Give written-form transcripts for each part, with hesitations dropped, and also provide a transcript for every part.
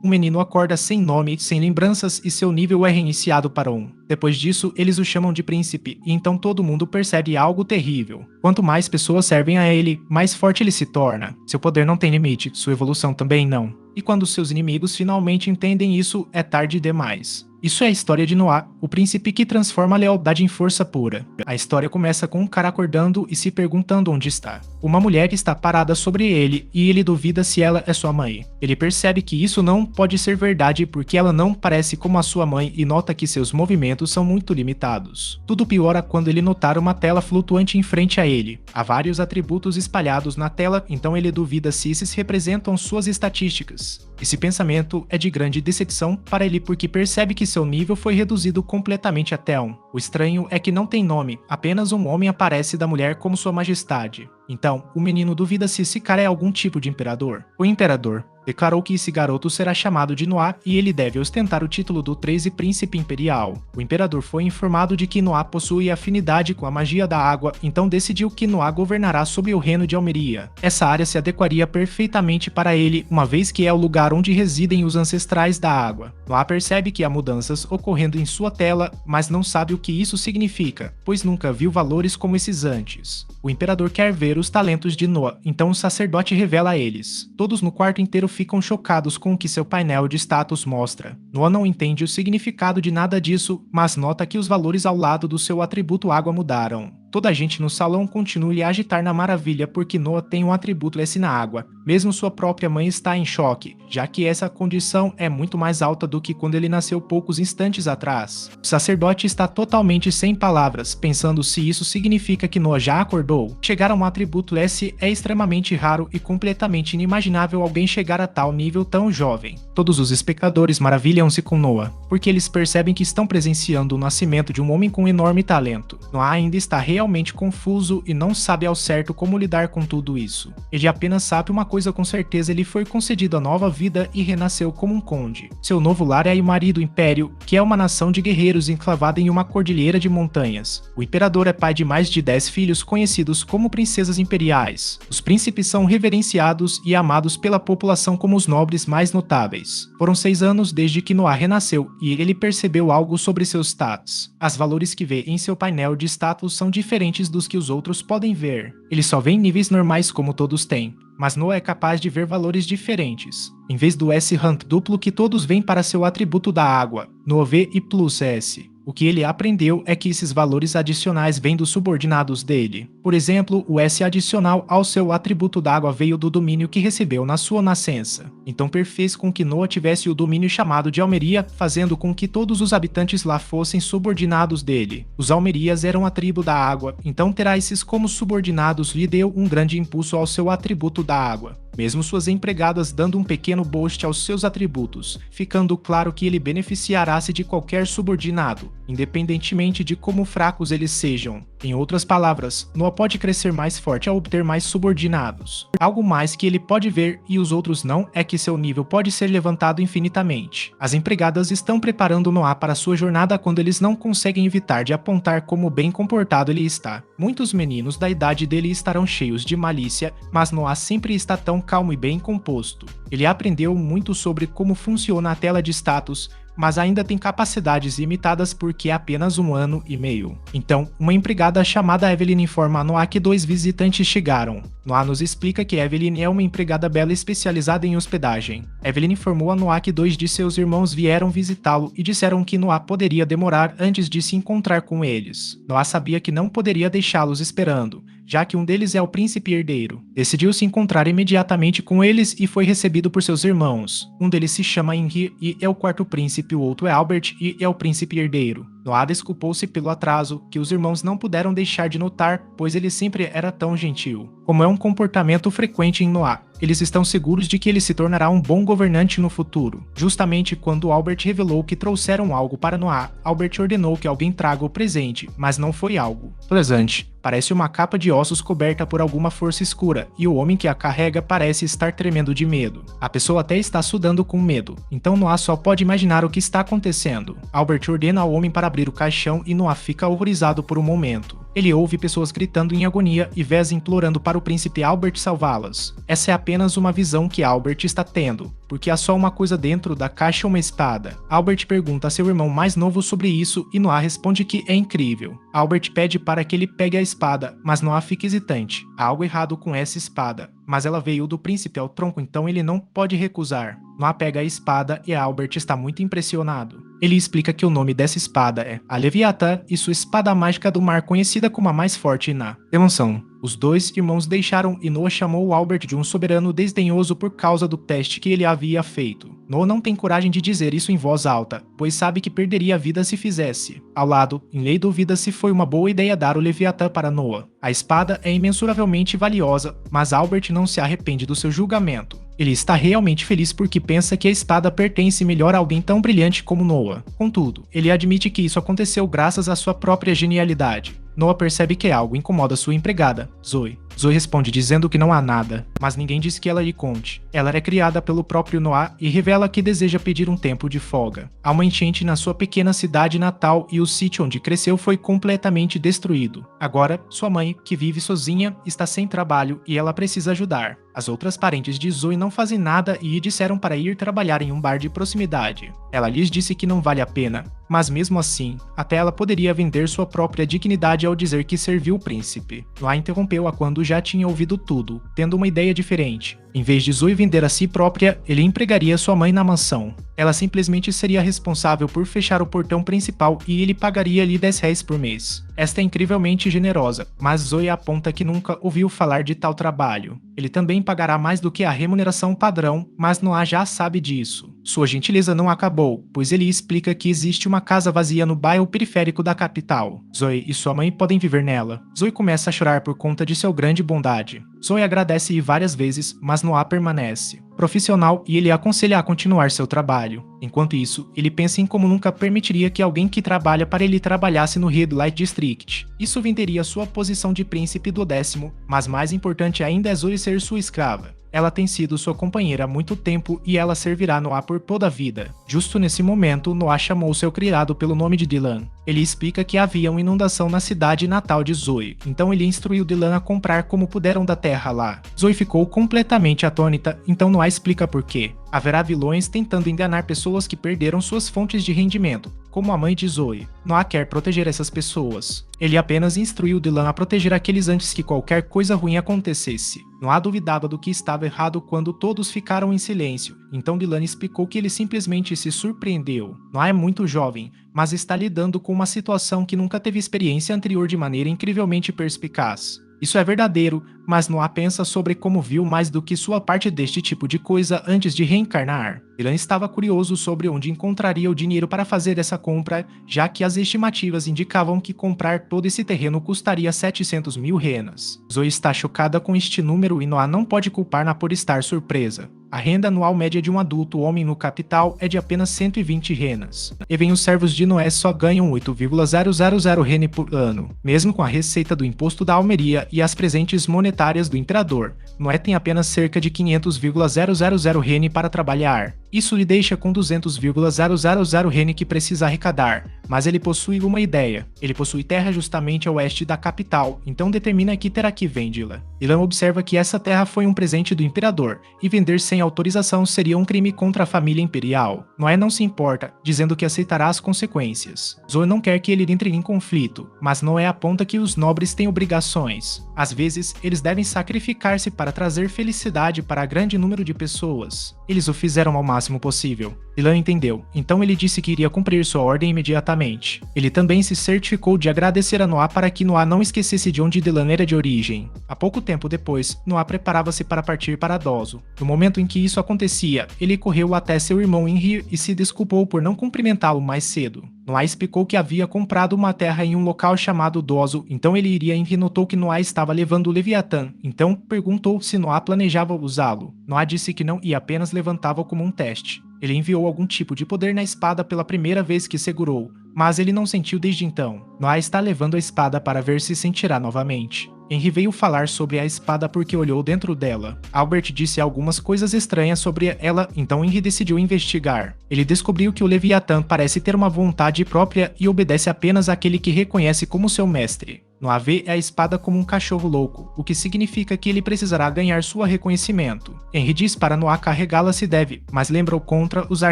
O menino acorda sem nome, sem lembranças e seu nível é reiniciado para 1. Depois disso, eles o chamam de príncipe e então todo mundo percebe algo terrível. Quanto mais pessoas servem a ele, mais forte ele se torna. Seu poder não tem limite, sua evolução também não. E quando seus inimigos finalmente entendem isso, é tarde demais. Isso é a história de Noah, o príncipe que transforma a lealdade em força pura. A história começa com um cara acordando e se perguntando onde está. Uma mulher está parada sobre ele e ele duvida se ela é sua mãe. Ele percebe que isso não pode ser verdade porque ela não parece como a sua mãe e nota que seus movimentos são muito limitados. Tudo piora quando ele notar uma tela flutuante em frente a ele. Há vários atributos espalhados na tela, então ele duvida se esses representam suas estatísticas. Esse pensamento é de grande decepção para ele porque percebe que seu nível foi reduzido completamente até 1. O estranho é que não tem nome, apenas um homem aparece da mulher como sua majestade. Então, o menino duvida se esse cara é algum tipo de imperador. O imperador declarou que esse garoto será chamado de Noah e ele deve ostentar o título do 13 Príncipe Imperial. O imperador foi informado de que Noah possui afinidade com a magia da água, então decidiu que Noah governará sobre o reino de Almeria. Essa área se adequaria perfeitamente para ele, uma vez que é o lugar onde residem os ancestrais da água. Noah percebe que há mudanças ocorrendo em sua tela, mas não sabe o que isso significa, pois nunca viu valores como esses antes. O imperador quer ver os talentos de Noah, então o sacerdote revela a eles. Todos no quarto inteiro ficam chocados com o que seu painel de status mostra. Noah não entende o significado de nada disso, mas nota que os valores ao lado do seu atributo água mudaram. Toda a gente no salão continua a agitar na maravilha porque Noah tem um atributo S na água. Mesmo sua própria mãe está em choque, já que essa condição é muito mais alta do que quando ele nasceu poucos instantes atrás. O sacerdote está totalmente sem palavras, pensando se isso significa que Noah já acordou. Chegar a um atributo S é extremamente raro e completamente inimaginável alguém chegar a tal nível tão jovem. Todos os espectadores maravilham-se com Noah, porque eles percebem que estão presenciando o nascimento de um homem com enorme talento. Noah ainda está realmente confuso e não sabe ao certo como lidar com tudo isso. Ele apenas sabe uma coisa com certeza: ele foi concedido a nova vida e renasceu como um conde. Seu novo lar é a Imari do Império, que é uma nação de guerreiros enclavada em uma cordilheira de montanhas. O imperador é pai de mais de 10 filhos conhecidos como princesas imperiais. Os príncipes são reverenciados e amados pela população como os nobres mais notáveis. Foram 6 anos desde que Noah renasceu e ele percebeu algo sobre seus status. Os valores que vê em seu painel de status são diferentes dos que os outros podem ver. Ele só vê em níveis normais como todos têm, mas Noah é capaz de ver valores diferentes. Em vez do S-Rank duplo que todos veem para seu atributo da água, Noah vê I plus S. O que ele aprendeu é que esses valores adicionais vêm dos subordinados dele. Por exemplo, o S adicional ao seu atributo d'água veio do domínio que recebeu na sua nascença. Então fez com que Noah tivesse o domínio chamado de Almeria, fazendo com que todos os habitantes lá fossem subordinados dele. Os Almerias eram a tribo da água, então ter esses como subordinados lhe deu um grande impulso ao seu atributo da água. Mesmo suas empregadas dando um pequeno boost aos seus atributos, ficando claro que ele beneficiará-se de qualquer subordinado, independentemente de como fracos eles sejam. Em outras palavras, Noah pode crescer mais forte ao obter mais subordinados. Algo mais que ele pode ver e os outros não é que seu nível pode ser levantado infinitamente. As empregadas estão preparando Noah para sua jornada quando eles não conseguem evitar de apontar como bem comportado ele está. Muitos meninos da idade dele estarão cheios de malícia, mas Noah sempre está tão calmo e bem composto. Ele aprendeu muito sobre como funciona a tela de status, mas ainda tem capacidades limitadas porque é apenas 1 ano e meio. Então, uma empregada chamada Evelyn informa a Noah que 2 visitantes chegaram. Noah nos explica que Evelyn é uma empregada bela especializada em hospedagem. Evelyn informou a Noah que 2 de seus irmãos vieram visitá-lo e disseram que Noah poderia demorar antes de se encontrar com eles. Noah sabia que não poderia deixá-los esperando, já que um deles é o príncipe herdeiro. Decidiu se encontrar imediatamente com eles e foi recebido por seus irmãos. Um deles se chama Henry e é o 4º príncipe, o outro é Albert e é o príncipe herdeiro. Noah desculpou-se pelo atraso, que os irmãos não puderam deixar de notar, pois ele sempre era tão gentil. Como é um comportamento frequente em Noah, eles estão seguros de que ele se tornará um bom governante no futuro. Justamente quando Albert revelou que trouxeram algo para Noah, Albert ordenou que alguém traga o presente, mas não foi algo presente. Parece uma capa de ossos coberta por alguma força escura, e o homem que a carrega parece estar tremendo de medo. A pessoa até está sudando com medo, então Noah só pode imaginar o que está acontecendo. Albert ordena ao homem para abrir o caixão e Noah fica horrorizado por um momento. Ele ouve pessoas gritando em agonia e vês implorando para o príncipe Albert salvá-las. Essa é apenas uma visão que Albert está tendo, porque há só uma coisa dentro da caixa, uma espada. Albert pergunta a seu irmão mais novo sobre isso e Noah responde que é incrível. Albert pede para que ele pegue a espada, mas Noah fica hesitante. Há algo errado com essa espada, mas ela veio do príncipe ao tronco, então ele não pode recusar. Noah pega a espada e Albert está muito impressionado. Ele explica que o nome dessa espada é a Leviatã e sua espada mágica do mar, conhecida como a mais forte na mansão. Os dois irmãos deixaram e Noah chamou Albert de um soberano desdenhoso por causa do teste que ele havia feito. Noah não tem coragem de dizer isso em voz alta, pois sabe que perderia a vida se fizesse. Ao lado, em lei duvida se foi uma boa ideia dar o Leviatã para Noah. A espada é imensuravelmente valiosa, mas Albert não se arrepende do seu julgamento. Ele está realmente feliz porque pensa que a espada pertence melhor a alguém tão brilhante como Noah. Contudo, ele admite que isso aconteceu graças à sua própria genialidade. Noah percebe que algo incomoda sua empregada, Zoe. Zoe responde dizendo que não há nada, mas ninguém diz que ela lhe conte. Ela é criada pelo próprio Noah e revela que deseja pedir um tempo de folga. Há uma enchente na sua pequena cidade natal e o sítio onde cresceu foi completamente destruído. Agora, sua mãe, que vive sozinha, está sem trabalho e ela precisa ajudar. As outras parentes de Zoe não fazem nada e disseram para ir trabalhar em um bar de proximidade. Ela lhes disse que não vale a pena, mas mesmo assim, até ela poderia vender sua própria dignidade ao dizer que serviu o príncipe. Noah interrompeu-a quando já tinha ouvido tudo, tendo uma ideia diferente. Em vez de Zoe vender a si própria, ele empregaria sua mãe na mansão. Ela simplesmente seria responsável por fechar o portão principal e ele pagaria-lhe R$10 por mês. Esta é incrivelmente generosa, mas Zoe aponta que nunca ouviu falar de tal trabalho. Ele também pagará mais do que a remuneração padrão, mas Noah já sabe disso. Sua gentileza não acabou, pois ele explica que existe uma casa vazia no bairro periférico da capital. Zoe e sua mãe podem viver nela. Zoe começa a chorar por conta de sua grande bondade. Zoe agradece-lhe várias vezes, mas Noah permanece profissional e ele aconselha a continuar seu trabalho. Enquanto isso, ele pensa em como nunca permitiria que alguém que trabalha para ele trabalhasse no Red Light District. Isso venderia sua posição de príncipe do 10º, mas mais importante ainda é Zoe ser sua escrava. Ela tem sido sua companheira há muito tempo e ela servirá Noah por toda a vida. Justo nesse momento, Noah chamou seu criado pelo nome de Dylan. Ele explica que havia uma inundação na cidade natal de Zoe, então ele instruiu Dylan a comprar como puderam da terra lá. Zoe ficou completamente atônita, então Noah explica por quê. Haverá vilões tentando enganar pessoas que perderam suas fontes de rendimento, como a mãe de Zoe. Noah quer proteger essas pessoas. Ele apenas instruiu Dylan a proteger aqueles antes que qualquer coisa ruim acontecesse. Noah duvidava do que estava errado quando todos ficaram em silêncio, então Dylan explicou que ele simplesmente se surpreendeu. Noah é muito jovem, mas está lidando com uma situação que nunca teve experiência anterior de maneira incrivelmente perspicaz. Isso é verdadeiro, mas Noah pensa sobre como viu mais do que sua parte deste tipo de coisa antes de reencarnar. Dylan estava curioso sobre onde encontraria o dinheiro para fazer essa compra, já que as estimativas indicavam que comprar todo esse terreno custaria 700 mil renas. Zoe está chocada com este número e Noah não pode culpar-na por estar surpresa. A renda anual média de um adulto homem no capital é de apenas 120 renas. E vem os servos de Noé só ganham 8,000 rene por ano. Mesmo com a receita do imposto da almeria e as presentes monetárias do imperador, Noé tem apenas cerca de 500,000 rene para trabalhar. Isso lhe deixa com 200,000 rene que precisa arrecadar, mas ele possui uma ideia. Ele possui terra justamente a oeste da capital, então determina que terá que vendê-la. Dylan observa que essa terra foi um presente do imperador, e vender sem autorização seria um crime contra a família imperial. Noé não se importa, dizendo que aceitará as consequências. Zoe não quer que ele entre em conflito, mas Noé aponta que os nobres têm obrigações. Às vezes, eles devem sacrificar-se para trazer felicidade para grande número de pessoas. Eles o fizeram ao máximo possível. Dylan entendeu, então ele disse que iria cumprir sua ordem imediatamente. Ele também se certificou de agradecer a Noah para que Noah não esquecesse de onde Dylan era de origem. Há pouco tempo depois, Noah preparava-se para partir para Dozo. No momento em que isso acontecia, ele correu até seu irmão Henry e se desculpou por não cumprimentá-lo mais cedo. Noah explicou que havia comprado uma terra em um local chamado Dozo, então ele iria. Henry notou que Noah estava levando o Leviatã, então perguntou se Noah planejava usá-lo. Noah disse que não e apenas levantava como um teste. Ele enviou algum tipo de poder na espada pela primeira vez que segurou, mas ele não sentiu desde então. Noah está levando a espada para ver se sentirá novamente. Henry veio falar sobre a espada porque olhou dentro dela. Albert disse algumas coisas estranhas sobre ela, então Henry decidiu investigar. Ele descobriu que o Leviatã parece ter uma vontade própria e obedece apenas àquele que reconhece como seu mestre. Noah vê a espada como um cachorro louco, o que significa que ele precisará ganhar sua reconhecimento. Henry diz para Noah carregá-la se deve, mas lembra o contra usar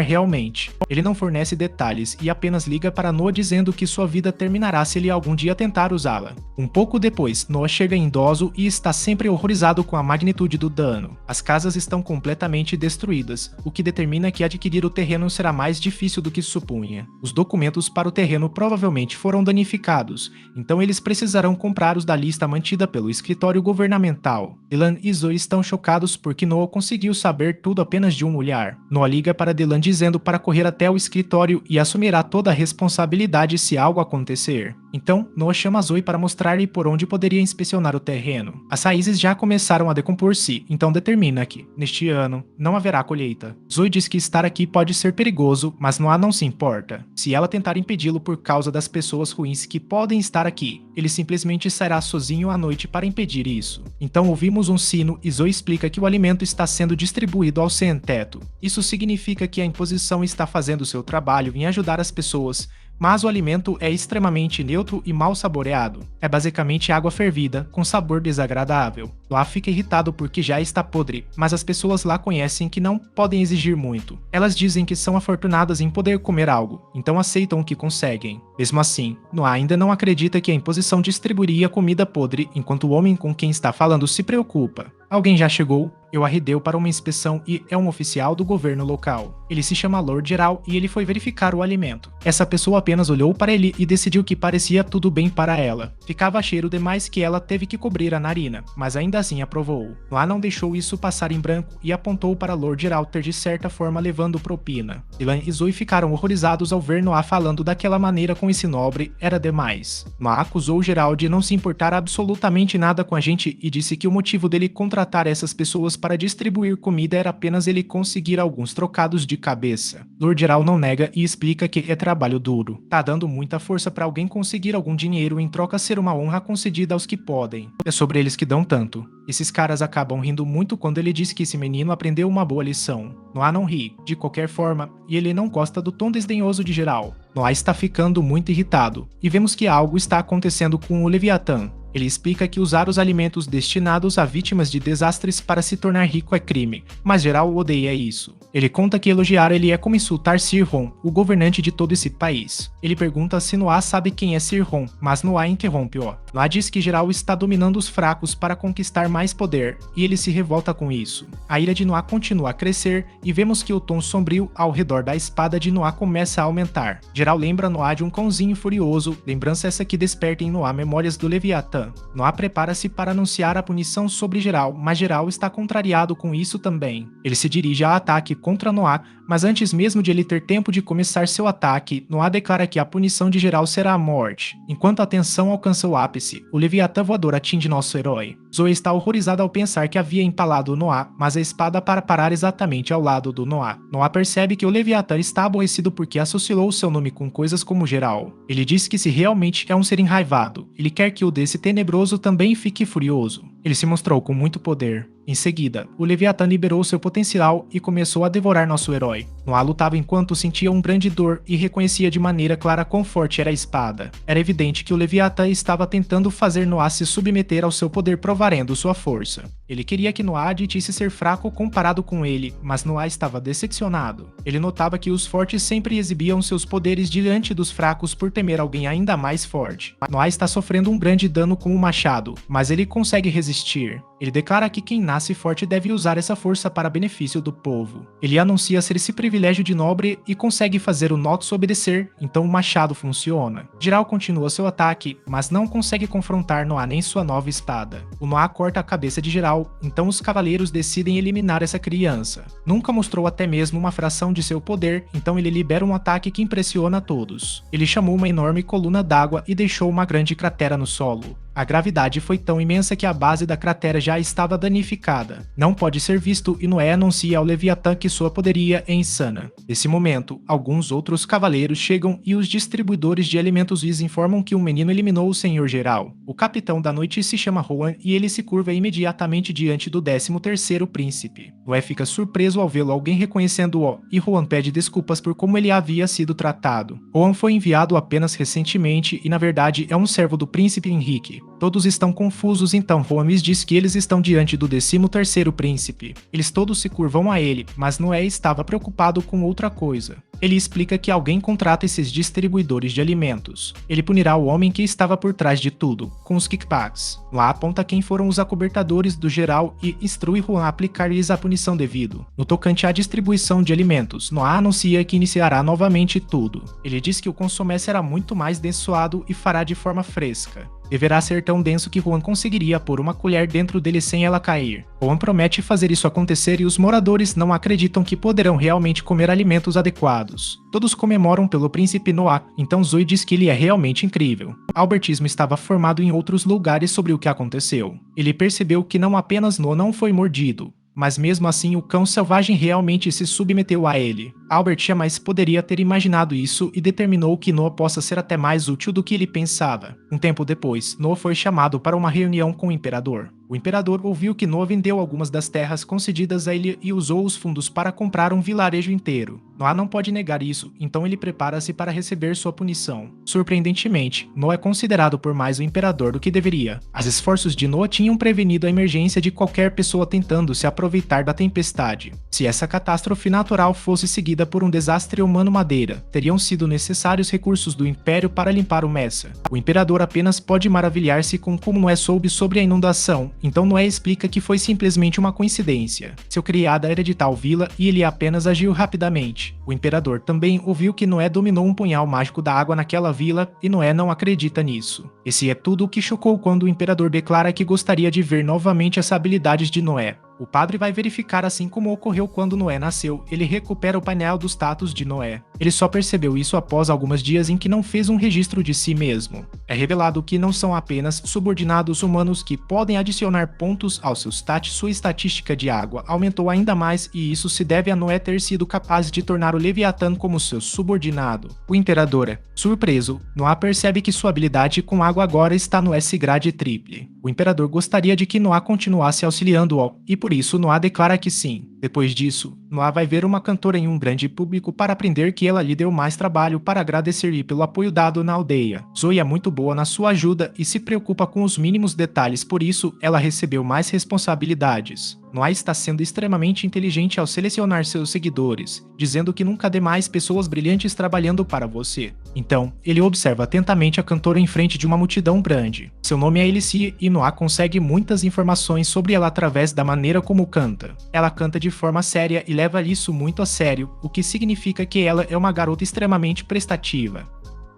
realmente. Ele não fornece detalhes e apenas liga para Noah dizendo que sua vida terminará se ele algum dia tentar usá-la. Um pouco depois, Noah chega idoso e está sempre horrorizado com a magnitude do dano. As casas estão completamente destruídas, o que determina que adquirir o terreno será mais difícil do que supunha. Os documentos para o terreno provavelmente foram danificados, então eles precisarão comprar os da lista mantida pelo escritório governamental. Dylan e Zoe estão chocados porque Noah conseguiu saber tudo apenas de um olhar. Noah liga para Dylan dizendo para correr até o escritório e assumirá toda a responsabilidade se algo acontecer. Então, Noah chama Zoe para mostrar-lhe por onde poderia inspecionar o terreno. As raízes já começaram a decompor-se, então determina que, neste ano, não haverá colheita. Zoe diz que estar aqui pode ser perigoso, mas Noah não se importa. Se ela tentar impedi-lo por causa das pessoas ruins que podem estar aqui, ele simplesmente sairá sozinho à noite para impedir isso. Então ouvimos um sino e Zoe explica que o alimento está sendo distribuído ao sem-teto. Isso significa que a imposição está fazendo seu trabalho em ajudar as pessoas, mas o alimento é extremamente neutro e mal saboreado. É basicamente água fervida, com sabor desagradável. Noah fica irritado porque já está podre, mas as pessoas lá conhecem que não podem exigir muito. Elas dizem que são afortunadas em poder comer algo, então aceitam o que conseguem. Mesmo assim, Noah ainda não acredita que a imposição distribuiria comida podre enquanto o homem com quem está falando se preocupa. Alguém já chegou? Eu arredeu para uma inspeção e é um oficial do governo local. Ele se chama Lord Geral e ele foi verificar o alimento. Essa pessoa apenas olhou para ele e decidiu que parecia tudo bem para ela. Ficava cheiro demais que ela teve que cobrir a narina, mas ainda assim aprovou. Noah não deixou isso passar em branco e apontou para Lord Geral ter de certa forma levando propina. Dylan e Zoe ficaram horrorizados ao ver Noah falando daquela maneira com esse nobre, era demais. Noah acusou o Geral de não se importar absolutamente nada com a gente e disse que o motivo dele contratar essas pessoas para distribuir comida era apenas ele conseguir alguns trocados de cabeça. Lord Geral não nega e explica que é trabalho duro. Tá dando muita força para alguém conseguir algum dinheiro em troca ser uma honra concedida aos que podem. É sobre eles que dão tanto. Esses caras acabam rindo muito quando ele diz que esse menino aprendeu uma boa lição. Noah não ri, de qualquer forma, e ele não gosta do tom desdenhoso de Geral. Noah está ficando muito irritado, e vemos que algo está acontecendo com o Leviatã. Ele explica que usar os alimentos destinados a vítimas de desastres para se tornar rico é crime, mas Geral odeia isso. Ele conta que elogiar ele é como insultar Sirhon, o governante de todo esse país. Ele pergunta se Noah sabe quem é Sirhon, mas Noah interrompe-o. Noah diz que Geral está dominando os fracos para conquistar mais poder, e ele se revolta com isso. A ira de Noah continua a crescer, e vemos que o tom sombrio ao redor da espada de Noah começa a aumentar. Geral lembra Noah de um cãozinho furioso, lembrança essa que desperta em Noah memórias do Leviatã. Noah prepara-se para anunciar a punição sobre Geral, mas Geral está contrariado com isso também. Ele se dirige ao ataque contra Noah, mas antes mesmo de ele ter tempo de começar seu ataque, Noah declara que a punição de Geral será a morte. Enquanto a tensão alcança o ápice, o Leviatã voador atinge nosso herói. Zoe está horrorizada ao pensar que havia empalado Noah, mas a espada para parar exatamente ao lado do Noah. Noah percebe que o Leviatã está aborrecido porque associou seu nome com coisas como Geral. Ele diz que se realmente é um ser enraivado, ele quer que o desse tenebroso também fique furioso. Ele se mostrou com muito poder. Em seguida, o Leviatã liberou seu potencial e começou a devorar nosso herói. Noah lutava enquanto sentia um grande dor e reconhecia de maneira clara quão forte era a espada. Era evidente que o Leviatã estava tentando fazer Noah se submeter ao seu poder provarendo sua força. Ele queria que Noah admitisse ser fraco comparado com ele, mas Noah estava decepcionado. Ele notava que os fortes sempre exibiam seus poderes diante dos fracos por temer alguém ainda mais forte. Noah está sofrendo um grande dano com o machado, mas ele consegue resistir. Ele declara que quem nasce forte deve usar essa força para benefício do povo. Ele anuncia ser esse privilégio de nobre e consegue fazer o Noxus obedecer, então o machado funciona. Geral continua seu ataque, mas não consegue confrontar Noah nem sua nova espada. O Noah corta a cabeça de Geral, então os cavaleiros decidem eliminar essa criança. Nunca mostrou até mesmo uma fração de seu poder, então ele libera um ataque que impressiona a todos. Ele chamou uma enorme coluna d'água e deixou uma grande cratera no solo. A gravidade foi tão imensa que a base da cratera já estava danificada. Não pode ser visto e Noé anuncia ao Leviatã que sua poderia é insana. Nesse momento, alguns outros cavaleiros chegam e os distribuidores de alimentos lhes informam que um menino eliminou o Senhor Geral. O capitão da noite se chama Rohan e ele se curva imediatamente diante do 13º príncipe. Noé fica surpreso ao vê-lo alguém reconhecendo-o e Rohan pede desculpas por como ele havia sido tratado. Rohan foi enviado apenas recentemente e na verdade é um servo do príncipe Henrique. Todos estão confusos, então Holmes diz que eles estão diante do 13º príncipe. Eles todos se curvam a ele, mas Noé estava preocupado com outra coisa. Ele explica que alguém contrata esses distribuidores de alimentos. Ele punirá o homem que estava por trás de tudo, com os kickbacks. Lá aponta quem foram os acobertadores do geral e instrui Juan a aplicar-lhes a punição devido. No tocante à distribuição de alimentos, Noah anuncia que iniciará novamente tudo. Ele diz que o consomé será muito mais densoado e fará de forma fresca. Deverá ser tão denso que Juan conseguiria pôr uma colher dentro dele sem ela cair. Juan promete fazer isso acontecer e os moradores não acreditam que poderão realmente comer alimentos adequados. Todos comemoram pelo príncipe Noah, então Zoe diz que ele é realmente incrível. Albertismo estava formado em outros lugares sobre o que aconteceu. Ele percebeu que não apenas Noah não foi mordido, mas mesmo assim o cão selvagem realmente se submeteu a ele. Albert jamais poderia ter imaginado isso e determinou que Noah possa ser até mais útil do que ele pensava. Um tempo depois, Noah foi chamado para uma reunião com o imperador. O imperador ouviu que Noah vendeu algumas das terras concedidas a ele e usou os fundos para comprar um vilarejo inteiro. Noah não pode negar isso, então ele prepara-se para receber sua punição. Surpreendentemente, Noah é considerado por mais o imperador do que deveria. Os esforços de Noah tinham prevenido a emergência de qualquer pessoa tentando se aproveitar da tempestade. Se essa catástrofe natural fosse seguida por um desastre humano-madeira, teriam sido necessários recursos do Império para limpar o Messa. O imperador apenas pode maravilhar-se com como Noé soube sobre a inundação, então Noé explica que foi simplesmente uma coincidência. Seu criado era de tal vila e ele apenas agiu rapidamente. O imperador também ouviu que Noé dominou um punhal mágico da água naquela vila e Noé não acredita nisso. Esse é tudo o que chocou quando o imperador declara que gostaria de ver novamente as habilidades de Noé. O padre vai verificar assim como ocorreu quando Noé nasceu. Ele recupera o painel dos status de Noé. Ele só percebeu isso após alguns dias em que não fez um registro de si mesmo. É revelado que não são apenas subordinados humanos que podem adicionar pontos ao seu stat. Sua estatística de água aumentou ainda mais e isso se deve a Noé ter sido capaz de tornar o Leviatã como seu subordinado. O imperador é surpreso. Noah percebe que sua habilidade com água agora está no S-grade triple. O imperador gostaria de que Noah continuasse auxiliando-o, e por isso Noah declara que sim. Depois disso, Noah vai ver uma cantora em um grande público para aprender que ela lhe deu mais trabalho para agradecer-lhe pelo apoio dado na aldeia. Zoe é muito boa na sua ajuda e se preocupa com os mínimos detalhes, por isso ela recebeu mais responsabilidades. Noah está sendo extremamente inteligente ao selecionar seus seguidores, dizendo que nunca dê mais pessoas brilhantes trabalhando para você. Então, ele observa atentamente a cantora em frente de uma multidão grande. Seu nome é Alicia e Noah consegue muitas informações sobre ela através da maneira como canta. Ela canta de forma séria e leva isso muito a sério, o que significa que ela é uma garota extremamente prestativa.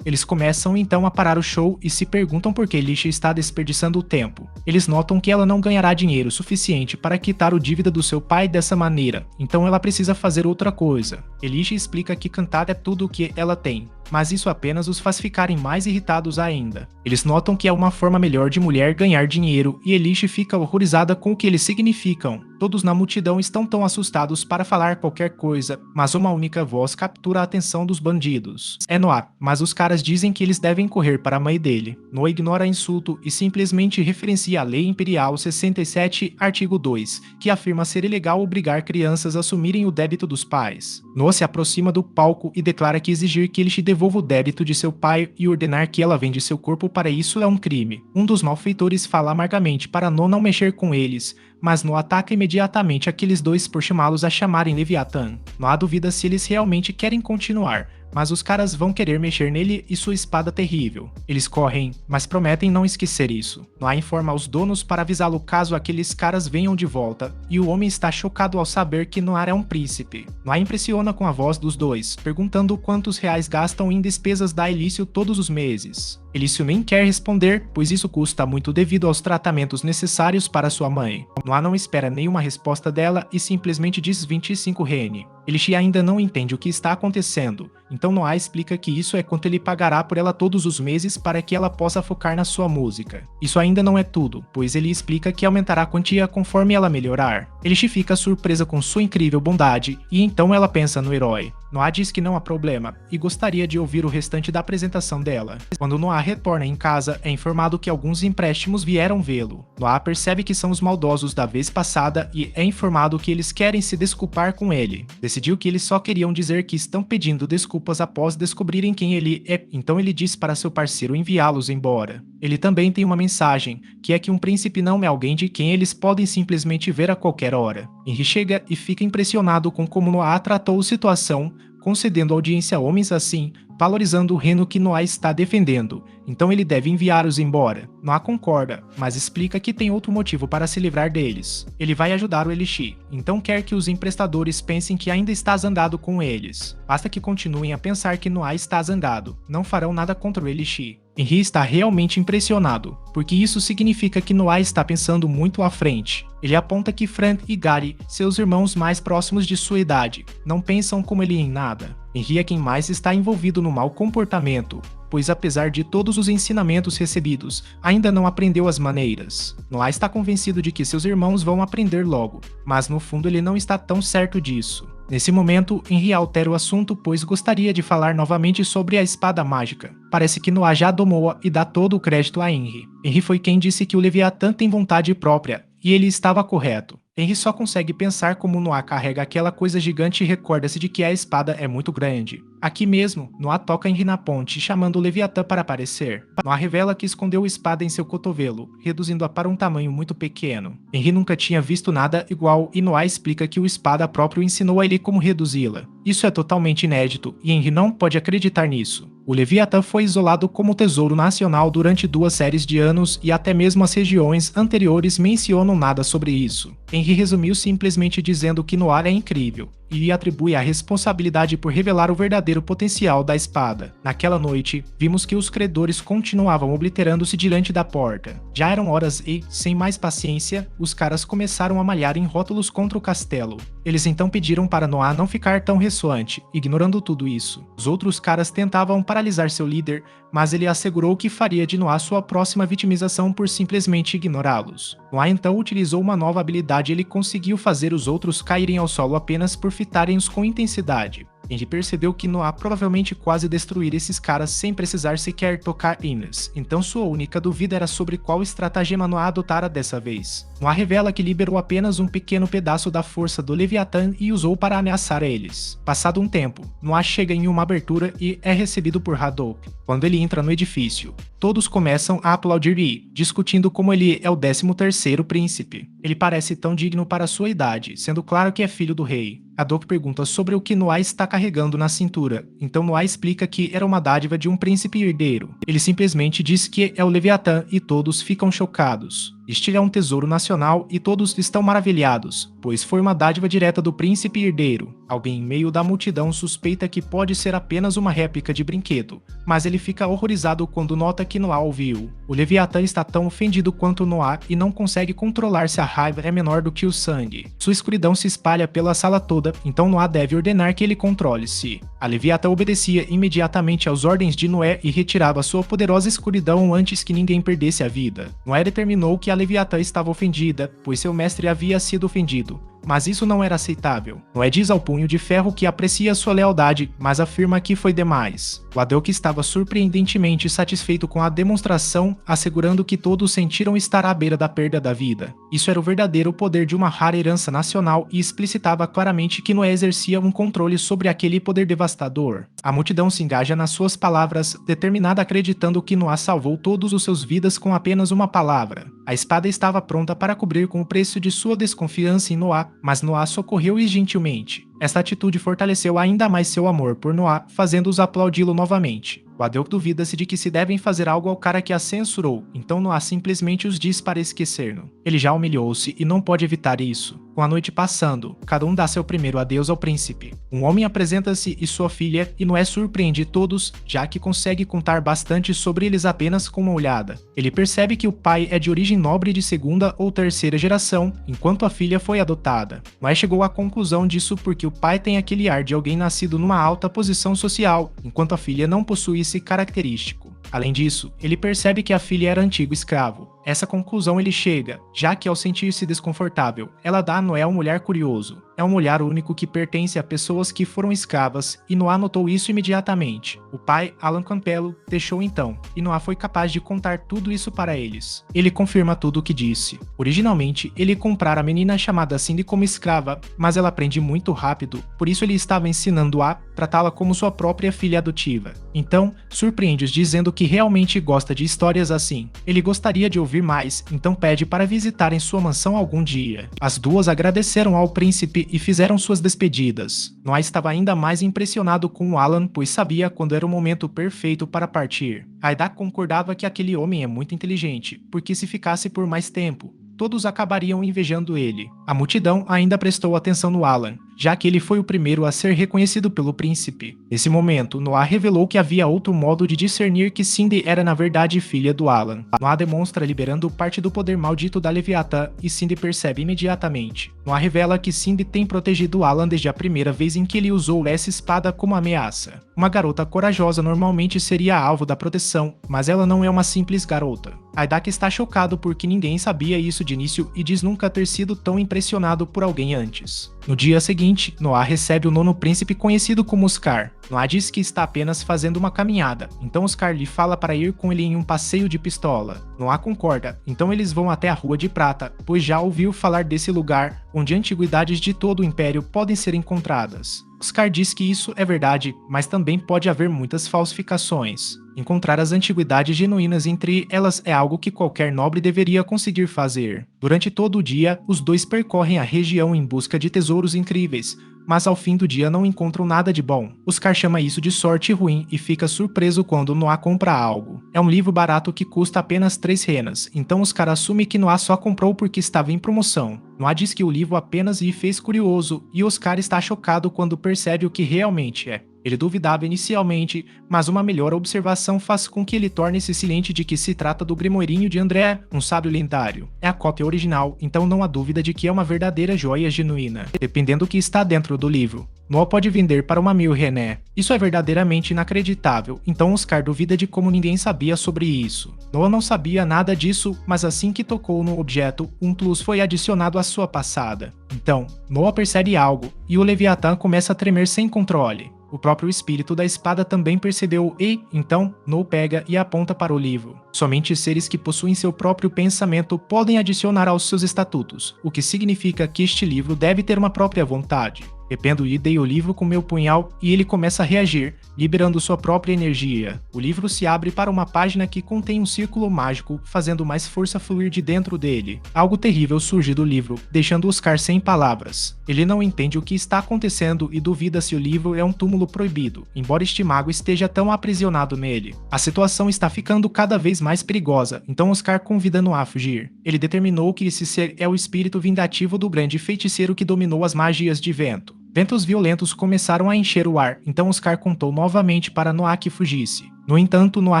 Eles começam então a parar o show e se perguntam por que Alicia está desperdiçando o tempo. Eles notam que ela não ganhará dinheiro suficiente para quitar o dívida do seu pai dessa maneira, então ela precisa fazer outra coisa. Alicia explica que cantar é tudo o que ela tem, mas isso apenas os faz ficarem mais irritados ainda. Eles notam que é uma forma melhor de mulher ganhar dinheiro e Alicia fica horrorizada com o que eles significam. Todos na multidão estão tão assustados para falar qualquer coisa, mas uma única voz captura a atenção dos bandidos. É Noah, mas os caras dizem que eles devem correr para a mãe dele. Noah ignora insulto e simplesmente referencia a Lei Imperial 67, artigo 2, que afirma ser ilegal obrigar crianças a assumirem o débito dos pais. Noah se aproxima do palco e declara que exigir que ele te devolva o débito de seu pai e ordenar que ela vende seu corpo para isso é um crime. Um dos malfeitores fala amargamente para Noah não mexer com eles, mas Noah ataca imediatamente aqueles dois por chamá-los a chamarem Leviatã. Noah duvida se eles realmente querem continuar, mas os caras vão querer mexer nele e sua espada terrível. Eles correm, mas prometem não esquecer isso. Noah informa aos donos para avisá-lo caso aqueles caras venham de volta, e o homem está chocado ao saber que Noah é um príncipe. Noah impressiona com a voz dos dois, perguntando quantos reais gastam em despesas da Elício todos os meses. Elício nem quer responder, pois isso custa muito devido aos tratamentos necessários para sua mãe. Noah não espera nenhuma resposta dela e simplesmente diz 25 rene. Elício ainda não entende o que está acontecendo, então Noah explica que isso é quanto ele pagará por ela todos os meses para que ela possa focar na sua música. Isso ainda não é tudo, pois ele explica que aumentará a quantia conforme ela melhorar. Elício fica surpresa com sua incrível bondade e então ela pensa no herói. Noah diz que não há problema e gostaria de ouvir o restante da apresentação dela. Quando Noah retorna em casa, é informado que alguns empréstimos vieram vê-lo. Noah percebe que são os maldosos da vez passada e é informado que eles querem se desculpar com ele. Decidiu que eles só queriam dizer que estão pedindo desculpas após descobrirem quem ele é, então ele diz para seu parceiro enviá-los embora. Ele também tem uma mensagem, que é que um príncipe não é alguém de quem eles podem simplesmente ver a qualquer hora. Henry chega e fica impressionado com como Noah tratou a situação, concedendo audiência a homens assim, valorizando o reino que Noah está defendendo, então ele deve enviá-los embora. Noah concorda, mas explica que tem outro motivo para se livrar deles. Ele vai ajudar o Elixir, então quer que os emprestadores pensem que ainda está zangado com eles. Basta que continuem a pensar que Noah está zangado, não farão nada contra o Elixir. Henry está realmente impressionado, porque isso significa que Noah está pensando muito à frente. Ele aponta que Fran e Gary, seus irmãos mais próximos de sua idade, não pensam como ele em nada. Henry é quem mais está envolvido no mau comportamento, pois apesar de todos os ensinamentos recebidos, ainda não aprendeu as maneiras. Noah está convencido de que seus irmãos vão aprender logo, mas no fundo ele não está tão certo disso. Nesse momento, Henry altera o assunto pois gostaria de falar novamente sobre a espada mágica. Parece que Noah já domou-a e dá todo o crédito a Henry. Henry foi quem disse que o Leviatã tem vontade própria, e ele estava correto. Henry só consegue pensar como Noah carrega aquela coisa gigante e recorda-se de que a espada é muito grande. Aqui mesmo, Noah toca Henry na ponte, chamando o Leviatã para aparecer. Noah revela que escondeu a espada em seu cotovelo, reduzindo-a para um tamanho muito pequeno. Henry nunca tinha visto nada igual e Noah explica que o espada próprio ensinou a ele como reduzi-la. Isso é totalmente inédito e Henry não pode acreditar nisso. O Leviatã foi isolado como tesouro nacional durante 2 séries de anos e até mesmo as regiões anteriores mencionam nada sobre isso. Henry resumiu simplesmente dizendo que Noah é incrível e atribui a responsabilidade por revelar o verdadeiro potencial da espada. Naquela noite, vimos que os credores continuavam obliterando-se diante da porta. Já eram horas e, sem mais paciência, os caras começaram a malhar em rótulos contra o castelo. Eles então pediram para Noah não ficar tão ressoante, ignorando tudo isso. Os outros caras tentavam paralisar seu líder, mas ele assegurou que faria de Noah sua próxima vitimização por simplesmente ignorá-los. Noah então utilizou uma nova habilidade e ele conseguiu fazer os outros caírem ao solo apenas por fitarem-os com intensidade. Henry percebeu que Noah provavelmente quase destruir esses caras sem precisar sequer tocar eles, então sua única dúvida era sobre qual estratagema Noah adotara dessa vez. Noah revela que liberou apenas um pequeno pedaço da força do Leviatã e usou para ameaçar eles. Passado um tempo, Noah chega em uma abertura e é recebido por Haddock. Quando ele entra no edifício, todos começam a aplaudir e discutindo como ele é o 13º príncipe. Ele parece tão digno para sua idade, sendo claro que é filho do rei. Haddock pergunta sobre o que Noah está carregando na cintura, então Noah explica que era uma dádiva de um príncipe herdeiro. Ele simplesmente diz que é o Leviatã e todos ficam chocados. Este é um tesouro nacional e todos estão maravilhados, pois foi uma dádiva direta do príncipe herdeiro. Alguém em meio da multidão suspeita que pode ser apenas uma réplica de brinquedo, mas ele fica horrorizado quando nota que Noah ouviu. O Leviatã está tão ofendido quanto Noah e não consegue controlar se a raiva é menor do que o sangue. Sua escuridão se espalha pela sala toda, então Noah deve ordenar que ele controle-se. A Leviatã obedecia imediatamente às ordens de Noé e retirava sua poderosa escuridão antes que ninguém perdesse a vida. Noé determinou que a Leviatã estava ofendida, pois seu mestre havia sido ofendido. Mas isso não era aceitável. Noé diz ao Punho de Ferro que aprecia sua lealdade, mas afirma que foi demais. O Haddock estava surpreendentemente satisfeito com a demonstração, assegurando que todos sentiram estar à beira da perda da vida. Isso era o verdadeiro poder de uma rara herança nacional e explicitava claramente que Noé exercia um controle sobre aquele poder devastador. A multidão se engaja nas suas palavras, determinada acreditando que Noé salvou todos os seus vidas com apenas uma palavra. A espada estava pronta para cobrir com o preço de sua desconfiança em Noé, mas Noah socorreu-os gentilmente. Esta atitude fortaleceu ainda mais seu amor por Noah, fazendo-os aplaudi-lo novamente. O Haddock duvida-se de que se devem fazer algo ao cara que a censurou, então Noah simplesmente os diz para esquecer-no. Ele já humilhou-se e não pode evitar isso. Com a noite passando, cada um dá seu primeiro adeus ao príncipe. Um homem apresenta-se e sua filha, e Noé surpreende todos, já que consegue contar bastante sobre eles apenas com uma olhada. Ele percebe que o pai é de origem nobre de 2ª ou 3ª geração, enquanto a filha foi adotada. Noé chegou à conclusão disso porque o pai tem aquele ar de alguém nascido numa alta posição social, enquanto a filha não possui esse característico. Além disso, ele percebe que a filha era antigo escravo. Essa conclusão ele chega, já que ao sentir-se desconfortável, ela dá a Noé um olhar curioso. É um olhar único que pertence a pessoas que foram escravas, e Noah notou isso imediatamente. O pai, Alan Campbell, deixou então, e Noah foi capaz de contar tudo isso para eles. Ele confirma tudo o que disse. Originalmente, ele comprara a menina chamada Cindy como escrava, mas ela aprende muito rápido, por isso ele estava ensinando a tratá-la como sua própria filha adotiva. Então, surpreende-os dizendo que realmente gosta de histórias assim. Ele gostaria de ouvir mais, então pede para visitarem sua mansão algum dia. As duas agradeceram ao príncipe e fizeram suas despedidas. Noah estava ainda mais impressionado com o Alan, pois sabia quando era o momento perfeito para partir. Aidak concordava que aquele homem é muito inteligente, porque se ficasse por mais tempo, todos acabariam invejando ele. A multidão ainda prestou atenção no Alan, já que ele foi o primeiro a ser reconhecido pelo príncipe. Nesse momento, Noah revelou que havia outro modo de discernir que Cindy era na verdade filha do Alan. Noah demonstra liberando parte do poder maldito da Leviatã e Cindy percebe imediatamente. Noah revela que Cindy tem protegido Alan desde a primeira vez em que ele usou essa espada como ameaça. Uma garota corajosa normalmente seria alvo da proteção, mas ela não é uma simples garota. Aidak está chocado porque ninguém sabia isso de início e diz nunca ter sido tão impressionado por alguém antes. No dia seguinte, Noah recebe o nono príncipe conhecido como Scar. Noah diz que está apenas fazendo uma caminhada, então Scar lhe fala para ir com ele em um passeio de pistola. Noah concorda, então eles vão até a Rua de Prata, pois já ouviu falar desse lugar, onde antiguidades de todo o Império podem ser encontradas. Scar diz que isso é verdade, mas também pode haver muitas falsificações. Encontrar as antiguidades genuínas entre elas é algo que qualquer nobre deveria conseguir fazer. Durante todo o dia, os dois percorrem a região em busca de tesouros incríveis, mas ao fim do dia não encontram nada de bom. Scar chama isso de sorte ruim e fica surpreso quando Noah compra algo. É um livro barato que custa apenas 3 renas, então Scar assume que Noah só comprou porque estava em promoção. Noah diz que o livro apenas lhe fez curioso, e Oscar está chocado quando percebe o que realmente é. Ele duvidava inicialmente, mas uma melhor observação faz com que ele torne-se ciente de que se trata do Grimoirinho de André, um sábio lendário. É a cópia original, então não há dúvida de que é uma verdadeira joia genuína, dependendo do que está dentro do livro. Noah pode vender para uma 1000 rené. Isso é verdadeiramente inacreditável, então Oscar duvida de como ninguém sabia sobre isso. Noah não sabia nada disso, mas assim que tocou no objeto, um plus foi adicionado à sua passada. Então, Noah percebe algo, e o Leviatã começa a tremer sem controle. O próprio espírito da espada também percebeu e, então, Noah pega e aponta para o livro. Somente seres que possuem seu próprio pensamento podem adicionar aos seus estatutos, o que significa que este livro deve ter uma própria vontade. Rependo e dei o livro com meu punhal e ele começa a reagir, liberando sua própria energia. O livro se abre para uma página que contém um círculo mágico, fazendo mais força fluir de dentro dele. Algo terrível surge do livro, deixando Oscar sem palavras. Ele não entende o que está acontecendo e duvida se o livro é um túmulo proibido, embora este mago esteja tão aprisionado nele. A situação está ficando cada vez mais perigosa, então Oscar convida Noah a fugir. Ele determinou que esse ser é o espírito vingativo do grande feiticeiro que dominou as magias de vento. Ventos violentos começaram a encher o ar, então Oscar contou novamente para Noah que fugisse. No entanto, Noah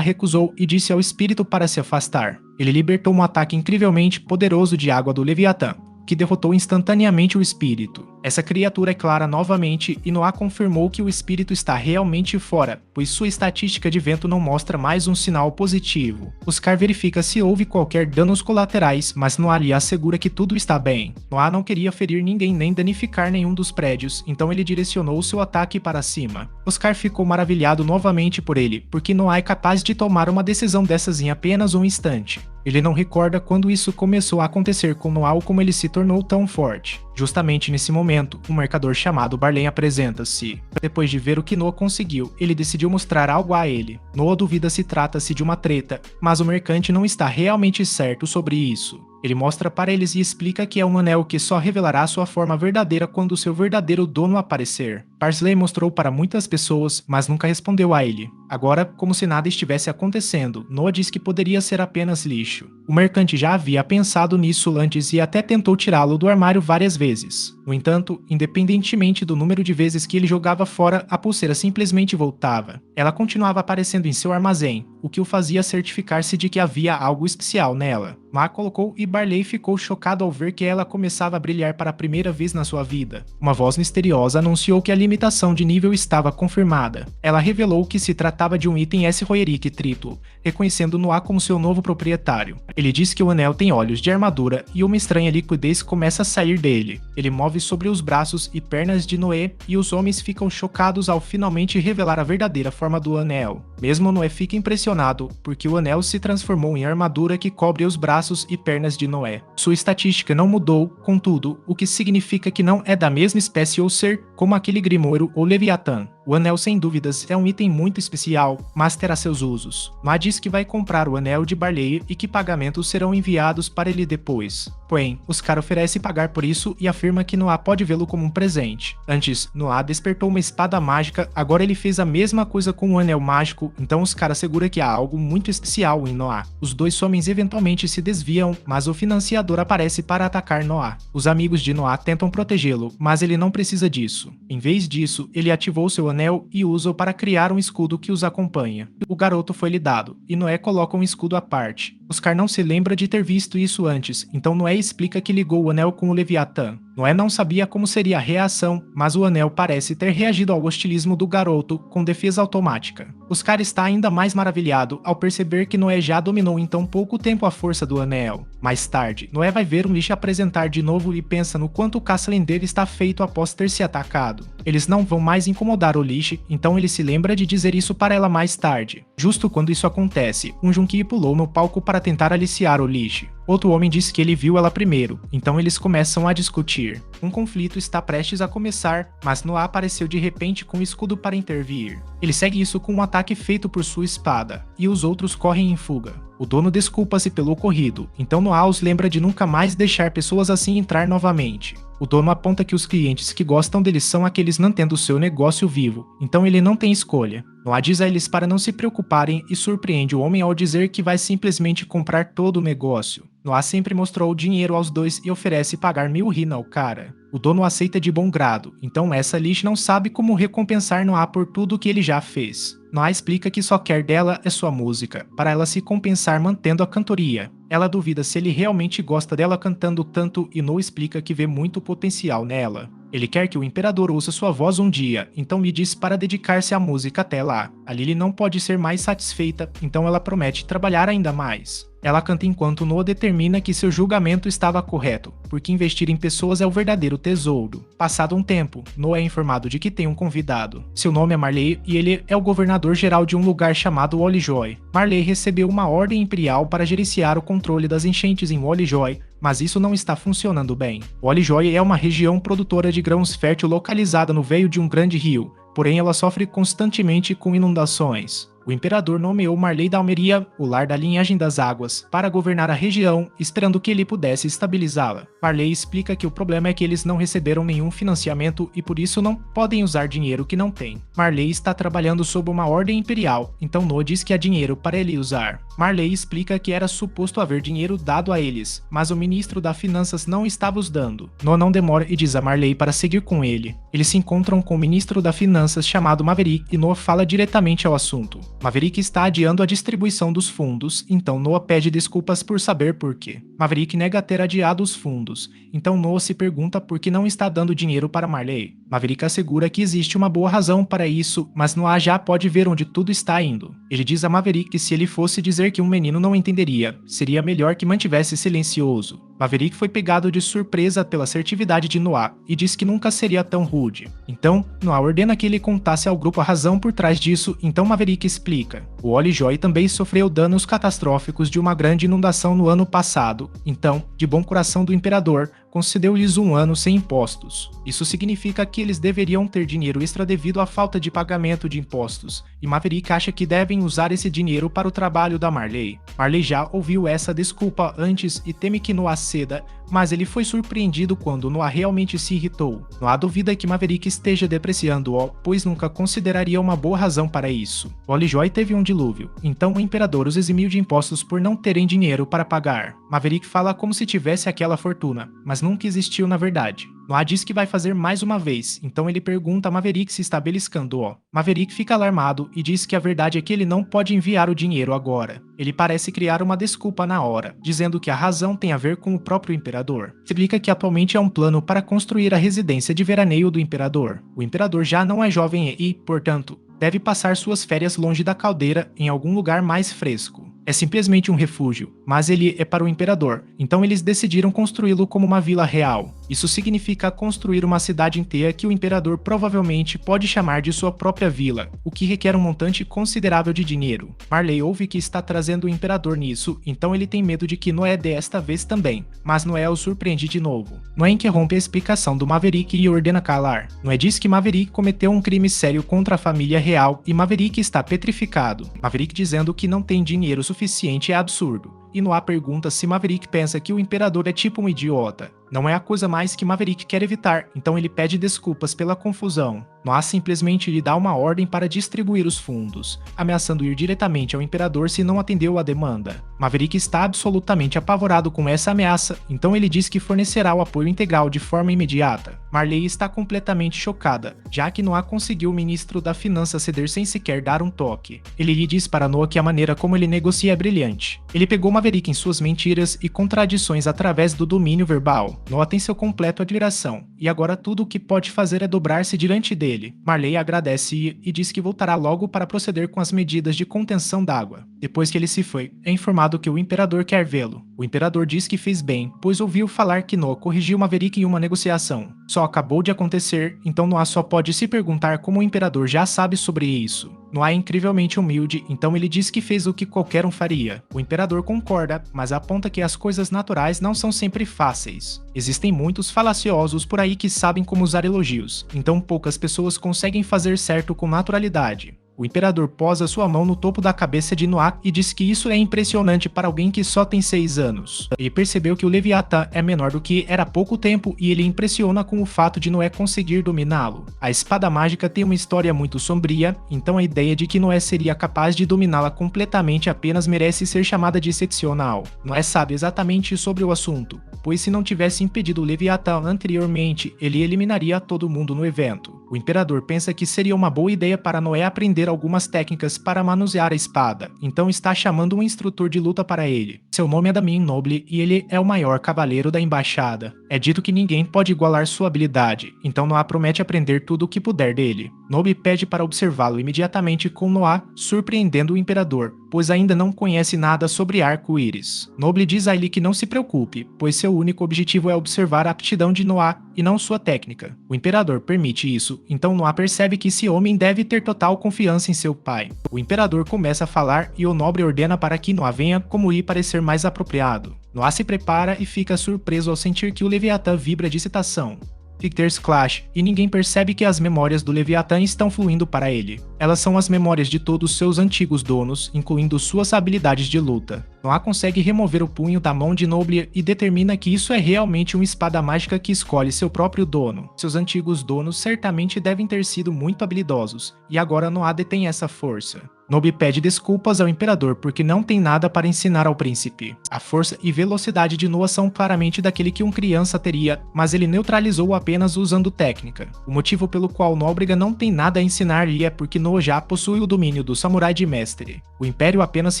recusou e disse ao espírito para se afastar. Ele libertou um ataque incrivelmente poderoso de água do Leviatã, que derrotou instantaneamente o espírito. Essa criatura é clara novamente e Noah confirmou que o espírito está realmente fora, pois sua estatística de vento não mostra mais um sinal positivo. Oscar verifica se houve qualquer danos colaterais, mas Noah lhe assegura que tudo está bem. Noah não queria ferir ninguém nem danificar nenhum dos prédios, então ele direcionou seu ataque para cima. Oscar ficou maravilhado novamente por ele, porque Noah é capaz de tomar uma decisão dessas em apenas um instante. Ele não recorda quando isso começou a acontecer com Noah ou como ele se tornou tão forte. Justamente nesse momento, um mercador chamado Barley apresenta-se. Depois de ver o que Noah conseguiu, ele decidiu mostrar algo a ele. Noah duvida se trata-se de uma treta, mas o mercante não está realmente certo sobre isso. Ele mostra para eles e explica que é um anel que só revelará sua forma verdadeira quando seu verdadeiro dono aparecer. Parsley mostrou para muitas pessoas, mas nunca respondeu a ele. Agora, como se nada estivesse acontecendo, Noah diz que poderia ser apenas lixo. O mercante já havia pensado nisso antes e até tentou tirá-lo do armário várias vezes. No entanto, independentemente do número de vezes que ele jogava fora, a pulseira simplesmente voltava. Ela continuava aparecendo em seu armazém, o que o fazia certificar-se de que havia algo especial nela. Ma colocou e Barley ficou chocado ao ver que ela começava a brilhar para a primeira vez na sua vida. Uma voz misteriosa anunciou que a limitação de nível estava confirmada. Ela revelou que se tratava tratava de um item S-Roeric triplo, reconhecendo Noah como seu novo proprietário. Ele diz que o anel tem olhos de armadura e uma estranha liquidez começa a sair dele. Ele move sobre os braços e pernas de Noé e os homens ficam chocados ao finalmente revelar a verdadeira forma do anel. Mesmo Noé fica impressionado porque o anel se transformou em armadura que cobre os braços e pernas de Noé. Sua estatística não mudou, contudo, o que significa que não é da mesma espécie ou ser como aquele Grimório ou Leviatã. O anel sem dúvidas é um item muito especial, mas terá seus usos. Noah diz que vai comprar o anel de Barley e que pagamentos serão enviados para ele depois. Porém, Oscar oferece pagar por isso e afirma que Noah pode vê-lo como um presente. Antes, Noah despertou uma espada mágica, agora ele fez a mesma coisa com o anel mágico, então Oscar assegura que há algo muito especial em Noah. Os dois homens eventualmente se desviam, mas o financiador aparece para atacar Noah. Os amigos de Noah tentam protegê-lo, mas ele não precisa disso. Em vez disso, ele ativou seu anel e usa-o para criar um escudo que os acompanha. O garoto foi lhe dado, e Noé coloca um escudo à parte. Oscar não se lembra de ter visto isso antes, então Noé explica que ligou o anel com o Leviatã. Noé não sabia como seria a reação, mas o anel parece ter reagido ao hostilismo do garoto com defesa automática. Oscar está ainda mais maravilhado ao perceber que Noé já dominou em tão pouco tempo a força do anel. Mais tarde, Noé vai ver um lixo apresentar de novo e pensa no quanto o caça-lendeiro está feito após ter se atacado. Eles não vão mais incomodar o lixo, então ele se lembra de dizer isso para ela mais tarde. Justo quando isso acontece, um junkie pulou no palco para tentar aliciar o lixo. Outro homem diz que ele viu ela primeiro, então eles começam a discutir. Um conflito está prestes a começar, mas Noah apareceu de repente com um escudo para intervir. Ele segue isso com um ataque feito por sua espada, e os outros correm em fuga. O dono desculpa-se pelo ocorrido, então Noah os lembra de nunca mais deixar pessoas assim entrar novamente. O dono aponta que os clientes que gostam deles são aqueles mantendo seu negócio vivo, então ele não tem escolha. Noah diz a eles para não se preocuparem e surpreende o homem ao dizer que vai simplesmente comprar todo o negócio. Noah sempre mostrou o dinheiro aos dois e oferece pagar 1000 rina ao cara. O dono aceita de bom grado, então essa Lish não sabe como recompensar Noah por tudo que ele já fez. Noah explica que só quer dela é sua música, para ela se compensar mantendo a cantoria. Ela duvida se ele realmente gosta dela cantando tanto e Noah explica que vê muito potencial nela. Ele quer que o imperador ouça sua voz um dia, então lhe diz para dedicar-se à música até lá. A Lily não pode ser mais satisfeita, então ela promete trabalhar ainda mais. Ela canta enquanto Noah determina que seu julgamento estava correto, porque investir em pessoas é o verdadeiro tesouro. Passado um tempo, Noah é informado de que tem um convidado. Seu nome é Marley e ele é o governador-geral de um lugar chamado Wallyjoy. Marley recebeu uma ordem imperial para gerenciar o controle das enchentes em Wallyjoy, mas isso não está funcionando bem. Wallyjoy é uma região produtora de grãos fértil localizada no veio de um grande rio, porém ela sofre constantemente com inundações. O imperador nomeou Marley da Almeria, o lar da linhagem das águas, para governar a região, esperando que ele pudesse estabilizá-la. Marley explica que o problema é que eles não receberam nenhum financiamento e por isso não podem usar dinheiro que não têm. Marley está trabalhando sob uma ordem imperial, então Noah diz que há dinheiro para ele usar. Marley explica que era suposto haver dinheiro dado a eles, mas o ministro das Finanças não estava os dando. Noah não demora e diz a Marley para seguir com ele. Eles se encontram com o ministro das Finanças chamado Maverick e Noah fala diretamente ao assunto. Maverick está adiando a distribuição dos fundos, então Noah pede desculpas por saber por quê. Maverick nega ter adiado os fundos, então Noah se pergunta por que não está dando dinheiro para Marley. Maverick assegura que existe uma boa razão para isso, mas Noah já pode ver onde tudo está indo. Ele diz a Maverick que se ele fosse dizer que um menino não entenderia, seria melhor que mantivesse silencioso. Maverick foi pegado de surpresa pela assertividade de Noah e diz que nunca seria tão rude. Então, Noah ordena que ele contasse ao grupo a razão por trás disso, então Maverick explica. O Wallyjoy também sofreu danos catastróficos de uma grande inundação no ano passado, então, de bom coração do imperador, concedeu-lhes um ano sem impostos. Isso significa que eles deveriam ter dinheiro extra devido à falta de pagamento de impostos, e Maverick acha que devem usar esse dinheiro para o trabalho da Marley. Marley já ouviu essa desculpa antes e teme que Noah ceda, mas ele foi surpreendido quando Noah realmente se irritou. Não há dúvida que Maverick esteja depreciando-o, pois nunca consideraria uma boa razão para isso. Wallyjoy teve um dilúvio, então o imperador os eximiu de impostos por não terem dinheiro para pagar. Maverick fala como se tivesse aquela fortuna, mas nunca existiu na verdade. Noah diz que vai fazer mais uma vez, então ele pergunta a Maverick se está beliscando-o. Maverick fica alarmado e diz que a verdade é que ele não pode enviar o dinheiro agora. Ele parece criar uma desculpa na hora, dizendo que a razão tem a ver com o próprio imperador. Explica que atualmente é um plano para construir a residência de veraneio do imperador. O imperador já não é jovem e, portanto, deve passar suas férias longe da caldeira em algum lugar mais fresco. É simplesmente um refúgio, mas ele é para o imperador, então eles decidiram construí-lo como uma vila real. Isso significa construir uma cidade inteira que o imperador provavelmente pode chamar de sua própria vila, o que requer um montante considerável de dinheiro. Marley ouve que está trazendo o imperador nisso, então ele tem medo de que Noé desta vez também, mas Noé o surpreende de novo. Noé interrompe a explicação do Maverick e ordena calar. Noé diz que Maverick cometeu um crime sério contra a família real e Maverick está petrificado. Maverick dizendo que não tem dinheiro suficiente é absurdo. E Noah pergunta se Maverick pensa que o imperador é tipo um idiota. Não é a coisa mais que Maverick quer evitar, então ele pede desculpas pela confusão. Noah simplesmente lhe dá uma ordem para distribuir os fundos, ameaçando ir diretamente ao imperador se não atendeu à demanda. Maverick está absolutamente apavorado com essa ameaça, então ele diz que fornecerá o apoio integral de forma imediata. Marley está completamente chocada, já que Noah conseguiu o ministro da Finança ceder sem sequer dar um toque. Ele lhe diz para Noah que a maneira como ele negocia é brilhante. Ele pegou Maverick em suas mentiras e contradições através do domínio verbal. Noah tem seu completo admiração, e agora tudo o que pode fazer é dobrar-se diante dele. Marley agradece e diz que voltará logo para proceder com as medidas de contenção d'água. Depois que ele se foi, é informado que o imperador quer vê-lo. O imperador diz que fez bem, pois ouviu falar que Noah corrigiu Maverick em uma negociação. Só acabou de acontecer, então Noah só pode se perguntar como o imperador já sabe sobre isso. Noah é incrivelmente humilde, então ele diz que fez o que qualquer um faria. O imperador concorda, mas aponta que as coisas naturais não são sempre fáceis. Existem muitos falaciosos por aí que sabem como usar elogios, então poucas pessoas conseguem fazer certo com naturalidade. O imperador posa sua mão no topo da cabeça de Noah e diz que isso é impressionante para alguém que só tem 6 anos. Ele percebeu que o Leviatã é menor do que era há pouco tempo e ele impressiona com o fato de Noé conseguir dominá-lo. A espada mágica tem uma história muito sombria, então a ideia de que Noé seria capaz de dominá-la completamente apenas merece ser chamada de excepcional. Noé sabe exatamente sobre o assunto, pois se não tivesse impedido o Leviatã anteriormente, ele eliminaria todo mundo no evento. O imperador pensa que seria uma boa ideia para Noé aprender algumas técnicas para manusear a espada, então está chamando um instrutor de luta para ele. Seu nome é Damien Noble e ele é o maior cavaleiro da embaixada. É dito que ninguém pode igualar sua habilidade, então Noah promete aprender tudo o que puder dele. Noble pede para observá-lo imediatamente com Noah, surpreendendo o imperador, pois ainda não conhece nada sobre arco-íris. Noble diz a ele que não se preocupe, pois seu único objetivo é observar a aptidão de Noah e não sua técnica. O imperador permite isso, então Noah percebe que esse homem deve ter total confiança em seu pai. O imperador começa a falar e o nobre ordena para que Noah venha como lhe parecer mais apropriado. Noah se prepara e fica surpreso ao sentir que o Leviatã vibra de excitação. Ficters Clash, e ninguém percebe que as memórias do Leviatã estão fluindo para ele. Elas são as memórias de todos seus antigos donos, incluindo suas habilidades de luta. Noah consegue remover o punho da mão de Noble e determina que isso é realmente uma espada mágica que escolhe seu próprio dono. Seus antigos donos certamente devem ter sido muito habilidosos, e agora Noah detém essa força. Noble pede desculpas ao imperador porque não tem nada para ensinar ao príncipe. A força e velocidade de Noah são claramente daquele que uma criança teria, mas ele neutralizou apenas usando técnica. O motivo pelo qual Nóbrega não tem nada a ensinar-lhe é porque Noah já possui o domínio do samurai de mestre. O império apenas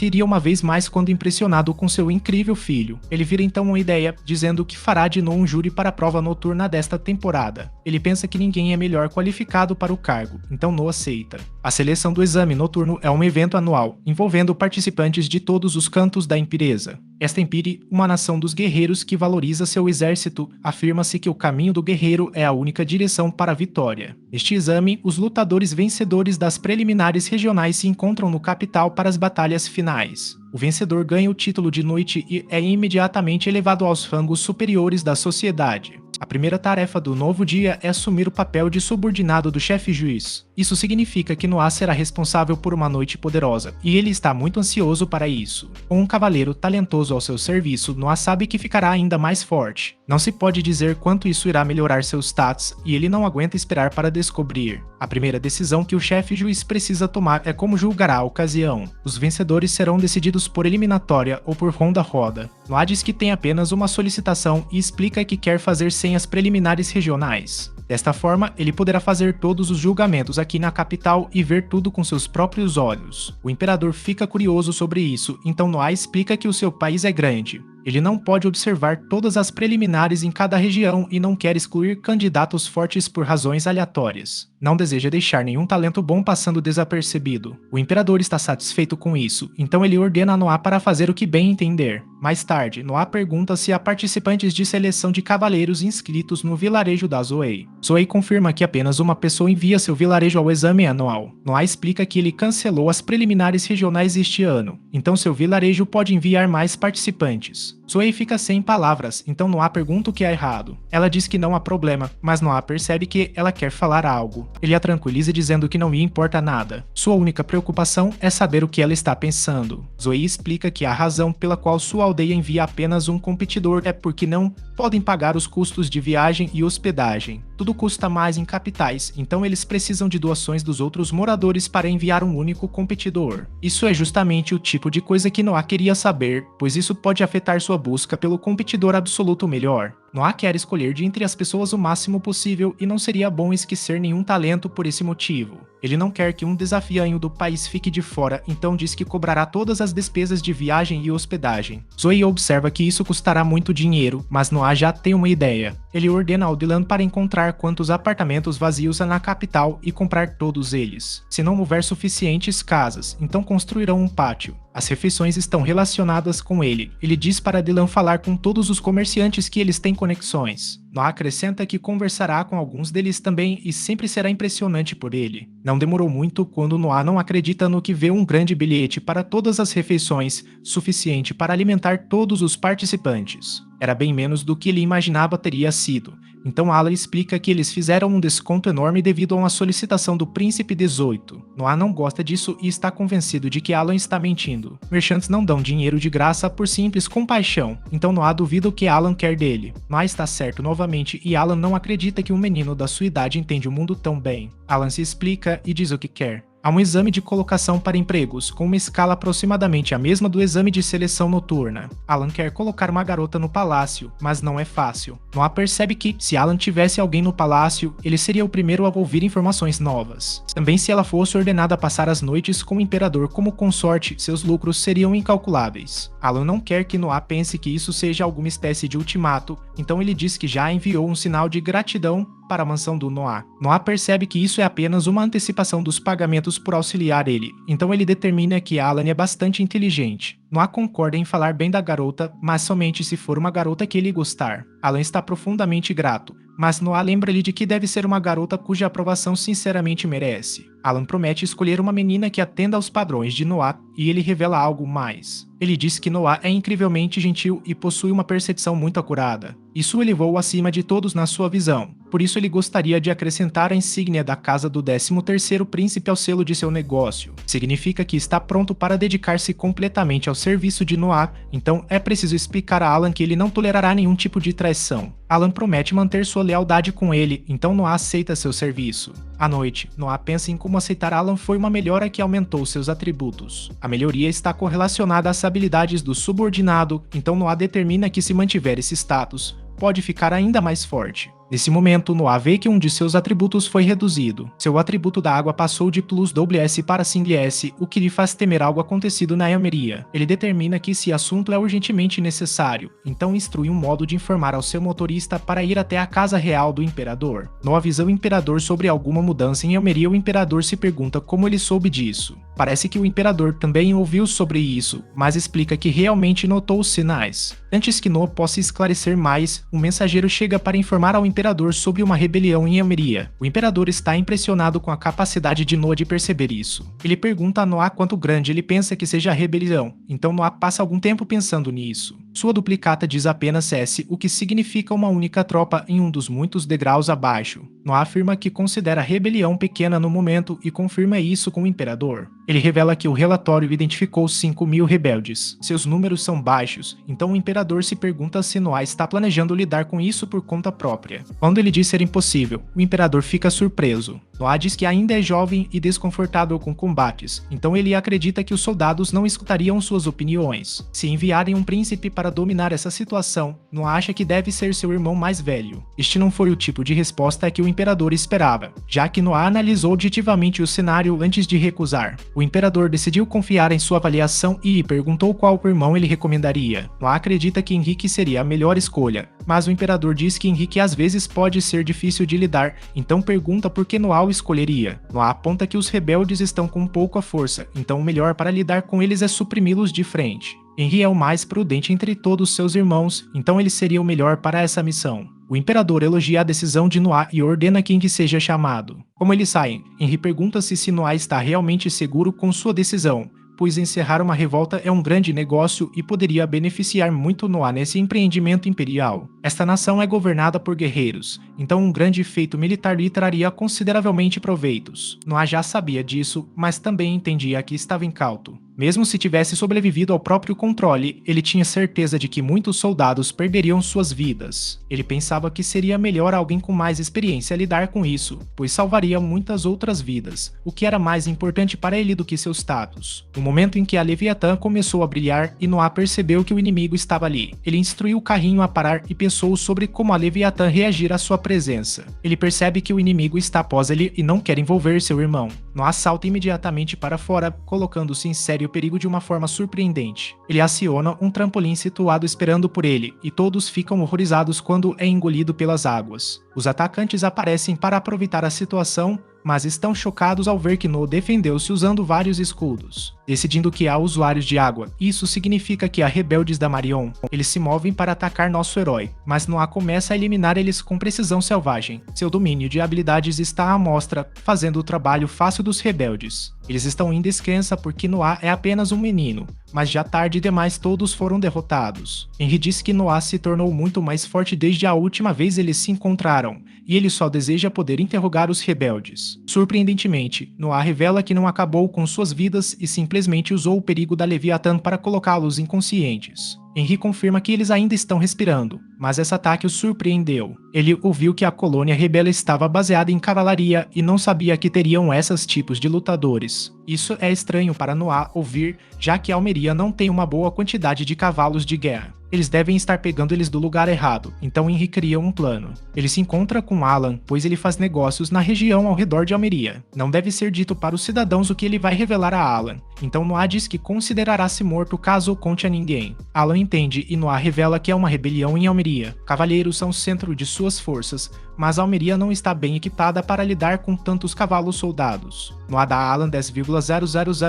riria uma vez mais quando impressionado com seu incrível filho. Ele vira então uma ideia, dizendo que fará de Noah um júri para a prova noturna desta temporada. Ele pensa que ninguém é melhor qualificado para o cargo, então Noah aceita. A seleção do exame noturno é um evento anual, envolvendo participantes de todos os cantos da Empireza. Esta Empire, uma nação dos guerreiros que valoriza seu exército, afirma-se que o caminho do guerreiro é a única direção para a vitória. Neste exame, os lutadores vencedores das preliminares regionais se encontram no capital para as batalhas finais. O vencedor ganha o título de noite e é imediatamente elevado aos rangos superiores da sociedade. A primeira tarefa do novo dia é assumir o papel de subordinado do chefe juiz. Isso significa que Noah será responsável por uma noite poderosa, e ele está muito ansioso para isso. Com um cavaleiro talentoso ao seu serviço, Noah sabe que ficará ainda mais forte. Não se pode dizer quanto isso irá melhorar seus stats, e ele não aguenta esperar para descobrir. A primeira decisão que o chefe juiz precisa tomar é como julgará a ocasião. Os vencedores serão decididos por eliminatória ou por ronda-roda. Noah diz que tem apenas uma solicitação e explica que quer fazer sem as preliminares regionais. Desta forma, ele poderá fazer todos os julgamentos aqui na capital e ver tudo com seus próprios olhos. O imperador fica curioso sobre isso, então Noah explica que o seu país é grande. Ele não pode observar todas as preliminares em cada região e não quer excluir candidatos fortes por razões aleatórias. Não deseja deixar nenhum talento bom passando desapercebido. O imperador está satisfeito com isso, então ele ordena a Noah para fazer o que bem entender. Mais tarde, Noah pergunta se há participantes de seleção de cavaleiros inscritos no vilarejo da Zoe. Zoe confirma que apenas uma pessoa envia seu vilarejo ao exame anual. Noah explica que ele cancelou as preliminares regionais este ano, então seu vilarejo pode enviar mais participantes. Zoe fica sem palavras, então Noah pergunta o que há errado. Ela diz que não há problema, mas Noah percebe que ela quer falar algo. Ele a tranquiliza dizendo que não lhe importa nada. Sua única preocupação é saber o que ela está pensando. Zoe explica que a razão pela qual sua aldeia envia apenas um competidor é porque não podem pagar os custos de viagem e hospedagem. Tudo custa mais em capitais, então eles precisam de doações dos outros moradores para enviar um único competidor. Isso é justamente o tipo de coisa que Noah queria saber, pois isso pode afetar sua busca pelo competidor absoluto melhor. Noah quer escolher de entre as pessoas o máximo possível e não seria bom esquecer nenhum talento por esse motivo. Ele não quer que um desafianho do país fique de fora, então diz que cobrará todas as despesas de viagem e hospedagem. Zoe observa que isso custará muito dinheiro, mas Noah já tem uma ideia. Ele ordena ao Dylan para encontrar quantos apartamentos vazios há na capital e comprar todos eles. Se não houver suficientes casas, então construirão um pátio. As refeições estão relacionadas com ele. Ele diz para Dylan falar com todos os comerciantes que eles têm conexões. Noah acrescenta que conversará com alguns deles também e sempre será impressionante por ele. Não demorou muito quando Noah não acredita no que vê um grande bilhete para todas as refeições, suficiente para alimentar todos os participantes. Era bem menos do que ele imaginava teria sido. Então Alan explica que eles fizeram um desconto enorme devido a uma solicitação do Príncipe 18. Noah não gosta disso e está convencido de que Alan está mentindo. Merchantes não dão dinheiro de graça por simples compaixão, então Noah duvida o que Alan quer dele. Noah está certo novamente e Alan não acredita que um menino da sua idade entende o mundo tão bem. Alan se explica e diz o que quer. Há um exame de colocação para empregos, com uma escala aproximadamente a mesma do exame de seleção noturna. Alan quer colocar uma garota no palácio, mas não é fácil. Noah percebe que, se Alan tivesse alguém no palácio, ele seria o primeiro a ouvir informações novas. Também se ela fosse ordenada a passar as noites com o imperador como consorte, seus lucros seriam incalculáveis. Alan não quer que Noah pense que isso seja alguma espécie de ultimato, então ele diz que já enviou um sinal de gratidão para a mansão do Noah. Noah percebe que isso é apenas uma antecipação dos pagamentos por auxiliar ele, então ele determina que Alan é bastante inteligente. Noah concorda em falar bem da garota, mas somente se for uma garota que ele gostar. Alan está profundamente grato, mas Noah lembra-lhe de que deve ser uma garota cuja aprovação sinceramente merece. Alan promete escolher uma menina que atenda aos padrões de Noah e ele revela algo mais. Ele diz que Noah é incrivelmente gentil e possui uma percepção muito acurada. Isso o elevou acima de todos na sua visão. Por isso ele gostaria de acrescentar a insígnia da casa do 13º príncipe ao selo de seu negócio. Significa que está pronto para dedicar-se completamente ao serviço de Noah, então é preciso explicar a Alan que ele não tolerará nenhum tipo de traição. Alan promete manter sua lealdade com ele, então Noah aceita seu serviço. À noite, Noah pensa em como aceitar Alan foi uma melhora que aumentou seus atributos. A melhoria está correlacionada às habilidades do subordinado, então Noah determina que se mantiver esse status, pode ficar ainda mais forte. Nesse momento, Noah vê que um de seus atributos foi reduzido. Seu atributo da água passou de plus WS para single S, o que lhe faz temer algo acontecido na Emeria. Ele determina que esse assunto é urgentemente necessário, então instrui um modo de informar ao seu motorista para ir até a casa real do imperador. Noah avisa o imperador sobre alguma mudança em Emeria. O imperador se pergunta como ele soube disso. Parece que o imperador também ouviu sobre isso, mas explica que realmente notou os sinais. Antes que Noah possa esclarecer mais, um mensageiro chega para informar ao imperador sobre uma rebelião em Emeria. O imperador está impressionado com a capacidade de Noah de perceber isso. Ele pergunta a Noah quanto grande ele pensa que seja a rebelião, então Noah passa algum tempo pensando nisso. Sua duplicata diz apenas S, o que significa uma única tropa em um dos muitos degraus abaixo. Noah afirma que considera a rebelião pequena no momento e confirma isso com o imperador. Ele revela que o relatório identificou 5.000 rebeldes. Seus números são baixos, então o imperador se pergunta se Noah está planejando lidar com isso por conta própria. Quando ele diz ser impossível, o imperador fica surpreso. Noah diz que ainda é jovem e desconfortável com combates, então ele acredita que os soldados não escutariam suas opiniões. Se enviarem um príncipe para dominar essa situação, Noah acha que deve ser seu irmão mais velho. Este não foi o tipo de resposta que o imperador esperava, já que Noah analisou objetivamente o cenário antes de recusar. O imperador decidiu confiar em sua avaliação e perguntou qual irmão ele recomendaria. Noah acredita que Henrique seria a melhor escolha, mas o imperador diz que Henrique às vezes pode ser difícil de lidar, então pergunta por que Noah o escolheria. Noah aponta que os rebeldes estão com pouca força, então o melhor para lidar com eles é suprimi-los de frente. Henri é o mais prudente entre todos seus irmãos, então ele seria o melhor para essa missão. O imperador elogia a decisão de Noah e ordena que Henri seja chamado. Como eles saem, Henri pergunta-se se Noah está realmente seguro com sua decisão, pois encerrar uma revolta é um grande negócio e poderia beneficiar muito Noah nesse empreendimento imperial. Esta nação é governada por guerreiros, então um grande feito militar lhe traria consideravelmente proveitos. Noah já sabia disso, mas também entendia que estava incauto. Mesmo se tivesse sobrevivido ao próprio controle, ele tinha certeza de que muitos soldados perderiam suas vidas. Ele pensava que seria melhor alguém com mais experiência lidar com isso, pois salvaria muitas outras vidas, o que era mais importante para ele do que seu status. No momento em que a Leviatã começou a brilhar e Noah percebeu que o inimigo estava ali, ele instruiu o carrinho a parar e pensou sobre como a Leviatã reagir à sua presença. Ele percebe que o inimigo está após ele e não quer envolver seu irmão. Noah salta imediatamente para fora, colocando-se em sério perigo de uma forma surpreendente. Ele aciona um trampolim situado esperando por ele, e todos ficam horrorizados quando é engolido pelas águas. Os atacantes aparecem para aproveitar a situação, mas estão chocados ao ver que Noah defendeu-se usando vários escudos. Decidindo que há usuários de água, isso significa que há rebeldes da Marion. Eles se movem para atacar nosso herói, mas Noah começa a eliminar eles com precisão selvagem. Seu domínio de habilidades está à mostra, fazendo o trabalho fácil dos rebeldes. Eles estão em descrença porque Noah é apenas um menino, mas já tarde demais todos foram derrotados. Henri diz que Noah se tornou muito mais forte desde a última vez eles se encontraram, e ele só deseja poder interrogar os rebeldes. Surpreendentemente, Noah revela que não acabou com suas vidas e simplesmente usou o perigo da Leviatã para colocá-los inconscientes. Henri confirma que eles ainda estão respirando, mas esse ataque o surpreendeu. Ele ouviu que a colônia rebelde estava baseada em cavalaria e não sabia que teriam esses tipos de lutadores. Isso é estranho para Noah ouvir, já que Almeria não tem uma boa quantidade de cavalos de guerra. Eles devem estar pegando eles do lugar errado, então Henri cria um plano. Ele se encontra com Alan, pois ele faz negócios na região ao redor de Almeria. Não deve ser dito para os cidadãos o que ele vai revelar a Alan, então Noah diz que considerará-se morto caso conte a ninguém. Alan entende e Noah revela que é uma rebelião em Almeria. Cavaleiros são o centro de suas forças, mas Almeria não está bem equipada para lidar com tantos cavalos soldados. Noah dá a Alan 10,000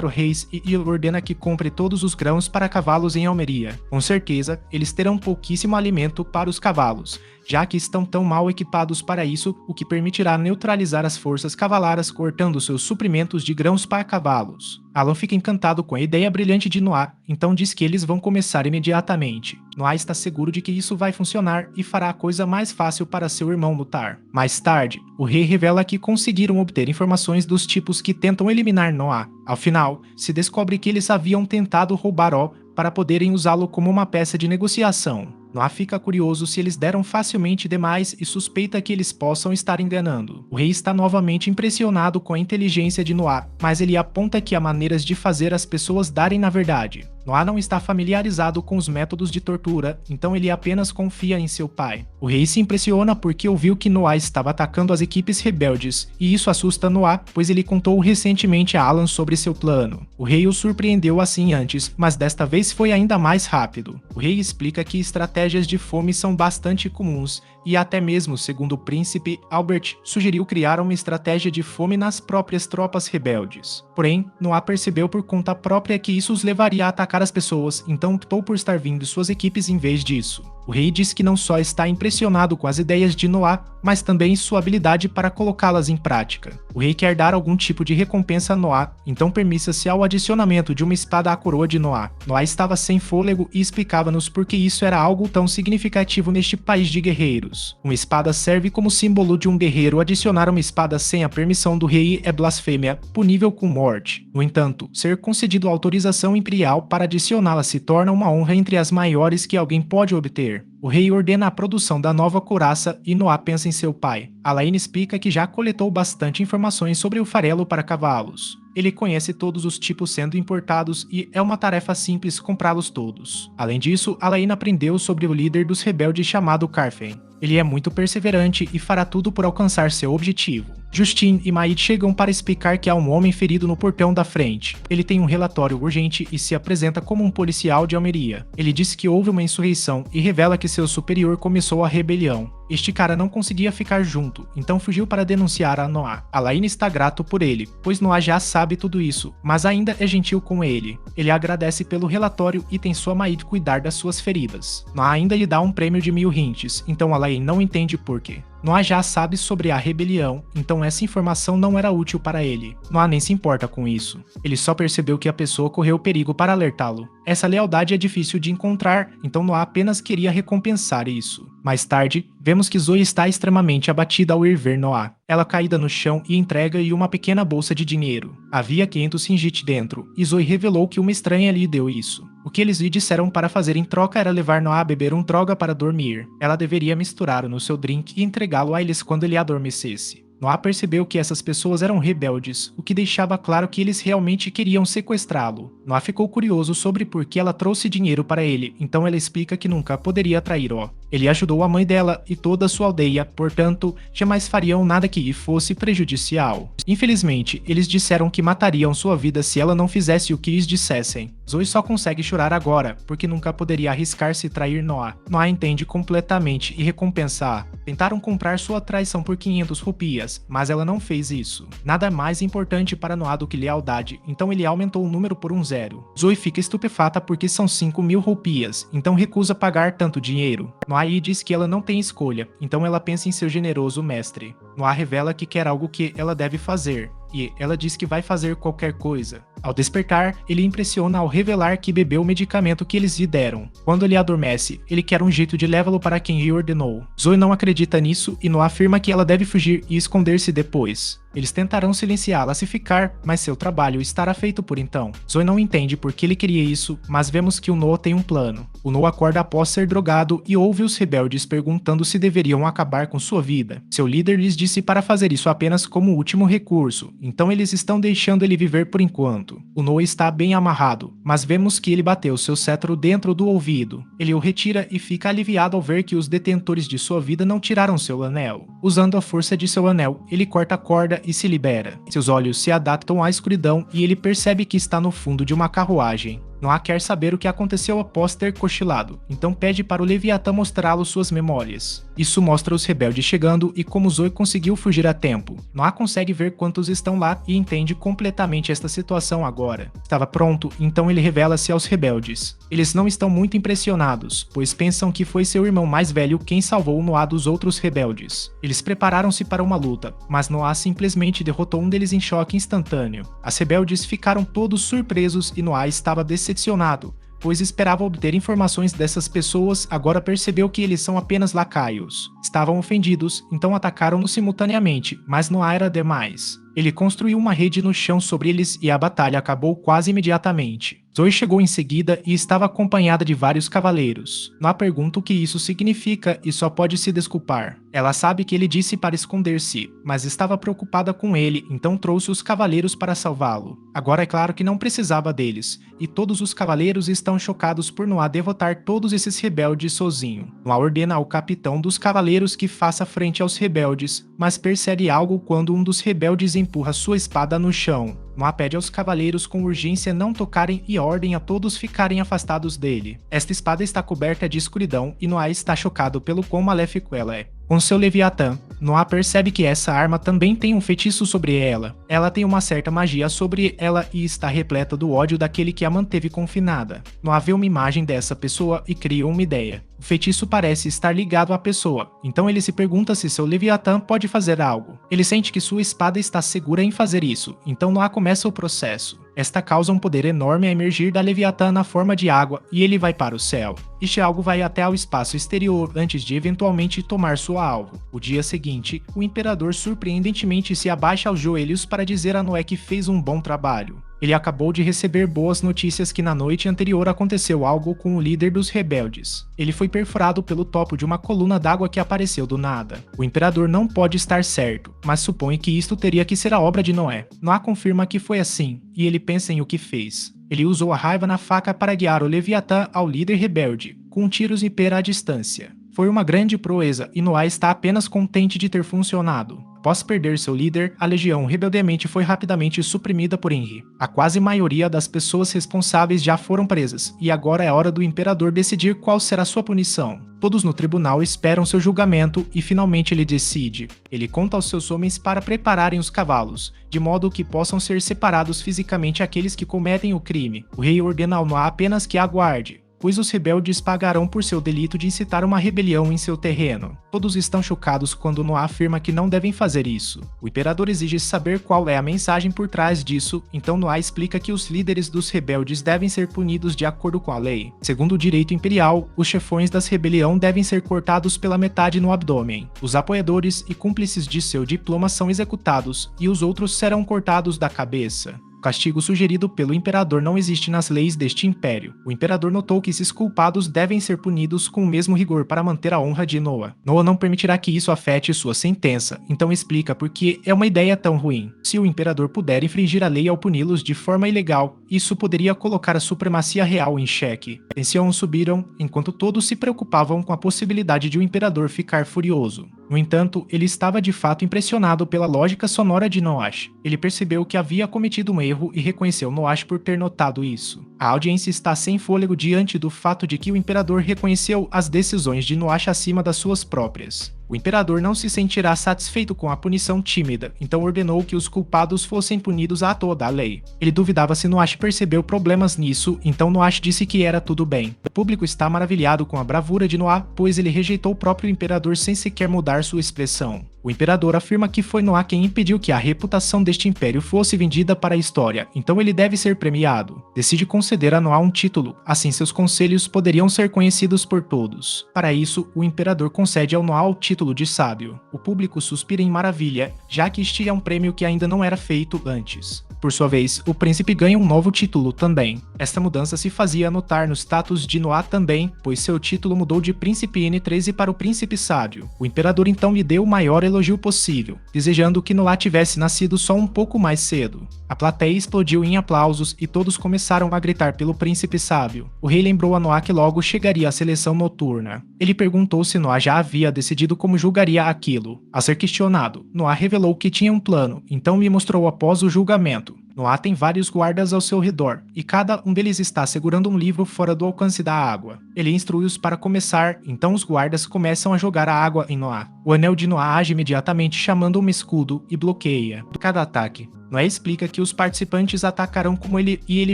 reis e ordena que compre todos os grãos para cavalos em Almeria. Com certeza, eles terão pouquíssimo alimento para os cavalos, já que estão tão mal equipados para isso, o que permitirá neutralizar as forças cavalaras cortando seus suprimentos de grãos para cavalos. Alan fica encantado com a ideia brilhante de Noah, então diz que eles vão começar imediatamente. Noah está seguro de que isso vai funcionar e fará a coisa mais fácil para seu irmão lutar. Mais tarde, o rei revela que conseguiram obter informações dos tipos que tentam eliminar Noah. Ao final, se descobre que eles haviam tentado roubar O para poderem usá-lo como uma peça de negociação. Noah fica curioso se eles deram facilmente demais e suspeita que eles possam estar enganando. O rei está novamente impressionado com a inteligência de Noah, mas ele aponta que há maneiras de fazer as pessoas darem na verdade. Noah não está familiarizado com os métodos de tortura, então ele apenas confia em seu pai. O rei se impressiona porque ouviu que Noah estava atacando as equipes rebeldes, e isso assusta Noah, pois ele contou recentemente a Alan sobre seu plano. O rei o surpreendeu assim antes, mas desta vez foi ainda mais rápido. O rei explica que estratégias de fome são bastante comuns, e até mesmo, segundo o príncipe, Albert sugeriu criar uma estratégia de fome nas próprias tropas rebeldes. Porém, Noah percebeu por conta própria que isso os levaria a atacar as pessoas, então optou por estar vindo suas equipes em vez disso. O rei diz que não só está impressionado com as ideias de Noah, mas também sua habilidade para colocá-las em prática. O rei quer dar algum tipo de recompensa a Noah, então permissa-se ao adicionamento de uma espada à coroa de Noah. Noah estava sem fôlego e explicava-nos por que isso era algo tão significativo neste país de guerreiros. Uma espada serve como símbolo de um guerreiro. Adicionar uma espada sem a permissão do rei é blasfêmia, punível com morte. No entanto, ser concedido autorização imperial para adicioná-la se torna uma honra entre as maiores que alguém pode obter. poder. O rei ordena a produção da nova couraça e Noah pensa em seu pai. Alain explica que já coletou bastante informações sobre o farelo para cavalos. Ele conhece todos os tipos sendo importados e é uma tarefa simples comprá-los todos. Além disso, Alain aprendeu sobre o líder dos rebeldes chamado Carfen. Ele é muito perseverante e fará tudo por alcançar seu objetivo. Justine e Maid chegam para explicar que há um homem ferido no portão da frente. Ele tem um relatório urgente e se apresenta como um policial de Almeria. Ele diz que houve uma insurreição e revela que seu superior começou a rebelião. Este cara não conseguia ficar junto, então fugiu para denunciar a Noah. Alain está grato por ele, pois Noah já sabe tudo isso, mas ainda é gentil com ele. Ele agradece pelo relatório e tem sua Maid cuidar das suas feridas. Noah ainda lhe dá um prêmio de 1000 hints, então Alain não entende por quê. Noah já sabe sobre a rebelião, então essa informação não era útil para ele. Noah nem se importa com isso. Ele só percebeu que a pessoa correu perigo para alertá-lo. Essa lealdade é difícil de encontrar, então Noah apenas queria recompensar isso. Mais tarde, vemos que Zoe está extremamente abatida ao ir ver Noah. Ela caída no chão e entrega-lhe uma pequena bolsa de dinheiro. Havia 500 ringgit dentro, e Zoe revelou que uma estranha lhe deu isso. O que eles lhe disseram para fazer em troca era levar Noah a beber um droga para dormir. Ela deveria misturar no seu drink e entregá-lo a eles quando ele adormecesse. Noah percebeu que essas pessoas eram rebeldes, o que deixava claro que eles realmente queriam sequestrá-lo. Noah ficou curioso sobre por que ela trouxe dinheiro para ele, então ela explica que nunca poderia trair-o. Ele ajudou a mãe dela e toda a sua aldeia, portanto, jamais fariam nada que lhe fosse prejudicial. Infelizmente, eles disseram que matariam sua vida se ela não fizesse o que lhes dissessem. Zoe só consegue chorar agora, porque nunca poderia arriscar-se trair Noah. Noah entende completamente e recompensa-a. Tentaram comprar sua traição por 500 rupias, mas ela não fez isso. Nada mais importante para Noah do que lealdade, então ele aumentou o número por um 0. Zoe fica estupefata porque são 5.000 rupias, então recusa pagar tanto dinheiro. Noah diz que ela não tem escolha, então ela pensa em seu generoso mestre. Noah revela que quer algo que ela deve fazer, e ela diz que vai fazer qualquer coisa. Ao despertar, ele impressiona ao revelar que bebeu o medicamento que eles lhe deram. Quando ele adormece, ele quer um jeito de levá-lo para quem lhe ordenou. Zoe não acredita nisso e Noah afirma que ela deve fugir e esconder-se depois. Eles tentarão silenciá-la se ficar, mas seu trabalho estará feito por então. Zoe não entende por que ele queria isso, mas vemos que o Noah tem um plano. O Noah acorda após ser drogado e ouve os rebeldes perguntando se deveriam acabar com sua vida. Seu líder lhes disse para fazer isso apenas como último recurso, então eles estão deixando ele viver por enquanto. O Noah está bem amarrado, mas vemos que ele bateu seu cetro dentro do ouvido. Ele o retira e fica aliviado ao ver que os detentores de sua vida não tiraram seu anel. Usando a força de seu anel, ele corta a corda e se libera. Seus olhos se adaptam à escuridão e ele percebe que está no fundo de uma carruagem. Noah quer saber o que aconteceu após ter cochilado, então pede para o Leviatã mostrá-lo suas memórias. Isso mostra os rebeldes chegando e como Zoe conseguiu fugir a tempo. Noah consegue ver quantos estão lá e entende completamente esta situação agora. Estava pronto, então ele revela-se aos rebeldes. Eles não estão muito impressionados, pois pensam que foi seu irmão mais velho quem salvou Noah dos outros rebeldes. Eles prepararam-se para uma luta, mas Noah simplesmente derrotou um deles em choque instantâneo. As rebeldes ficaram todos surpresos e Noah estava decepcionado, pois esperava obter informações dessas pessoas, agora percebeu que eles são apenas lacaios. Estavam ofendidos, então atacaram-no simultaneamente, mas Noah era demais. Ele construiu uma rede no chão sobre eles e a batalha acabou quase imediatamente. Zoe chegou em seguida e estava acompanhada de vários cavaleiros. Noah pergunta o que isso significa e só pode se desculpar. Ela sabe que ele disse para esconder-se, mas estava preocupada com ele, então trouxe os cavaleiros para salvá-lo. Agora é claro que não precisava deles, e todos os cavaleiros estão chocados por Noah derrotar todos esses rebeldes sozinho. Noah ordena ao capitão dos cavaleiros que faça frente aos rebeldes, mas percebe algo quando um dos rebeldes empurra sua espada no chão. Noah pede aos cavaleiros com urgência não tocarem e ordem a todos ficarem afastados dele. Esta espada está coberta de escuridão e Noah está chocado pelo quão maléfico ela é. Com seu Leviatã, Noah percebe que essa arma também tem um feitiço sobre ela. Ela tem uma certa magia sobre ela e está repleta do ódio daquele que a manteve confinada. Noah vê uma imagem dessa pessoa e cria uma ideia. O feitiço parece estar ligado à pessoa, então ele se pergunta se seu Leviatã pode fazer algo. Ele sente que sua espada está segura em fazer isso, então Noah começa o processo. Esta causa um poder enorme a emergir da Leviatã na forma de água e ele vai para o céu. Este algo vai até ao espaço exterior antes de eventualmente tomar sua alvo. O dia seguinte, o imperador surpreendentemente se abaixa aos joelhos para dizer a Noé que fez um bom trabalho. Ele acabou de receber boas notícias que na noite anterior aconteceu algo com o líder dos rebeldes. Ele foi perfurado pelo topo de uma coluna d'água que apareceu do nada. O imperador não pode estar certo, mas supõe que isto teria que ser a obra de Noé. Noé confirma que foi assim, e ele pensa em o que fez. Ele usou a raiva na faca para guiar o Leviatã ao líder rebelde, com tiros e pera à distância. Foi uma grande proeza e Noé está apenas contente de ter funcionado. Após perder seu líder, a legião rebeldemente foi rapidamente suprimida por Henry. A quase maioria das pessoas responsáveis já foram presas, e agora é hora do imperador decidir qual será sua punição. Todos no tribunal esperam seu julgamento e finalmente ele decide. Ele conta aos seus homens para prepararem os cavalos, de modo que possam ser separados fisicamente aqueles que cometem o crime. O rei ordena ao Noah apenas que aguarde, pois os rebeldes pagarão por seu delito de incitar uma rebelião em seu terreno. Todos estão chocados quando Noah afirma que não devem fazer isso. O imperador exige saber qual é a mensagem por trás disso, então Noah explica que os líderes dos rebeldes devem ser punidos de acordo com a lei. Segundo o direito imperial, os chefões das rebelião devem ser cortados pela metade no abdômen. Os apoiadores e cúmplices de seu diploma são executados, e os outros serão cortados da cabeça. O castigo sugerido pelo imperador não existe nas leis deste império. O imperador notou que esses culpados devem ser punidos com o mesmo rigor para manter a honra de Noah. Noah não permitirá que isso afete sua sentença, então explica por que é uma ideia tão ruim. Se o imperador puder infringir a lei ao puni-los de forma ilegal, isso poderia colocar a supremacia real em xeque. Tensões subiram, enquanto todos se preocupavam com a possibilidade de o imperador ficar furioso. No entanto, ele estava de fato impressionado pela lógica sonora de Noash. Ele percebeu que havia cometido um erro e reconheceu Noash por ter notado isso. A audiência está sem fôlego diante do fato de que o imperador reconheceu as decisões de Noash acima das suas próprias. O imperador não se sentirá satisfeito com a punição tímida, então ordenou que os culpados fossem punidos à toa da lei. Ele duvidava se Noash percebeu problemas nisso, então Noash disse que era tudo bem. O público está maravilhado com a bravura de Noah, pois ele rejeitou o próprio imperador sem sequer mudar sua expressão. O imperador afirma que foi Noah quem impediu que a reputação deste império fosse vendida para a história, então ele deve ser premiado. Decide conceder a Noah um título, assim seus conselhos poderiam ser conhecidos por todos. Para isso, o imperador concede ao Noah o título de sábio. O público suspira em maravilha, já que este é um prêmio que ainda não era feito antes. Por sua vez, o príncipe ganha um novo título também. Esta mudança se fazia notar no status de Noah também, pois seu título mudou de Príncipe N13 para o Príncipe Sábio. O imperador então lhe deu o maior elogio possível, desejando que Noah tivesse nascido só um pouco mais cedo. A plateia explodiu em aplausos e todos começaram a gritar pelo Príncipe Sábio. O rei lembrou a Noah que logo chegaria a seleção noturna. Ele perguntou se Noah já havia decidido como julgaria aquilo. A ser questionado, Noah revelou que tinha um plano, então lhe mostrou após o julgamento. Noah tem vários guardas ao seu redor, e cada um deles está segurando um livro fora do alcance da água. Ele instrui-os para começar, então os guardas começam a jogar a água em Noah. O anel de Noah age imediatamente chamando um escudo e bloqueia cada ataque. Noé explica que os participantes atacarão como ele e ele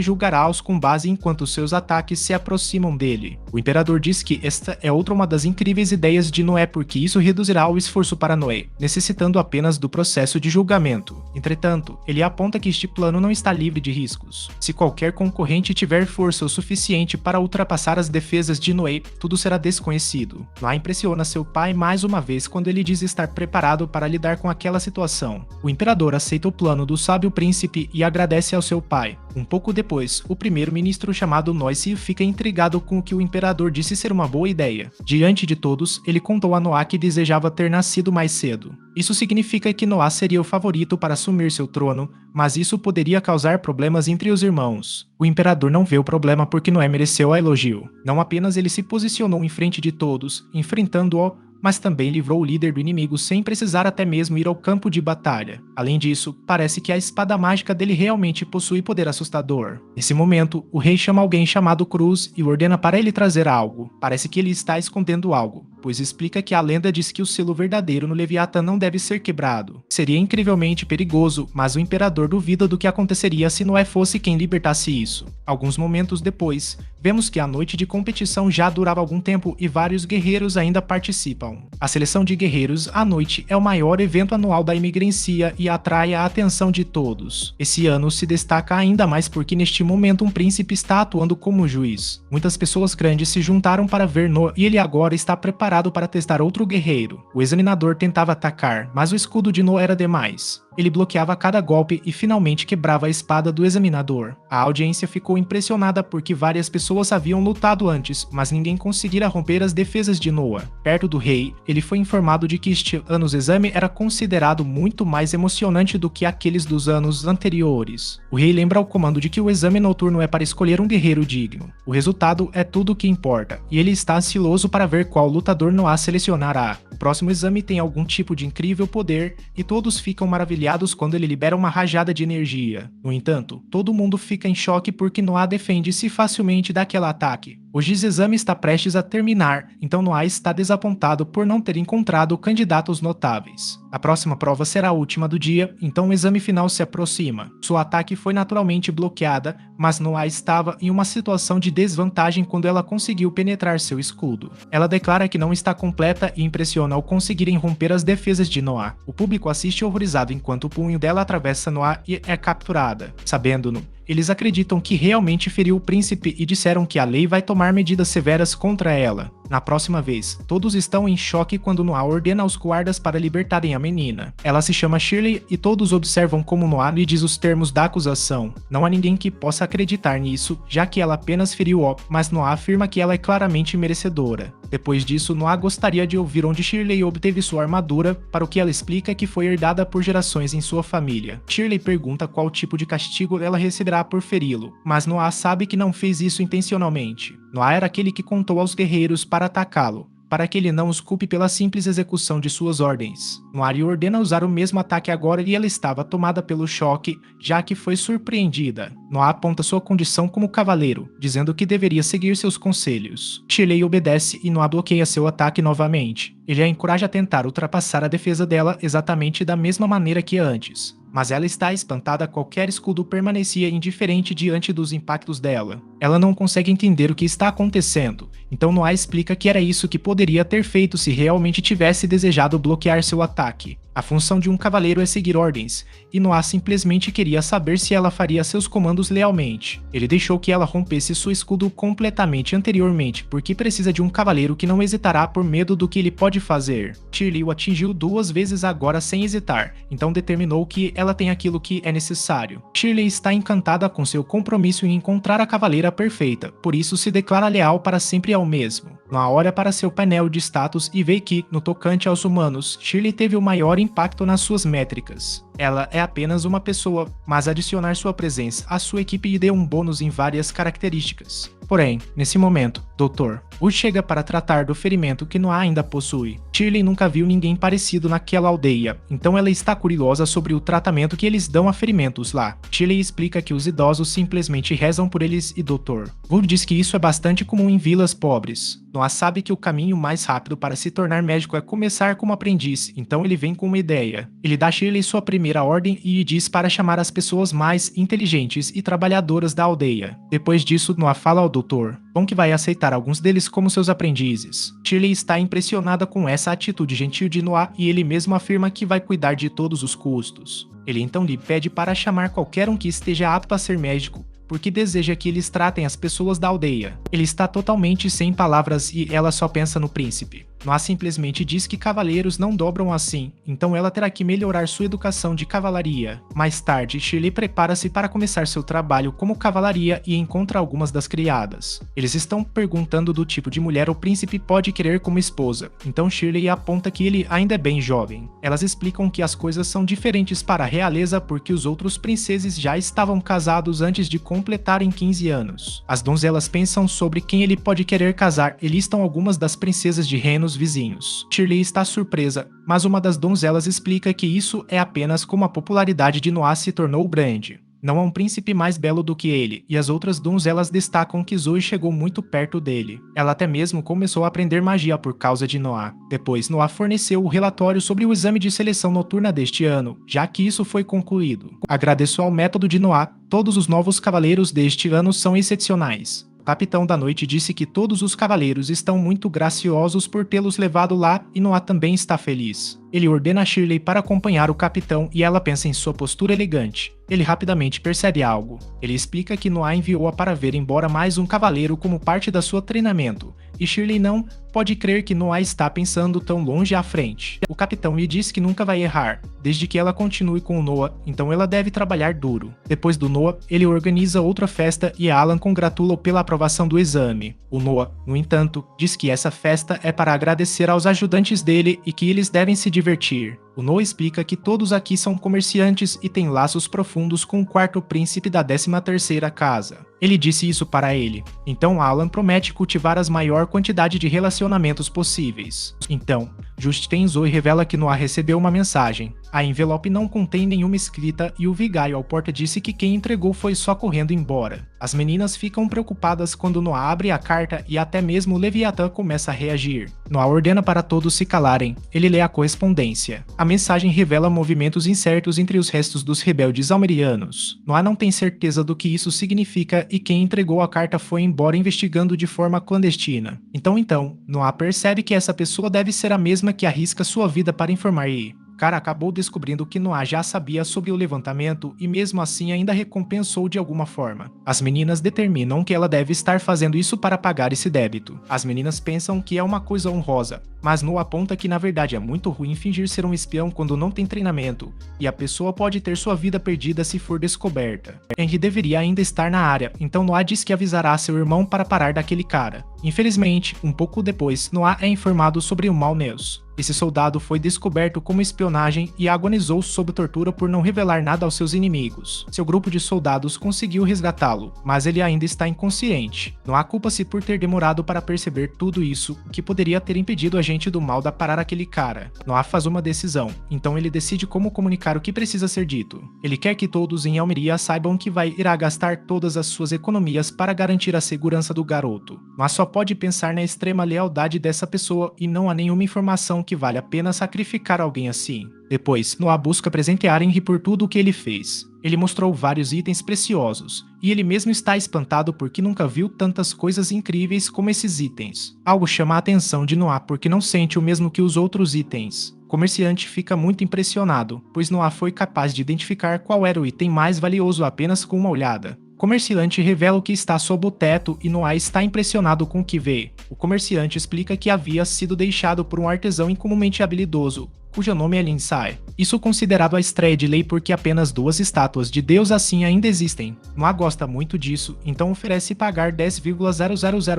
julgará-os com base enquanto seus ataques se aproximam dele. O imperador diz que esta é outra uma das incríveis ideias de Noé porque isso reduzirá o esforço para Noé, necessitando apenas do processo de julgamento. Entretanto, ele aponta que este plano não está livre de riscos. Se qualquer concorrente tiver força o suficiente para ultrapassar as defesas de Noé, tudo será desconhecido. Noé impressiona seu pai mais uma vez quando ele diz estar preparado para lidar com aquela situação. O imperador aceita o plano do sábio príncipe e agradece ao seu pai. Um pouco depois, o primeiro-ministro chamado Noisy fica intrigado com o que o imperador disse ser uma boa ideia. Diante de todos, ele contou a Noah que desejava ter nascido mais cedo. Isso significa que Noah seria o favorito para assumir seu trono, mas isso poderia causar problemas entre os irmãos. O imperador não vê o problema porque Noé mereceu a elogio. Não apenas ele se posicionou em frente de todos, enfrentando-o, mas também livrou o líder do inimigo sem precisar até mesmo ir ao campo de batalha. Além disso, parece que a espada mágica dele realmente possui poder assustador. Nesse momento, o rei chama alguém chamado Cruz e ordena para ele trazer algo. Parece que ele está escondendo algo, pois explica que a lenda diz que o selo verdadeiro no Leviatã não deve ser quebrado. Seria incrivelmente perigoso, mas o imperador duvida do que aconteceria se Noé fosse quem libertasse isso. Alguns momentos depois, vemos que a noite de competição já durava algum tempo e vários guerreiros ainda participam. A seleção de guerreiros à noite é o maior evento anual da imigrencia e atrai a atenção de todos. Esse ano se destaca ainda mais porque neste momento um príncipe está atuando como juiz. Muitas pessoas grandes se juntaram para ver Noah e ele agora está preparado para testar outro guerreiro. O examinador tentava atacar, mas o escudo de Noah era demais. Ele bloqueava cada golpe e finalmente quebrava a espada do examinador. A audiência ficou impressionada porque várias pessoas haviam lutado antes, mas ninguém conseguira romper as defesas de Noah. Perto do rei, ele foi informado de que este ano o exame era considerado muito mais emocionante do que aqueles dos anos anteriores. O rei lembra ao comando de que o exame noturno é para escolher um guerreiro digno. O resultado é tudo o que importa, e ele está ansioso para ver qual lutador Noah selecionará. O próximo exame tem algum tipo de incrível poder, e todos ficam maravilhados quando ele libera uma rajada de energia. No entanto, todo mundo fica em choque porque Noah defende-se facilmente daquele ataque. O exame está prestes a terminar, então Noah está desapontado por não ter encontrado candidatos notáveis. A próxima prova será a última do dia, então o exame final se aproxima. Sua ataque foi naturalmente bloqueada, mas Noah estava em uma situação de desvantagem quando ela conseguiu penetrar seu escudo. Ela declara que não está completa e impressiona ao conseguirem romper as defesas de Noah. O público assiste horrorizado enquanto o punho dela atravessa Noah e é capturada. Sabendo-no, eles acreditam que realmente feriu o príncipe e disseram que a lei vai tomar medidas severas contra ela. Na próxima vez, todos estão em choque quando Noah ordena aos guardas para libertarem a menina. Ela se chama Shirley e todos observam como Noah lhe diz os termos da acusação. Não há ninguém que possa acreditar nisso, já que ela apenas feriu O, mas Noah afirma que ela é claramente merecedora. Depois disso, Noah gostaria de ouvir onde Shirley obteve sua armadura, para o que ela explica que foi herdada por gerações em sua família. Shirley pergunta qual tipo de castigo ela receberá por feri-lo, mas Noah sabe que não fez isso intencionalmente. Noah era aquele que contou aos guerreiros para atacá-lo, para que ele não os culpe pela simples execução de suas ordens. Noah lhe ordena usar o mesmo ataque agora e ela estava tomada pelo choque, já que foi surpreendida. Noah aponta sua condição como cavaleiro, dizendo que deveria seguir seus conselhos. Shirley obedece e Noah bloqueia seu ataque novamente. Ele a encoraja a tentar ultrapassar a defesa dela exatamente da mesma maneira que antes. Mas ela está espantada, qualquer escudo permanecia indiferente diante dos impactos dela. Ela não consegue entender o que está acontecendo, então Noah explica que era isso que poderia ter feito se realmente tivesse desejado bloquear seu ataque. A função de um cavaleiro é seguir ordens, e Noah simplesmente queria saber se ela faria seus comandos lealmente. Ele deixou que ela rompesse seu escudo completamente anteriormente, porque precisa de um cavaleiro que não hesitará por medo do que ele pode fazer. Shirley o atingiu 2 vezes agora sem hesitar, então determinou que ela tem aquilo que é necessário. Shirley está encantada com seu compromisso em encontrar a cavaleira perfeita, por isso se declara leal para sempre ao mesmo. Noah olha para seu painel de status e vê que, no tocante aos humanos, Shirley teve o maior impacto nas suas métricas. Ela é apenas uma pessoa, mas adicionar sua presença à sua equipe lhe deu um bônus em várias características. Porém, nesse momento, Dr. Wu chega para tratar do ferimento que Noah ainda possui. Shirley nunca viu ninguém parecido naquela aldeia, então ela está curiosa sobre o tratamento que eles dão a ferimentos lá. Shirley explica que os idosos simplesmente rezam por eles e Dr. Wu diz que isso é bastante comum em vilas pobres. Noah sabe que o caminho mais rápido para se tornar médico é começar como aprendiz, então ele vem com uma ideia. Ele dá a Shirley sua primeira ordem e lhe diz para chamar as pessoas mais inteligentes e trabalhadoras da aldeia. Depois disso, Noah fala ao doutor Bom que vai aceitar alguns deles como seus aprendizes. Shirley está impressionada com essa atitude gentil de Noah e ele mesmo afirma que vai cuidar de todos os custos. Ele então lhe pede para chamar qualquer um que esteja apto a ser médico, porque deseja que eles tratem as pessoas da aldeia. Ele está totalmente sem palavras e ela só pensa no príncipe. Noah simplesmente diz que cavaleiros não dobram assim, então ela terá que melhorar sua educação de cavalaria. Mais tarde, Shirley prepara-se para começar seu trabalho como cavalaria e encontra algumas das criadas. Eles estão perguntando do tipo de mulher o príncipe pode querer como esposa, então Shirley aponta que ele ainda é bem jovem. Elas explicam que as coisas são diferentes para a realeza porque os outros princeses já estavam casados antes de completarem 15 anos. As donzelas pensam sobre quem ele pode querer casar e listam algumas das princesas de reinos vizinhos. Shirley está surpresa, mas uma das donzelas explica que isso é apenas como a popularidade de Noah se tornou grande. Não há um príncipe mais belo do que ele, e as outras donzelas destacam que Zoe chegou muito perto dele. Ela até mesmo começou a aprender magia por causa de Noah. Depois, Noah forneceu o relatório sobre o exame de seleção noturna deste ano, já que isso foi concluído. Agradeço ao método de Noah, todos os novos cavaleiros deste ano são excepcionais. O capitão da noite disse que todos os cavaleiros estão muito graciosos por tê-los levado lá e Noah também está feliz. Ele ordena a Shirley para acompanhar o capitão e ela pensa em sua postura elegante. Ele rapidamente percebe algo. Ele explica que Noah enviou-a para ver embora mais um cavaleiro como parte da sua treinamento, e Shirley não pode crer que Noah está pensando tão longe à frente. O capitão lhe diz que nunca vai errar, desde que ela continue com o Noah, então ela deve trabalhar duro. Depois do Noah, ele organiza outra festa e Alan congratula-o pela aprovação do exame. O Noah, no entanto, diz que essa festa é para agradecer aos ajudantes dele e que eles devem se divertir. O Noah explica que todos aqui são comerciantes e têm laços profundos com o quarto príncipe da 13ª casa. Ele disse isso para ele. Então Alan promete cultivar a maior quantidade de relacionamentos possíveis. Então, Just Tenzou revela que Noah recebeu uma mensagem. A envelope não contém nenhuma escrita e o vigário ao porta disse que quem entregou foi só correndo embora. As meninas ficam preocupadas quando Noah abre a carta e até mesmo o Leviatã começa a reagir. Noah ordena para todos se calarem. Ele lê a correspondência. A mensagem revela movimentos incertos entre os restos dos rebeldes almerianos. Noah não tem certeza do que isso significa e quem entregou a carta foi embora investigando de forma clandestina. Então, Noah percebe que essa pessoa deve ser a mesma que arrisca sua vida para informar E. O cara acabou descobrindo que Noah já sabia sobre o levantamento e mesmo assim ainda recompensou de alguma forma. As meninas determinam que ela deve estar fazendo isso para pagar esse débito. As meninas pensam que é uma coisa honrosa, mas Noah aponta que na verdade é muito ruim fingir ser um espião quando não tem treinamento, e a pessoa pode ter sua vida perdida se for descoberta. Henry deveria ainda estar na área, então Noah diz que avisará seu irmão para parar daquele cara. Infelizmente, um pouco depois, Noah é informado sobre o Malneus. Esse soldado foi descoberto como espionagem e agonizou sob tortura por não revelar nada aos seus inimigos. Seu grupo de soldados conseguiu resgatá-lo, mas ele ainda está inconsciente. Noah culpa-se por ter demorado para perceber tudo isso, o que poderia ter impedido a gente do mal de parar aquele cara. Noah faz uma decisão, então ele decide como comunicar o que precisa ser dito. Ele quer que todos em Almeria saibam que irá gastar todas as suas economias para garantir a segurança do garoto. Mas só pode pensar na extrema lealdade dessa pessoa e não há nenhuma informação que vale a pena sacrificar alguém assim. Depois, Noah busca presentear Henry por tudo o que ele fez. Ele mostrou vários itens preciosos, e ele mesmo está espantado porque nunca viu tantas coisas incríveis como esses itens. Algo chama a atenção de Noah porque não sente o mesmo que os outros itens. O comerciante fica muito impressionado, pois Noah foi capaz de identificar qual era o item mais valioso apenas com uma olhada. O comerciante revela o que está sob o teto e Noah está impressionado com o que vê. O comerciante explica que havia sido deixado por um artesão incomumente habilidoso, cujo nome é Lindsay. Isso considerado a estreia de lei porque apenas 2 estátuas de Deus assim ainda existem. Noah gosta muito disso, então oferece pagar 10,000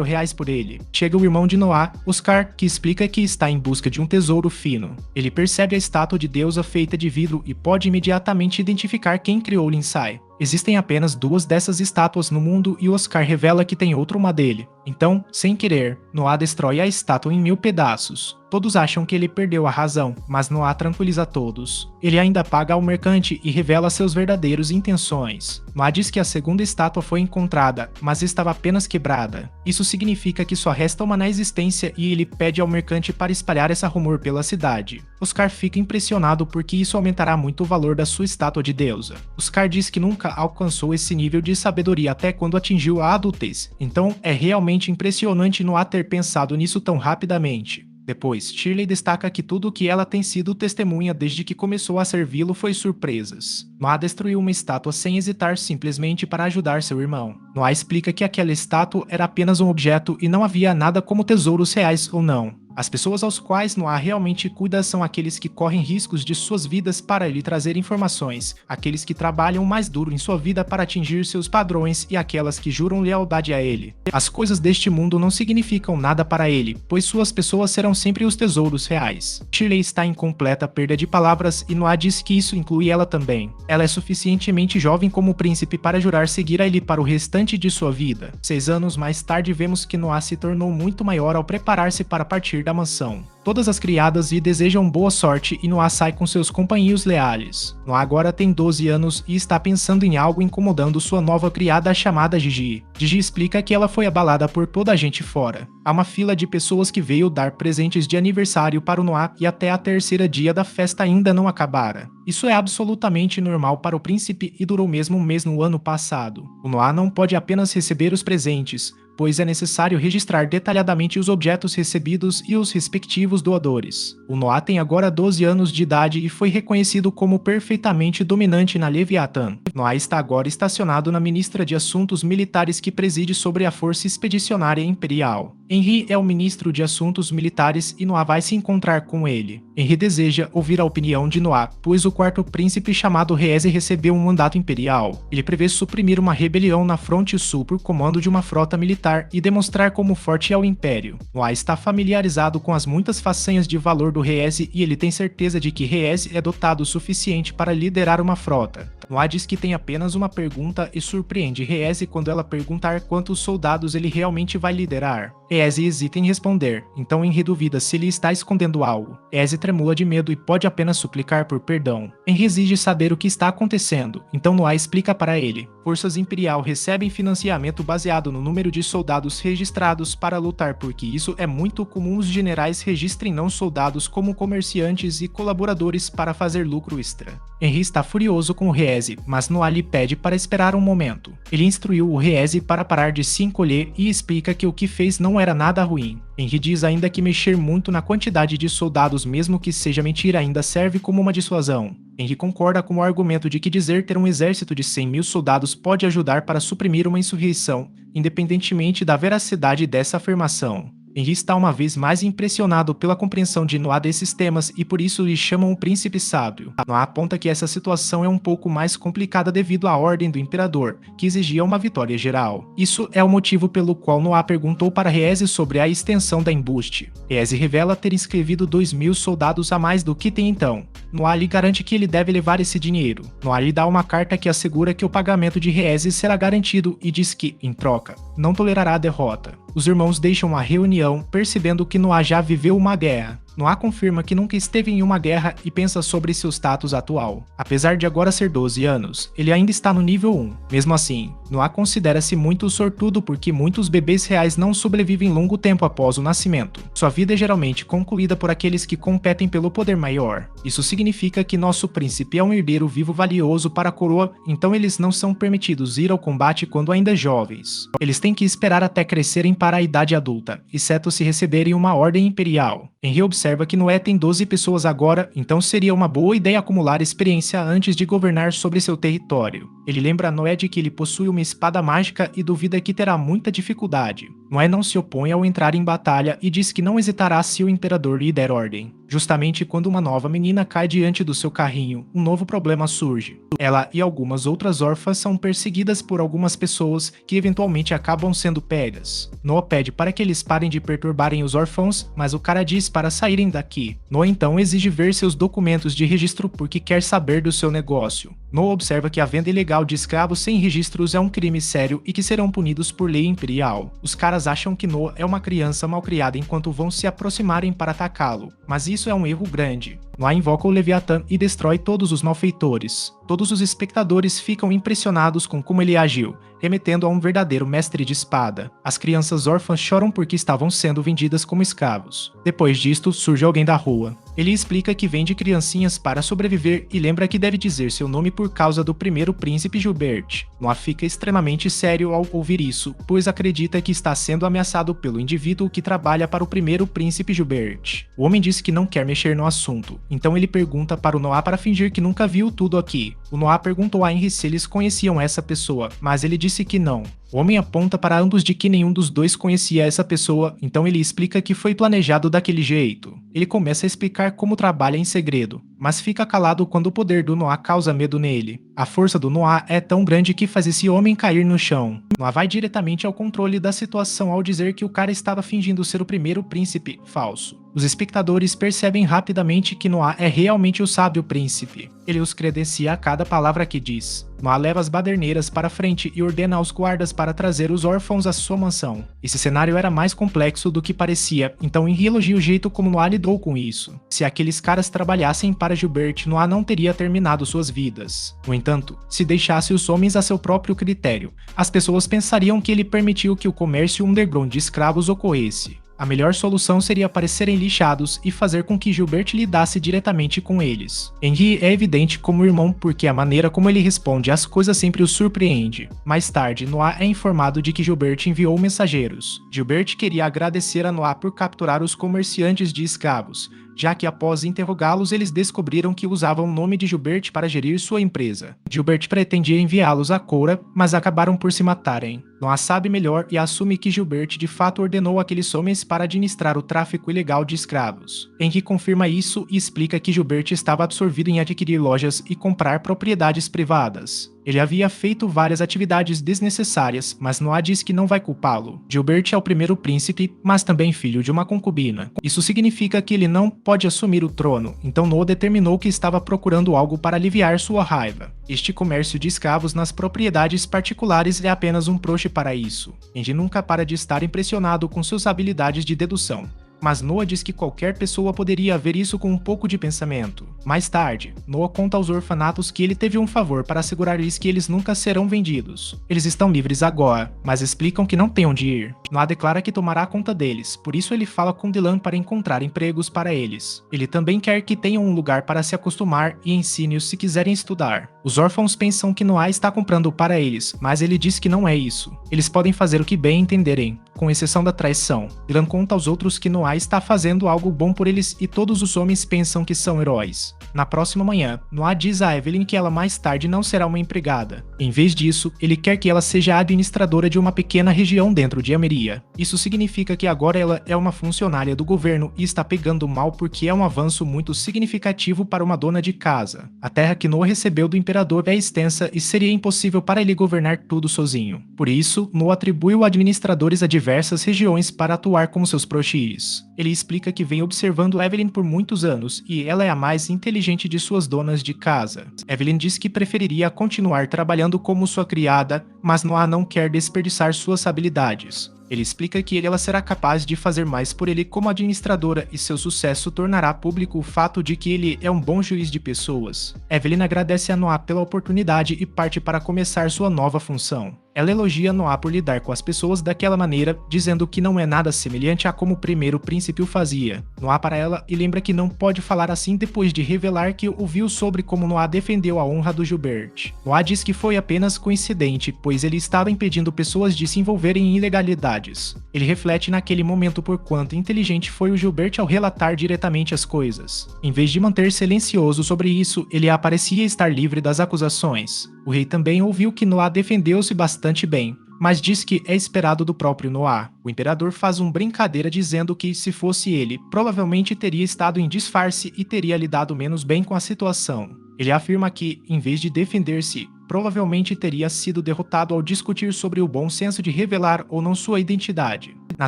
reais por ele. Chega o irmão de Noah, Oscar, que explica que está em busca de um tesouro fino. Ele percebe a estátua de deusa feita de vidro e pode imediatamente identificar quem criou Lindsay. Existem apenas 2 dessas estátuas no mundo e Oscar revela que tem outra uma dele. Então, sem querer, Noah destrói a estátua em 1000 pedaços. Todos acham que ele perdeu a razão, mas Noah tranquiliza todos. Ele ainda paga ao mercante e revela seus verdadeiros intenções. Noah diz que a segunda estátua foi encontrada, mas estava apenas quebrada. Isso significa que só resta uma na existência e ele pede ao mercante para espalhar essa rumor pela cidade. Oscar fica impressionado porque isso aumentará muito o valor da sua estátua de deusa. Oscar diz que nunca alcançou esse nível de sabedoria até quando atingiu a adultez, então é realmente impressionante Noah ter pensado nisso tão rapidamente. Depois, Shirley destaca que tudo o que ela tem sido testemunha desde que começou a servi-lo foi surpresas. Noah destruiu uma estátua sem hesitar simplesmente para ajudar seu irmão. Noah explica que aquela estátua era apenas um objeto e não havia nada como tesouros reais ou não. As pessoas aos quais Noah realmente cuida são aqueles que correm riscos de suas vidas para lhe trazer informações, aqueles que trabalham mais duro em sua vida para atingir seus padrões e aquelas que juram lealdade a ele. As coisas deste mundo não significam nada para ele, pois suas pessoas serão sempre os tesouros reais. Shirley está em completa perda de palavras e Noah diz que isso inclui ela também. Ela é suficientemente jovem como príncipe para jurar seguir a ele para o restante de sua vida. 6 anos mais tarde vemos que Noah se tornou muito maior ao preparar-se para partir da mansão. Todas as criadas lhe desejam boa sorte e Noah sai com seus companheiros leais. Noah agora tem 12 anos e está pensando em algo incomodando sua nova criada chamada Gigi. Gigi explica que ela foi abalada por toda a gente fora. Há uma fila de pessoas que veio dar presentes de aniversário para o Noah e até a terceira dia da festa ainda não acabara. Isso é absolutamente normal para o príncipe e durou mesmo um mês no ano passado. O Noah não pode apenas receber os presentes, pois é necessário registrar detalhadamente os objetos recebidos e os respectivos doadores. O Noah tem agora 12 anos de idade e foi reconhecido como perfeitamente dominante na Leviatã. Noah está agora estacionado na ministra de Assuntos Militares que preside sobre a Força Expedicionária Imperial. Henry é o ministro de Assuntos Militares e Noah vai se encontrar com ele. Henry deseja ouvir a opinião de Noah, pois o quarto príncipe chamado Rheze recebeu um mandato imperial. Ele prevê suprimir uma rebelião na fronte sul por comando de uma frota militar e demonstrar como forte é o império. Noah está familiarizado com as muitas façanhas de valor do Rheze e ele tem certeza de que Rheze é dotado o suficiente para liderar uma frota. Noah diz que tem apenas uma pergunta e surpreende Rheze quando ela perguntar quantos soldados ele realmente vai liderar. Rheze hesita em responder, então Henry duvida se ele está escondendo algo. Rheze tremula de medo e pode apenas suplicar por perdão. Henry exige saber o que está acontecendo, então Noah explica para ele. Forças Imperial recebem financiamento baseado no número de soldados registrados para lutar, porque isso é muito comum os generais registrem não soldados como comerciantes e colaboradores para fazer lucro extra. Henry está furioso com o Rheze, mas Noah lhe pede para esperar um momento. Ele instruiu o Rheze para parar de se encolher e explica que o que fez não era nada ruim. Henry diz ainda que mexer muito na quantidade de soldados, mesmo que seja mentira, ainda serve como uma dissuasão. Henry concorda com o argumento de que dizer ter um exército de 100.000 soldados pode ajudar para suprimir uma insurreição, independentemente da veracidade dessa afirmação. Henry está uma vez mais impressionado pela compreensão de Noah desses temas e por isso lhe chamam o príncipe sábio. Noah aponta que essa situação é um pouco mais complicada devido à ordem do imperador, que exigia uma vitória geral. Isso é o motivo pelo qual Noah perguntou para Rheze sobre a extensão da embuste. Rheze revela ter inscrevido 2.000 soldados a mais do que tem então. Noah lhe garante que ele deve levar esse dinheiro. Noah lhe dá uma carta que assegura que o pagamento de Rheze será garantido e diz que, em troca, não tolerará a derrota. Os irmãos deixam a reunião, percebendo que Noah já viveu uma guerra. Noah confirma que nunca esteve em uma guerra e pensa sobre seu status atual. Apesar de agora ser 12 anos, ele ainda está no nível 1. Mesmo assim, Noah considera-se muito sortudo porque muitos bebês reais não sobrevivem longo tempo após o nascimento. Sua vida é geralmente concluída por aqueles que competem pelo poder maior. Isso significa que nosso príncipe é um herdeiro vivo valioso para a coroa, então eles não são permitidos ir ao combate quando ainda jovens. Eles têm que esperar até crescerem para a idade adulta, exceto se receberem uma ordem imperial. Henry observa que Noé tem 12 pessoas agora, então seria uma boa ideia acumular experiência antes de governar sobre seu território. Ele lembra Noé de que ele possui uma espada mágica e duvida que terá muita dificuldade. Noé não se opõe ao entrar em batalha e diz que não hesitará se o imperador lhe der ordem. Justamente quando uma nova menina cai diante do seu carrinho, um novo problema surge. Ela e algumas outras órfãs são perseguidas por algumas pessoas que eventualmente acabam sendo pegas. Noah pede para que eles parem de perturbarem os órfãos, mas o cara diz para saírem daqui. Noah então exige ver seus documentos de registro porque quer saber do seu negócio. Noah observa que a venda ilegal de escravos sem registros é um crime sério e que serão punidos por lei imperial. Os caras acham que Noah é uma criança malcriada enquanto vão se aproximarem para atacá-lo, mas isso é um erro grande. Noah invoca o Leviatã e destrói todos os malfeitores. Todos os espectadores ficam impressionados com como ele agiu, remetendo a um verdadeiro mestre de espada. As crianças órfãs choram porque estavam sendo vendidas como escravos. Depois disto, surge alguém da rua. Ele explica que vende criancinhas para sobreviver e lembra que deve dizer seu nome por causa do primeiro príncipe Gilbert. Noah fica extremamente sério ao ouvir isso, pois acredita que está sendo ameaçado pelo indivíduo que trabalha para o primeiro príncipe Gilbert. O homem diz que não quer mexer no assunto, então ele pergunta para o Noah para fingir que nunca viu tudo aqui. O Noah perguntou a Henry se eles conheciam essa pessoa, mas ele disse que não. O homem aponta para ambos de que nenhum dos dois conhecia essa pessoa, então ele explica que foi planejado daquele jeito. Ele começa a explicar como trabalha em segredo, mas fica calado quando o poder do Noah causa medo nele. A força do Noah é tão grande que faz esse homem cair no chão. Noah vai diretamente ao controle da situação ao dizer que o cara estava fingindo ser o primeiro príncipe falso. Os espectadores percebem rapidamente que Noah é realmente o sábio príncipe. Ele os credencia a cada palavra que diz. Noah leva as baderneiras para frente e ordena aos guardas para trazer os órfãos à sua mansão. Esse cenário era mais complexo do que parecia, então Henry elogia o jeito como Noah lidou com isso. Se aqueles caras trabalhassem para Gilbert, Noah não teria terminado suas vidas. No entanto, se deixasse os homens a seu próprio critério, as pessoas pensariam que ele permitiu que o comércio underground de escravos ocorresse. A melhor solução seria parecerem lixados e fazer com que Gilbert lidasse diretamente com eles. Henry é evidente como irmão porque a maneira como ele responde às coisas sempre o surpreende. Mais tarde, Noah é informado de que Gilbert enviou mensageiros. Gilbert queria agradecer a Noah por capturar os comerciantes de escravos, já que após interrogá-los eles descobriram que usavam o nome de Gilbert para gerir sua empresa. Gilbert pretendia enviá-los a Cora, mas acabaram por se matarem. Noah sabe melhor e assume que Gilbert de fato ordenou aqueles homens para administrar o tráfico ilegal de escravos. Henry confirma isso e explica que Gilbert estava absorvido em adquirir lojas e comprar propriedades privadas. Ele havia feito várias atividades desnecessárias, mas Noah diz que não vai culpá-lo. Gilbert é o primeiro príncipe, mas também filho de uma concubina. Isso significa que ele não pode assumir o trono, então Noah determinou que estava procurando algo para aliviar sua raiva. Este comércio de escravos nas propriedades particulares é apenas um broche para isso. Henry nunca para de estar impressionado com suas habilidades de dedução. Mas Noah diz que qualquer pessoa poderia ver isso com um pouco de pensamento. Mais tarde, Noah conta aos orfanatos que ele teve um favor para assegurar-lhes que eles nunca serão vendidos. Eles estão livres agora, mas explicam que não têm onde ir. Noah declara que tomará conta deles, por isso ele fala com Dylan para encontrar empregos para eles. Ele também quer que tenham um lugar para se acostumar e ensine-os se quiserem estudar. Os órfãos pensam que Noah está comprando para eles, mas ele diz que não é isso. Eles podem fazer o que bem entenderem, com exceção da traição. Dylan conta aos outros que Noah está fazendo algo bom por eles e todos os homens pensam que são heróis. Na próxima manhã, Noah diz a Evelyn que ela mais tarde não será uma empregada. Em vez disso, ele quer que ela seja a administradora de uma pequena região dentro de Emeria. Isso significa que agora ela é uma funcionária do governo e está pegando mal porque é um avanço muito significativo para uma dona de casa. A terra que Noah recebeu do imperador é extensa e seria impossível para ele governar tudo sozinho. Por isso, Noah atribuiu administradores a diversas regiões para atuar como seus proxies. Ele explica que vem observando Evelyn por muitos anos e ela é a mais inteligente de suas donas de casa. Evelyn diz que preferiria continuar trabalhando como sua criada, mas Noah não quer desperdiçar suas habilidades. Ele explica que ela será capaz de fazer mais por ele como administradora e seu sucesso tornará público o fato de que ele é um bom juiz de pessoas. Evelyn agradece a Noah pela oportunidade e parte para começar sua nova função. Ela elogia Noah por lidar com as pessoas daquela maneira, dizendo que não é nada semelhante a como o primeiro príncipe o fazia. Noah para ela e lembra que não pode falar assim depois de revelar que ouviu sobre como Noah defendeu a honra do Gilbert. Noah diz que foi apenas coincidente, pois ele estava impedindo pessoas de se envolverem em ilegalidades. Ele reflete naquele momento por quanto inteligente foi o Gilbert ao relatar diretamente as coisas. Em vez de manter silencioso sobre isso, ele parecia estar livre das acusações. O rei também ouviu que Noah defendeu-se bastante bem, mas diz que é esperado do próprio Noah. O imperador faz uma brincadeira dizendo que, se fosse ele, provavelmente teria estado em disfarce e teria lidado menos bem com a situação. Ele afirma que, em vez de defender-se, provavelmente teria sido derrotado ao discutir sobre o bom senso de revelar ou não sua identidade. Na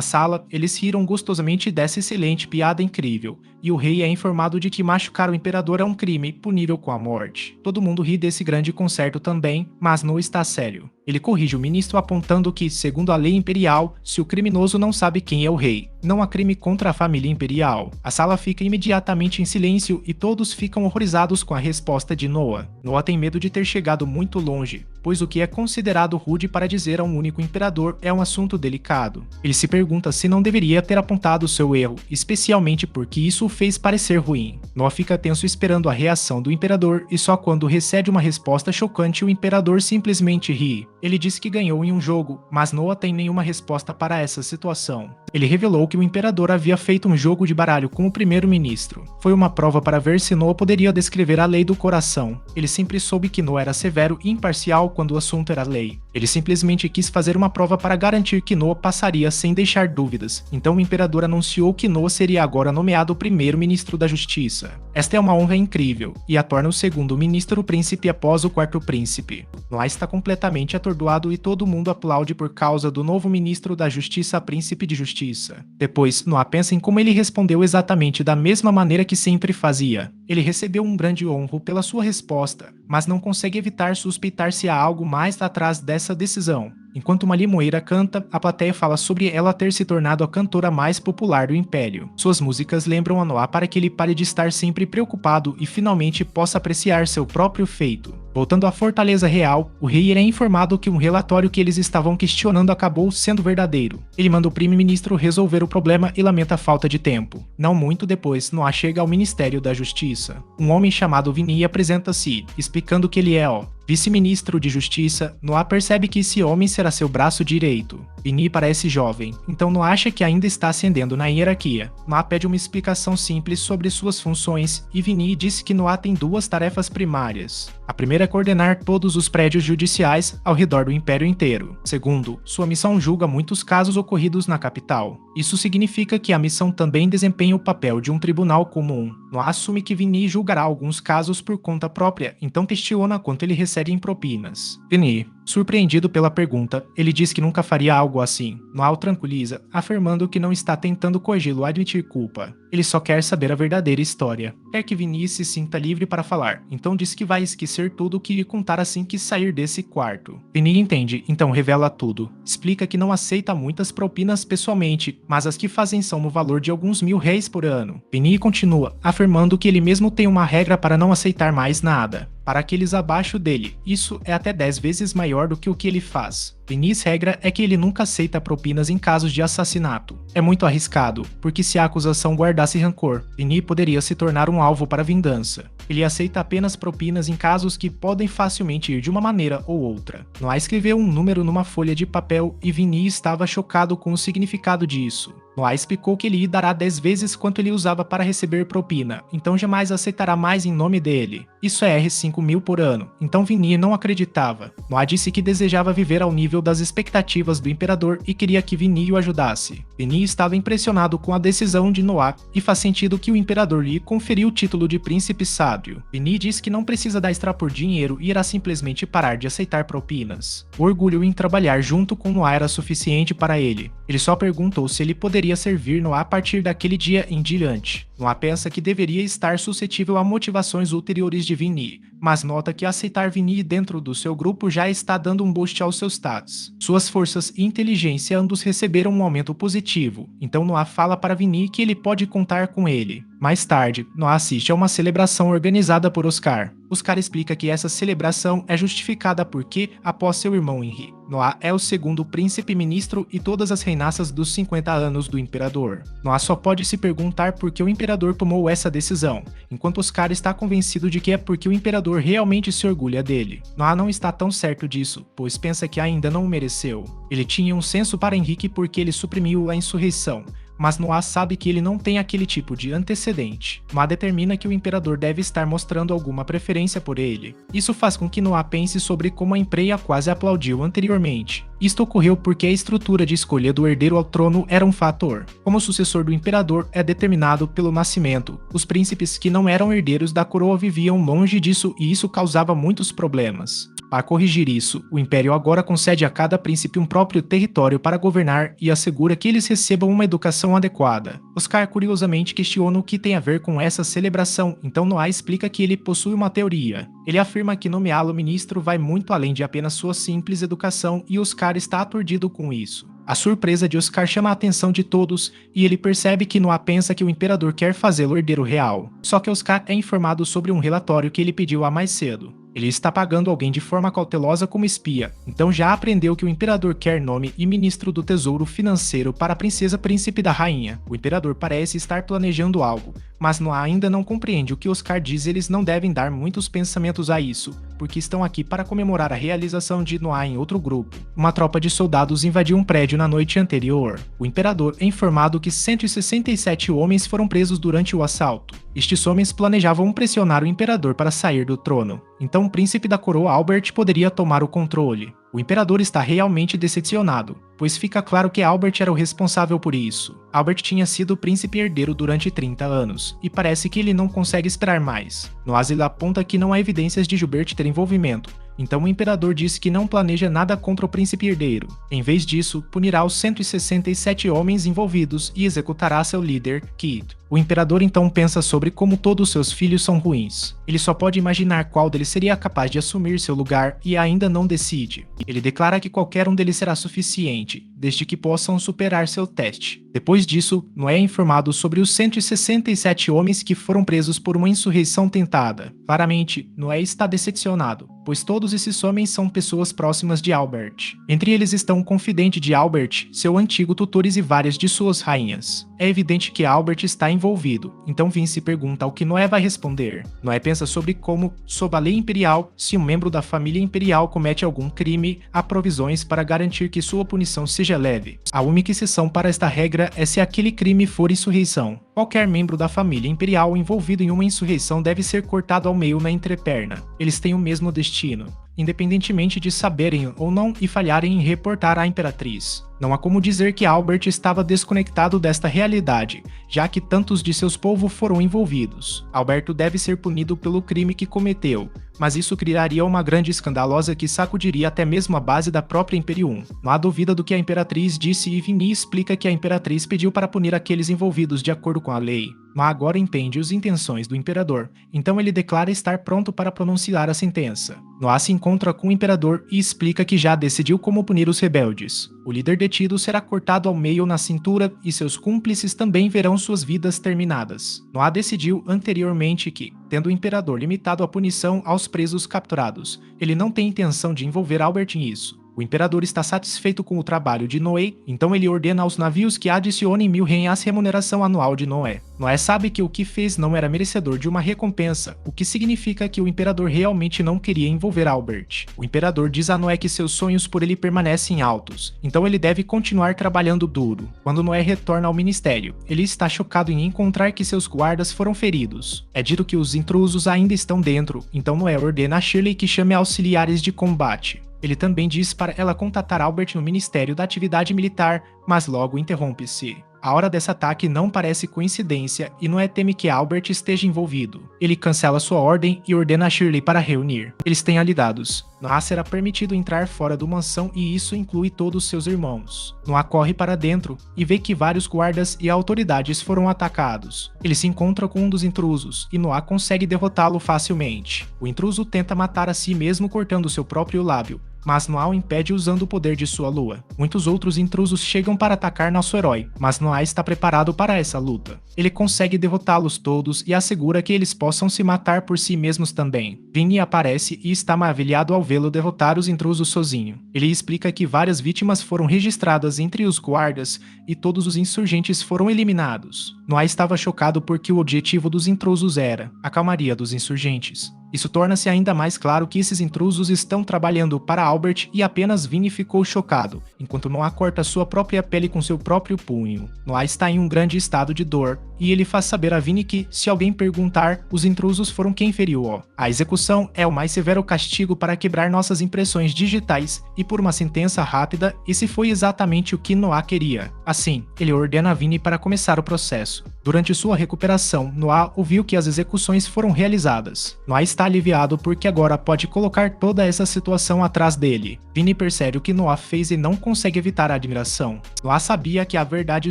sala, eles riram gostosamente dessa excelente piada incrível, e o rei é informado de que machucar o imperador é um crime punível com a morte. Todo mundo ri desse grande concerto também, mas não está sério. Ele corrige o ministro apontando que, segundo a lei imperial, se o criminoso não sabe quem é o rei, não há crime contra a família imperial. A sala fica imediatamente em silêncio e todos ficam horrorizados com a resposta de Noah. Noah tem medo de ter chegado muito longe, pois o que é considerado rude para dizer a um único imperador é um assunto delicado. Ele se pergunta se não deveria ter apontado seu erro, especialmente porque isso o fez parecer ruim. Noah fica tenso esperando a reação do imperador e só quando recebe uma resposta chocante o imperador simplesmente ri. Ele disse que ganhou em um jogo, mas Noah tem nenhuma resposta para essa situação. Ele revelou que o imperador havia feito um jogo de baralho com o primeiro-ministro. Foi uma prova para ver se Noah poderia descrever a lei do coração. Ele sempre soube que Noah era severo e imparcial quando o assunto era lei. Ele simplesmente quis fazer uma prova para garantir que Noah passaria sem deixar dúvidas. Então o imperador anunciou que Noah seria agora nomeado primeiro-ministro da justiça. Esta é uma honra incrível, e a torna o segundo ministro príncipe após o quarto príncipe. Noah está completamente atordoado e todo mundo aplaude por causa do novo ministro da justiça príncipe de justiça. Depois, Noah pensa em como ele respondeu exatamente da mesma maneira que sempre fazia. Ele recebeu um grande honro pela sua resposta, mas não consegue evitar suspeitar se há algo mais atrás dessa decisão. Enquanto uma limoeira canta, a plateia fala sobre ela ter se tornado a cantora mais popular do Império. Suas músicas lembram a Noah para que ele pare de estar sempre preocupado e finalmente possa apreciar seu próprio feito. Voltando à Fortaleza Real, o rei é informado que um relatório que eles estavam questionando acabou sendo verdadeiro. Ele manda o primeiro-ministro resolver o problema e lamenta a falta de tempo. Não muito depois, Noah chega ao Ministério da Justiça. Um homem chamado Vini apresenta-se, explicando que ele é vice-ministro de Justiça. Noah percebe que esse homem será seu braço direito. Vini parece jovem, então Noah acha que ainda está ascendendo na hierarquia. Noah pede uma explicação simples sobre suas funções e Vini disse que Noah tem duas tarefas primárias. A primeira é coordenar todos os prédios judiciais ao redor do império inteiro. Segundo, sua missão julga muitos casos ocorridos na capital. Isso significa que a missão também desempenha o papel de um tribunal comum. Noah assume que Vini julgará alguns casos por conta própria, então questiona quanto ele recebe em propinas. Vini, surpreendido pela pergunta, ele diz que nunca faria algo assim. Noah o tranquiliza, afirmando que não está tentando coagi-lo a admitir culpa. Ele só quer saber a verdadeira história. Quer que Vini se sinta livre para falar, então diz que vai esquecer tudo o que lhe contar assim que sair desse quarto. Vini entende, então revela tudo. Explica que não aceita muitas propinas pessoalmente, mas as que fazem são no valor de alguns mil-réis por ano. Vini continua, afirmando que ele mesmo tem uma regra para não aceitar mais nada. Para aqueles abaixo dele, isso é até 10 vezes maior do que o que ele faz. Vini's regra é que ele nunca aceita propinas em casos de assassinato. É muito arriscado, porque se a acusação guardasse rancor, Vini poderia se tornar um alvo para vingança. Ele aceita apenas propinas em casos que podem facilmente ir de uma maneira ou outra. Noah escreveu um número numa folha de papel e Vini estava chocado com o significado disso. Noah explicou que ele lhe dará 10 vezes quanto ele usava para receber propina, então jamais aceitará mais em nome dele. Isso é R$5.000 por ano, então Vini não acreditava. Noah disse que desejava viver ao nível das expectativas do imperador e queria que Vini o ajudasse. Vini estava impressionado com a decisão de Noah e faz sentido que o imperador lhe conferiu o título de príncipe sábio. Vini diz que não precisa dar extra por dinheiro e irá simplesmente parar de aceitar propinas. O orgulho em trabalhar junto com Noah era suficiente para ele. Ele só perguntou se ele poderia servir Noah a partir daquele dia em diante. Noah pensa que deveria estar suscetível a motivações ulteriores de Vini, mas nota que aceitar Vini dentro do seu grupo já está dando um boost aos seus stats. Suas forças e inteligência ambos receberam um aumento positivo, então Noah fala para Vini que ele pode contar com ele. Mais tarde, Noah assiste a uma celebração organizada por Oscar. Oscar explica que essa celebração é justificada porque, após seu irmão Henry, Noah é o segundo príncipe-ministro e todas as reinaças dos 50 anos do imperador. Noah só pode se perguntar por que o imperador tomou essa decisão, enquanto Oscar está convencido de que é porque o imperador realmente se orgulha dele. Noah não está tão certo disso, pois pensa que ainda não o mereceu. Ele tinha um senso para Henrique porque ele suprimiu a insurreição, mas Noah sabe que ele não tem aquele tipo de antecedente. Noah determina que o imperador deve estar mostrando alguma preferência por ele. Isso faz com que Noah pense sobre como a Empreia quase aplaudiu anteriormente. Isto ocorreu porque a estrutura de escolha do herdeiro ao trono era um fator. Como o sucessor do imperador é determinado pelo nascimento, os príncipes que não eram herdeiros da coroa viviam longe disso e isso causava muitos problemas. Para corrigir isso, o Império agora concede a cada príncipe um próprio território para governar e assegura que eles recebam uma educação adequada. Oscar curiosamente questiona o que tem a ver com essa celebração, então Noah explica que ele possui uma teoria. Ele afirma que nomeá-lo ministro vai muito além de apenas sua simples educação e Oscar está aturdido com isso. A surpresa de Oscar chama a atenção de todos e ele percebe que Noah pensa que o imperador quer fazê-lo herdeiro real. Só que Oscar é informado sobre um relatório que ele pediu há mais cedo. Ele está pagando alguém de forma cautelosa como espia, então já aprendeu que o imperador quer nome e ministro do tesouro financeiro para a princesa príncipe da rainha. O imperador parece estar planejando algo, mas Noah ainda não compreende o que Oscar diz. Eles não devem dar muitos pensamentos a isso, porque estão aqui para comemorar a realização de Noah em outro grupo. Uma tropa de soldados invadiu um prédio na noite anterior. O imperador é informado que 167 homens foram presos durante o assalto. Estes homens planejavam pressionar o imperador para sair do trono. Então o príncipe da coroa Albert poderia tomar o controle. O imperador está realmente decepcionado, pois fica claro que Albert era o responsável por isso. Albert tinha sido príncipe herdeiro durante 30 anos, e parece que ele não consegue esperar mais. Noah aponta que não há evidências de Gilbert ter envolvimento, então o imperador disse que não planeja nada contra o príncipe herdeiro. Em vez disso, punirá os 167 homens envolvidos e executará seu líder, Kid. O imperador então pensa sobre como todos seus filhos são ruins. Ele só pode imaginar qual deles seria capaz de assumir seu lugar e ainda não decide. Ele declara que qualquer um deles será suficiente, desde que possam superar seu teste. Depois disso, Noé é informado sobre os 167 homens que foram presos por uma insurreição tentada. Claramente, Noé está decepcionado, pois todos esses homens são pessoas próximas de Albert. Entre eles estão um confidente de Albert, seu antigo tutor e várias de suas rainhas. É evidente que Albert está envolvido, então Vince pergunta ao que Noé vai responder. Noé pensa sobre como, sob a lei imperial, se um membro da família imperial comete algum crime, há provisões para garantir que sua punição seja leve. A única exceção para esta regra é se aquele crime for insurreição. Qualquer membro da família imperial envolvido em uma insurreição deve ser cortado ao meio na entreperna. Eles têm o mesmo destino, independentemente de saberem ou não e falharem em reportar à imperatriz. Não há como dizer que Albert estava desconectado desta realidade, já que tantos de seus povos foram envolvidos. Alberto deve ser punido pelo crime que cometeu, mas isso criaria uma grande escandalosa que sacudiria até mesmo a base da própria Imperium. Não há dúvida do que a imperatriz disse e Vinny explica que a imperatriz pediu para punir aqueles envolvidos de acordo com a lei. Mas agora entende as intenções do imperador, então ele declara estar pronto para pronunciar a sentença. Noah se encontra com o imperador e explica que já decidiu como punir os rebeldes. O líder detido será cortado ao meio na cintura e seus cúmplices também verão suas vidas terminadas. Noah decidiu anteriormente que, tendo o imperador limitado a punição aos presos capturados, ele não tem intenção de envolver Albert em isso. O imperador está satisfeito com o trabalho de Noé, então ele ordena aos navios que adicionem 1000 reais remuneração anual de Noé. Noé sabe que o que fez não era merecedor de uma recompensa, o que significa que o imperador realmente não queria envolver Albert. O imperador diz a Noé que seus sonhos por ele permanecem altos, então ele deve continuar trabalhando duro. Quando Noé retorna ao ministério, ele está chocado em encontrar que seus guardas foram feridos. É dito que os intrusos ainda estão dentro, então Noé ordena a Shirley que chame auxiliares de combate. Ele também diz para ela contatar Albert no Ministério da Atividade Militar, mas logo interrompe-se. A hora desse ataque não parece coincidência e Noé teme que Albert esteja envolvido. Ele cancela sua ordem e ordena a Shirley para reunir. Eles têm aliados. Noah será permitido entrar fora da mansão e isso inclui todos seus irmãos. Noah corre para dentro e vê que vários guardas e autoridades foram atacados. Ele se encontra com um dos intrusos e Noah consegue derrotá-lo facilmente. O intruso tenta matar a si mesmo cortando seu próprio lábio, mas Noah o impede usando o poder de sua lua. Muitos outros intrusos chegam para atacar nosso herói, mas Noah está preparado para essa luta. Ele consegue derrotá-los todos e assegura que eles possam se matar por si mesmos também. Vinny aparece e está maravilhado ao vê-lo derrotar os intrusos sozinho. Ele explica que várias vítimas foram registradas entre os guardas e todos os insurgentes foram eliminados. Noah estava chocado porque o objetivo dos intrusos era a calmaria dos insurgentes. Isso torna-se ainda mais claro que esses intrusos estão trabalhando para Albert e apenas Vinny ficou chocado, enquanto Noah corta sua própria pele com seu próprio punho. Noah está em um grande estado de dor, e ele faz saber a Vinny que, se alguém perguntar, os intrusos foram quem feriu-o. A execução é o mais severo castigo para quebrar nossas impressões digitais, e por uma sentença rápida, esse foi exatamente o que Noah queria. Assim, ele ordena a Vinny para começar o processo. Durante sua recuperação, Noah ouviu que as execuções foram realizadas. Noah está aliviado porque agora pode colocar toda essa situação atrás dele. Vinny percebe o que Noah fez e não consegue evitar a admiração. Noah sabia que a verdade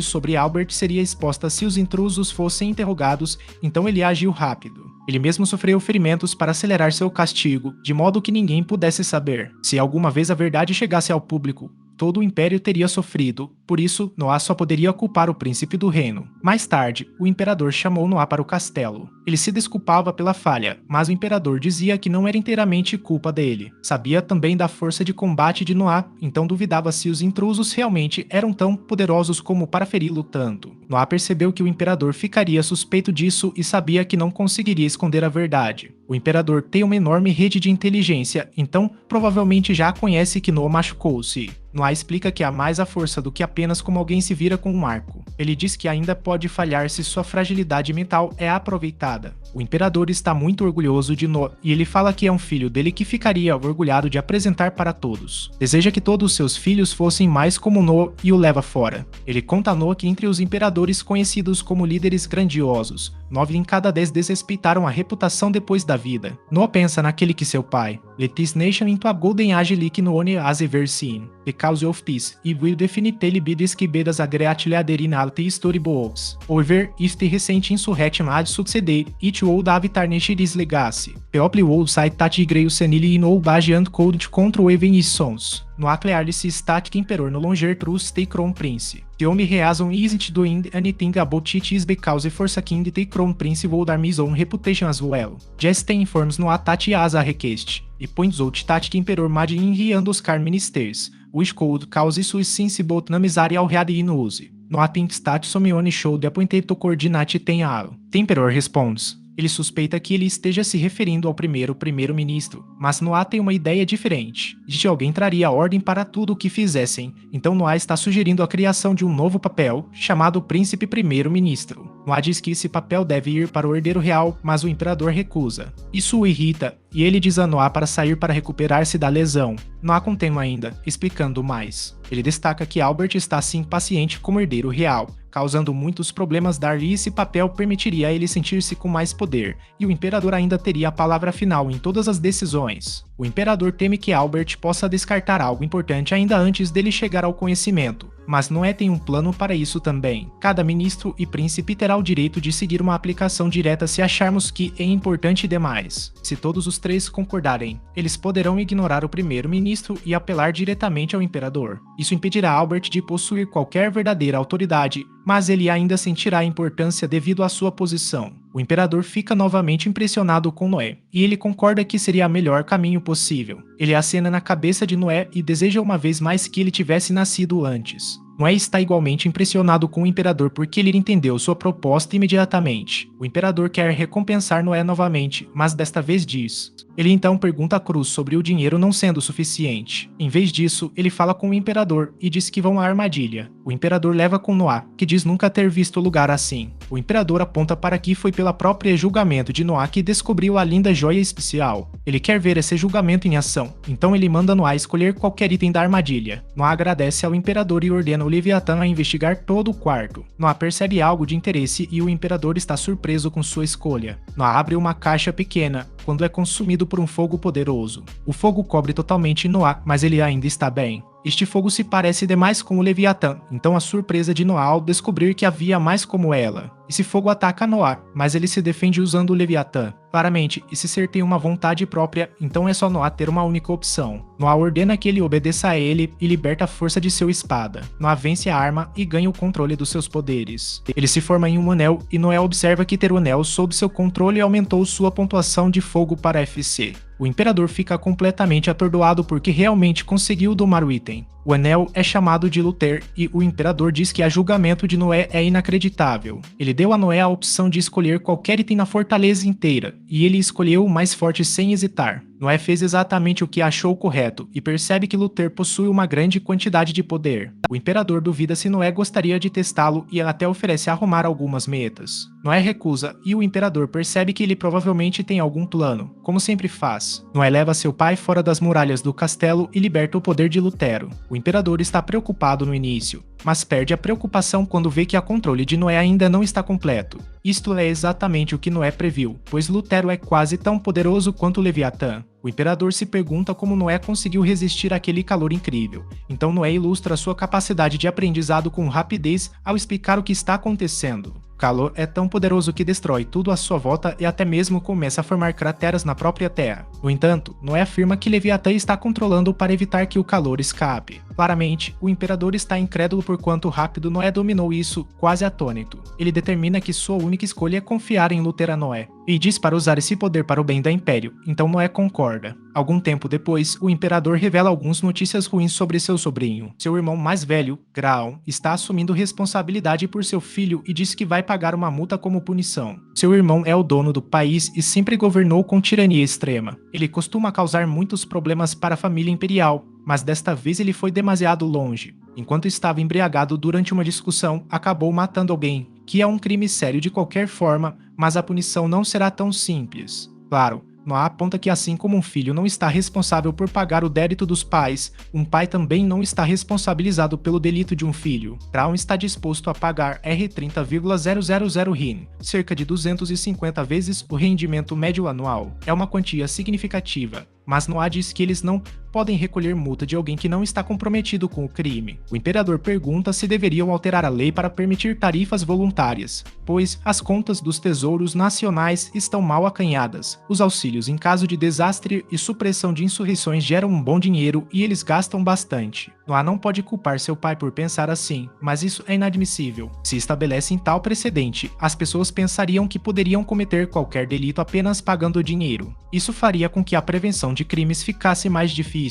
sobre Albert seria exposta se os intrusos fossem interrogados, então ele agiu rápido. Ele mesmo sofreu ferimentos para acelerar seu castigo, de modo que ninguém pudesse saber. Se alguma vez a verdade chegasse ao público, todo o império teria sofrido, por isso Noah só poderia culpar o príncipe do reino. Mais tarde, o imperador chamou Noah para o castelo. Ele se desculpava pela falha, mas o imperador dizia que não era inteiramente culpa dele. Sabia também da força de combate de Noah, então duvidava se os intrusos realmente eram tão poderosos como para feri-lo tanto. Noah percebeu que o imperador ficaria suspeito disso e sabia que não conseguiria esconder a verdade. O imperador tem uma enorme rede de inteligência, então provavelmente já conhece que Noah machucou-se. Noah explica que há mais a força do que apenas como alguém se vira com um arco. Ele diz que ainda pode falhar se sua fragilidade mental é aproveitada. O imperador está muito orgulhoso de Noah e ele fala que é um filho dele que ficaria orgulhado de apresentar para todos. Deseja que todos seus filhos fossem mais como Noah e o leva fora. Ele conta a Noah que entre os imperadores conhecidos como líderes grandiosos, 9 em cada 10 desrespeitaram a reputação depois da vida. Noah pensa naquele que seu pai, Letis Nation into a Golden Age Leak no One as Ever Seen. because of peace, it will definitely be described as greatly adrenality storybooks. However, if the recent insurrection had succeeded, it would have tarnished this legacy. People would cite that Grail senile in all bage and cold control even sons. No clearly static emperor no longer trusts the crown prince. The only reason isn't doing anything about it is because forsaking the crown prince would harm his own reputation as well. Jeste informs no attack as a request, e points out that the emperor mad in and Oscar ministers, which could cause suicide both na misery already in use. No attempt that Someone showed appointed to coordinate tem alo. The emperor responds. Ele suspeita que ele esteja se referindo ao primeiro-ministro, mas Noah tem uma ideia diferente, de que alguém traria ordem para tudo o que fizessem, então Noah está sugerindo a criação de um novo papel, chamado Príncipe Primeiro-Ministro. Noah diz que esse papel deve ir para o herdeiro real, mas o imperador recusa. Isso o irrita, e ele diz a Noah para sair para recuperar-se da lesão. Noah contém ainda, explicando mais. Ele destaca que Albert está assim impaciente como herdeiro real, causando muitos problemas dar-lhe esse papel permitiria a ele sentir-se com mais poder, e o imperador ainda teria a palavra final em todas as decisões. O imperador teme que Albert possa descartar algo importante ainda antes dele chegar ao conhecimento, mas Noé tem um plano para isso também. Cada ministro e príncipe terá o direito de seguir uma aplicação direta se acharmos que é importante demais. Se todos os três concordarem, eles poderão ignorar o primeiro-ministro e apelar diretamente ao imperador. Isso impedirá Albert de possuir qualquer verdadeira autoridade, mas ele ainda sentirá a importância devido à sua posição. O imperador fica novamente impressionado com Noé, e ele concorda que seria o melhor caminho possível. Ele acena na cabeça de Noé e deseja uma vez mais que ele tivesse nascido antes. Noé está igualmente impressionado com o imperador porque ele entendeu sua proposta imediatamente. O imperador quer recompensar Noé novamente, mas desta vez diz. Ele então pergunta a Cruz sobre o dinheiro não sendo suficiente. Em vez disso, ele fala com o imperador e diz que vão à armadilha. O imperador leva com Noah, que diz nunca ter visto lugar assim. O imperador aponta para que foi pela própria julgamento de Noah que descobriu a linda joia especial. Ele quer ver esse julgamento em ação, então ele manda Noah escolher qualquer item da armadilha. Noah agradece ao imperador e ordena o Leviatã a investigar todo o quarto. Noah percebe algo de interesse e o imperador está surpreso com sua escolha. Noah abre uma caixa pequena, quando é consumido por um fogo poderoso. O fogo cobre totalmente Noah, mas ele ainda está bem. Este fogo se parece demais com o Leviatã, então a surpresa de Noah ao descobrir que havia mais como ela. Esse fogo ataca Noah, mas ele se defende usando o Leviatã. Claramente, esse ser tem uma vontade própria, então é só Noah ter uma única opção. Noah ordena que ele obedeça a ele e liberta a força de sua espada. Noah vence a arma e ganha o controle dos seus poderes. Ele se forma em um anel e Noé observa que ter o anel sob seu controle aumentou sua pontuação de fogo para FC. O imperador fica completamente atordoado porque realmente conseguiu domar o item. O anel é chamado de Luther e o imperador diz que o julgamento de Noé é inacreditável. Ele deu a Noé a opção de escolher qualquer item na fortaleza inteira, e ele escolheu o mais forte sem hesitar. Noé fez exatamente o que achou correto e percebe que Luther possui uma grande quantidade de poder. O imperador duvida se Noé gostaria de testá-lo e até oferece arrumar algumas metas. Noé recusa e o imperador percebe que ele provavelmente tem algum plano, como sempre faz. Noé leva seu pai fora das muralhas do castelo e liberta o poder de Lutero. O imperador está preocupado no início, mas perde a preocupação quando vê que o controle de Noé ainda não está completo. Isto é exatamente o que Noé previu, pois Lutero é quase tão poderoso quanto Leviatã. O imperador se pergunta como Noé conseguiu resistir àquele calor incrível. Então Noé ilustra sua capacidade de aprendizado com rapidez ao explicar o que está acontecendo. O calor é tão poderoso que destrói tudo à sua volta e até mesmo começa a formar crateras na própria terra. No entanto, Noé afirma que Leviatã está controlando para evitar que o calor escape. Claramente, o imperador está incrédulo por quanto rápido Noé dominou isso, quase atônito. Ele determina que sua única escolha é confiar em Lutero a Noé, e diz para usar esse poder para o bem da Império, então Noé concorda. Algum tempo depois, o imperador revela algumas notícias ruins sobre seu sobrinho. Seu irmão mais velho, Graal, está assumindo responsabilidade por seu filho e diz que vai pagar uma multa como punição. Seu irmão é o dono do país e sempre governou com tirania extrema. Ele costuma causar muitos problemas para a família imperial, mas desta vez ele foi demasiado longe. Enquanto estava embriagado durante uma discussão, acabou matando alguém, que é um crime sério de qualquer forma, mas a punição não será tão simples. Claro, Noah aponta que assim como um filho não está responsável por pagar o débito dos pais, um pai também não está responsabilizado pelo delito de um filho. Traum está disposto a pagar R$30,000 RIN, cerca de 250 vezes o rendimento médio anual. É uma quantia significativa. mas Noah diz que eles não podem recolher multa de alguém que não está comprometido com o crime. O imperador pergunta se deveriam alterar a lei para permitir tarifas voluntárias, pois as contas dos tesouros nacionais estão mal acanhadas. Os auxílios em caso de desastre e supressão de insurreições geram um bom dinheiro e eles gastam bastante. Noah não pode culpar seu pai por pensar assim, mas isso é inadmissível. Se estabelecem tal precedente, as pessoas pensariam que poderiam cometer qualquer delito apenas pagando dinheiro. Isso faria com que a prevenção de crimes ficasse mais difícil.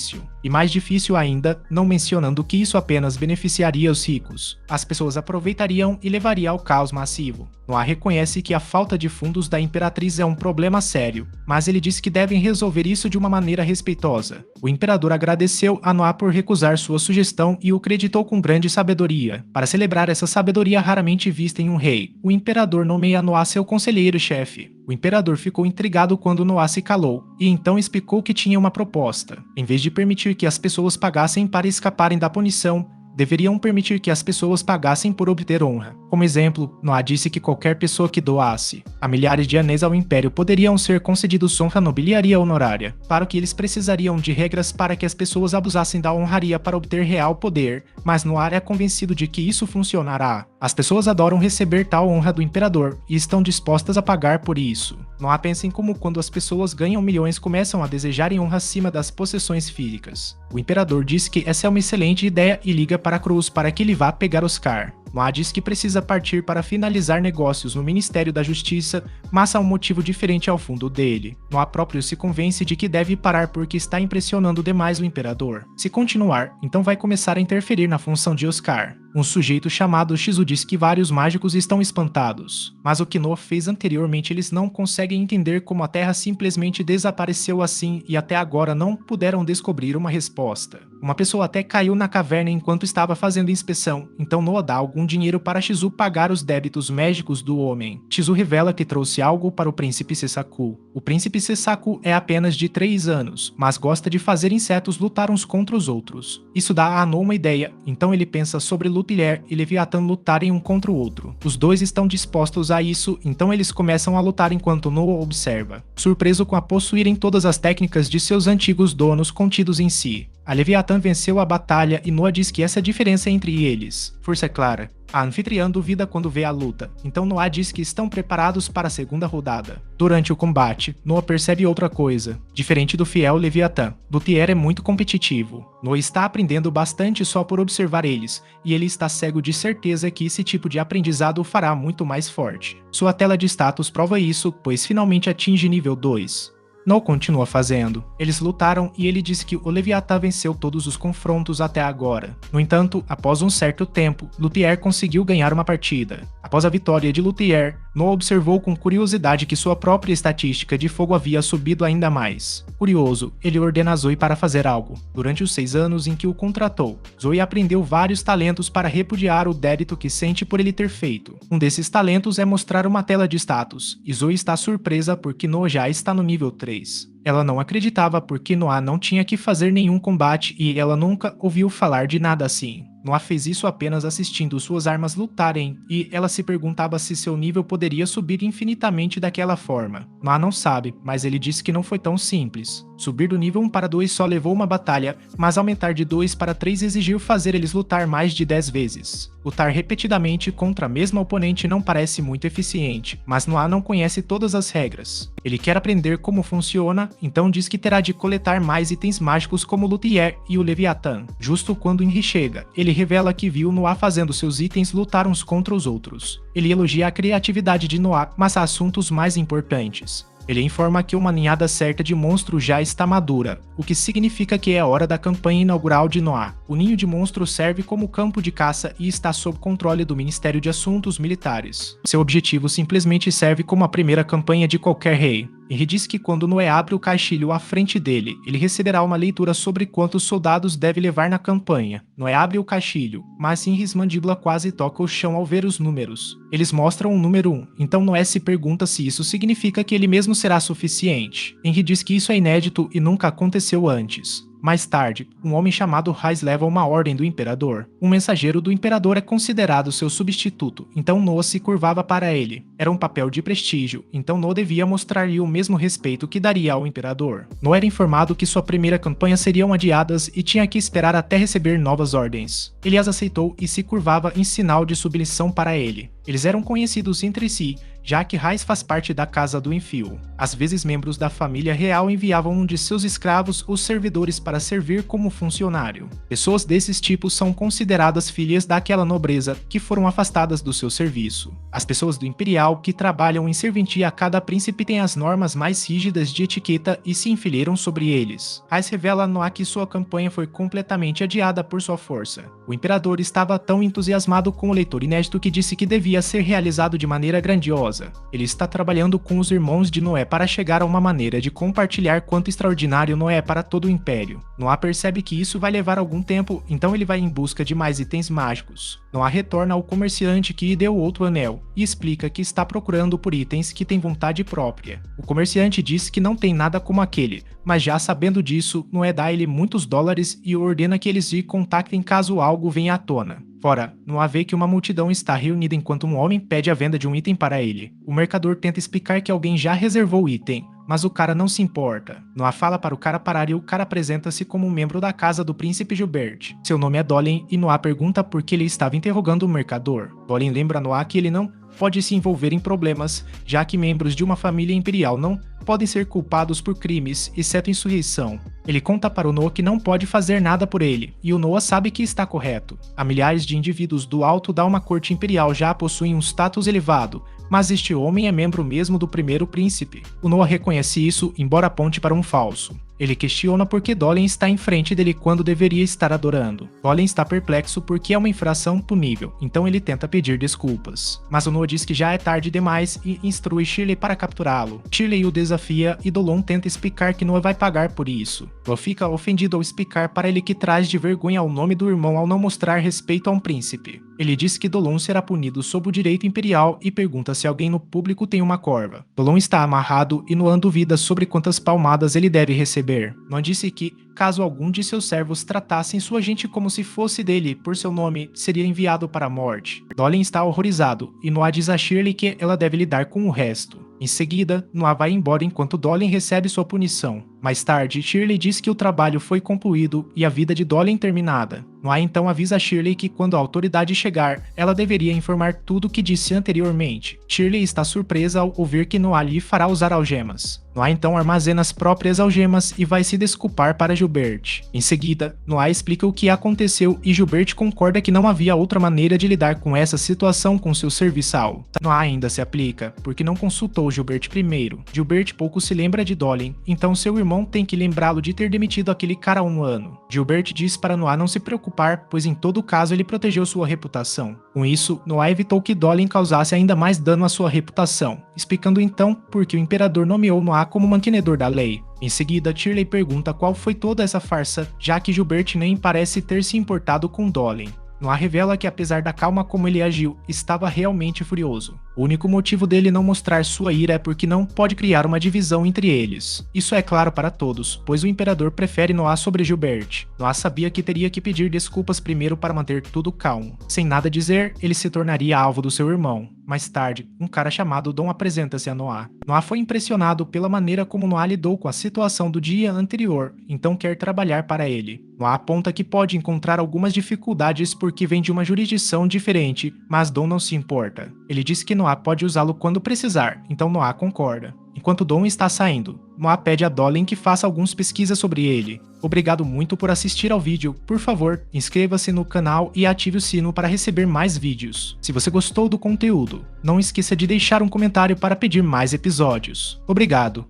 E mais difícil ainda, não mencionando que isso apenas beneficiaria os ricos. As pessoas aproveitariam e levaria ao caos massivo. Noah reconhece que a falta de fundos da imperatriz é um problema sério, mas ele diz que devem resolver isso de uma maneira respeitosa. O imperador agradeceu a Noah por recusar sua sugestão e o creditou com grande sabedoria. Para celebrar essa sabedoria raramente vista em um rei, o imperador nomeia Noah seu conselheiro-chefe. O imperador ficou intrigado quando Noah se calou, e então explicou que tinha uma proposta. Em vez de permitir que as pessoas pagassem para escaparem da punição, deveriam permitir que as pessoas pagassem por obter honra. Como exemplo, Noah disse que qualquer pessoa que doasse a milhares de anéis ao império poderiam ser concedidos honra nobiliaria honorária. Claro que eles precisariam de regras para que as pessoas abusassem da honraria para obter real poder, mas Noah é convencido de que isso funcionará. As pessoas adoram receber tal honra do imperador e estão dispostas a pagar por isso. Noah pensa em como quando as pessoas ganham milhões começam a desejarem honra acima das possessões físicas. O imperador diz que essa é uma excelente ideia e liga para Cruz para que ele vá pegar Oscar. Noah diz que precisa partir para finalizar negócios no Ministério da Justiça, mas há um motivo diferente ao fundo dele. Noah próprio se convence de que deve parar porque está impressionando demais o imperador. Se continuar, então vai começar a interferir na função de Oscar. Um sujeito chamado Shizu diz que vários mágicos estão espantados, mas o que Noah fez anteriormente eles não conseguem entender como a Terra simplesmente desapareceu assim e até agora não puderam descobrir uma resposta. Uma pessoa até caiu na caverna enquanto estava fazendo inspeção, então Noah dá algum dinheiro para Shizu pagar os débitos mágicos do homem. Shizu revela que trouxe algo para o príncipe Sessaku. O príncipe Sessaku é apenas de 3 anos, mas gosta de fazer insetos lutar uns contra os outros. Isso dá a Ano uma ideia, então ele pensa sobre Luthier e Leviathan lutarem um contra o outro. Os dois estão dispostos a isso, então eles começam a lutar enquanto Noah observa, surpreso com a possuírem todas as técnicas de seus antigos donos contidos em si. A Leviathan venceu a batalha e Noah diz que essa é a diferença entre eles. Força é clara. A anfitriã duvida quando vê a luta, então Noah diz que estão preparados para a segunda rodada. Durante o combate, Noah percebe outra coisa. Diferente do fiel Leviathan, Luthier é muito competitivo. Noah está aprendendo bastante só por observar eles, e ele está cego de certeza que esse tipo de aprendizado o fará muito mais forte. Sua tela de status prova isso, pois finalmente atinge nível 2. Noah continua fazendo. Eles lutaram e ele disse que o Leviathan venceu todos os confrontos até agora. No entanto, após um certo tempo, Luthier conseguiu ganhar uma partida. Após a vitória de Luthier, Noah observou com curiosidade que sua própria estatística de fogo havia subido ainda mais. Curioso, ele ordena a Zoe para fazer algo. Durante os 6 anos em que o contratou, Zoe aprendeu vários talentos para repudiar o débito que sente por ele ter feito. Um desses talentos é mostrar uma tela de status, e Zoe está surpresa porque Noah já está no nível 3. Ela não acreditava porque Noah não tinha que fazer nenhum combate e ela nunca ouviu falar de nada assim. Noah fez isso apenas assistindo suas armas lutarem, e ela se perguntava se seu nível poderia subir infinitamente daquela forma. Noah não sabe, mas ele disse que não foi tão simples. Subir do nível 1 para 2 só levou uma batalha, mas aumentar de 2 para 3 exigiu fazer eles lutar mais de 10 vezes. Lutar repetidamente contra a mesma oponente não parece muito eficiente, mas Noah não conhece todas as regras. Ele quer aprender como funciona, então diz que terá de coletar mais itens mágicos como o Luthier e o Leviathan. Justo quando Henry chega, ele revela que viu Noah fazendo seus itens lutar uns contra os outros. Ele elogia a criatividade de Noah, mas há assuntos mais importantes. Ele informa que uma ninhada certa de monstros já está madura, o que significa que é hora da campanha inaugural de Noah. O ninho de monstros serve como campo de caça e está sob controle do Ministério de Assuntos Militares. Seu objetivo simplesmente serve como a primeira campanha de qualquer rei. Ele diz que quando Noé abre o caixilho à frente dele, ele receberá uma leitura sobre quantos soldados deve levar na campanha. Noé abre o caixilho, mas Henry's mandíbula quase toca o chão ao ver os números. Eles mostram o número 1, então Noé se pergunta se isso significa que ele mesmo será suficiente. Henry diz que isso é inédito e nunca aconteceu antes. Mais tarde, um homem chamado Hais leva uma ordem do imperador. Um mensageiro do imperador é considerado seu substituto, então Noah se curvava para ele. Era um papel de prestígio, então Noah devia mostrar-lhe o mesmo respeito que daria ao imperador. Noah era informado que sua primeira campanha seriam adiadas e tinha que esperar até receber novas ordens. Ele as aceitou e se curvava em sinal de submissão para ele. Eles eram conhecidos entre si, já que Hais faz parte da Casa do Enfio. Às vezes, membros da família real enviavam um de seus escravos ou servidores para servir como funcionário. Pessoas desses tipos são consideradas filhas daquela nobreza que foram afastadas do seu serviço. As pessoas do Imperial que trabalham em serventia a cada príncipe têm as normas mais rígidas de etiqueta e se enfileiram sobre eles. Hais revela a Noah que sua campanha foi completamente adiada por sua força. O imperador estava tão entusiasmado com o leitor inédito que disse que devia ser realizado de maneira grandiosa. Ele está trabalhando com os irmãos de Noé para chegar a uma maneira de compartilhar quanto extraordinário Noé é para todo o Império. Noah percebe que isso vai levar algum tempo, então ele vai em busca de mais itens mágicos. Noah retorna ao comerciante que lhe deu outro anel e explica que está procurando por itens que têm vontade própria. O comerciante diz que não tem nada como aquele, mas já sabendo disso, Noé dá a ele muitos dólares e ordena que eles lhe contactem caso algo venha à tona. Fora, Noah vê que uma multidão está reunida enquanto um homem pede a venda de um item para ele. O mercador tenta explicar que alguém já reservou o item, mas o cara não se importa. Noah fala para o cara parar e o cara apresenta-se como um membro da casa do príncipe Gilbert. Seu nome é Dolin e Noah pergunta por que ele estava interrogando o mercador. Dolin lembra a Noah que ele não pode se envolver em problemas, já que membros de uma família imperial não podem ser culpados por crimes, exceto insurreição. Ele conta para o Noah que não pode fazer nada por ele, e o Noah sabe que está correto. Há milhares de indivíduos do alto da uma corte imperial já possuem um status elevado, mas este homem é membro mesmo do primeiro príncipe. O Noah reconhece isso, embora aponte para um falso. Ele questiona por que Dolin está em frente dele quando deveria estar adorando. Dolin está perplexo porque é uma infração punível, então ele tenta pedir desculpas. Mas o Noah diz que já é tarde demais e instrui Shirley para capturá-lo. Shirley o desafia e Dolon tenta explicar que Noah vai pagar por isso. Noah fica ofendido ao explicar para ele que traz de vergonha ao nome do irmão ao não mostrar respeito a um príncipe. Ele diz que Dolon será punido sob o direito imperial e pergunta se alguém no público tem uma corva. Dolon está amarrado e Noah duvida sobre quantas palmadas ele deve receber. Noah disse que, caso algum de seus servos tratassem sua gente como se fosse dele por seu nome, seria enviado para a morte. Dolin está horrorizado e Noah diz a Shirley que ela deve lidar com o resto. Em seguida, Noah vai embora enquanto Dolin recebe sua punição. Mais tarde, Shirley diz que o trabalho foi concluído e a vida de Dolin terminada. Noah então avisa a Shirley que quando a autoridade chegar, ela deveria informar tudo o que disse anteriormente. Shirley está surpresa ao ouvir que Noah lhe fará usar algemas. Noah então armazena as próprias algemas e vai se desculpar para Gilbert. Em seguida, Noah explica o que aconteceu e Gilbert concorda que não havia outra maneira de lidar com essa situação com seu serviçal. Noah ainda se aplica, porque não consultou Gilbert primeiro. Gilbert pouco se lembra de Dolin, então seu irmão tem que lembrá-lo de ter demitido aquele cara há um ano. Gilbert diz para Noah não se preocupar, pois em todo caso ele protegeu sua reputação. Com isso, Noah evitou que Dolin causasse ainda mais dano à sua reputação, explicando então por que o imperador nomeou Noah como mantenedor da lei. Em seguida, Shirley pergunta qual foi toda essa farsa, já que Gilbert nem parece ter se importado com Dolin. Noah revela que apesar da calma como ele agiu, estava realmente furioso. O único motivo dele não mostrar sua ira é porque não pode criar uma divisão entre eles. Isso é claro para todos, pois o imperador prefere Noah sobre Gilbert. Noah sabia que teria que pedir desculpas primeiro para manter tudo calmo. Sem nada dizer, ele se tornaria alvo do seu irmão. Mais tarde, um cara chamado Dom apresenta-se a Noah. Noah foi impressionado pela maneira como Noah lidou com a situação do dia anterior, então quer trabalhar para ele. Noah aponta que pode encontrar algumas dificuldades porque vem de uma jurisdição diferente, mas Dom não se importa. Ele diz que Noah pode usá-lo quando precisar, então Noah concorda. Enquanto Dom está saindo, Noah pede a Dolin que faça algumas pesquisas sobre ele. Obrigado muito por assistir ao vídeo. Por favor, inscreva-se no canal e ative o sino para receber mais vídeos. Se você gostou do conteúdo, não esqueça de deixar um comentário para pedir mais episódios. Obrigado!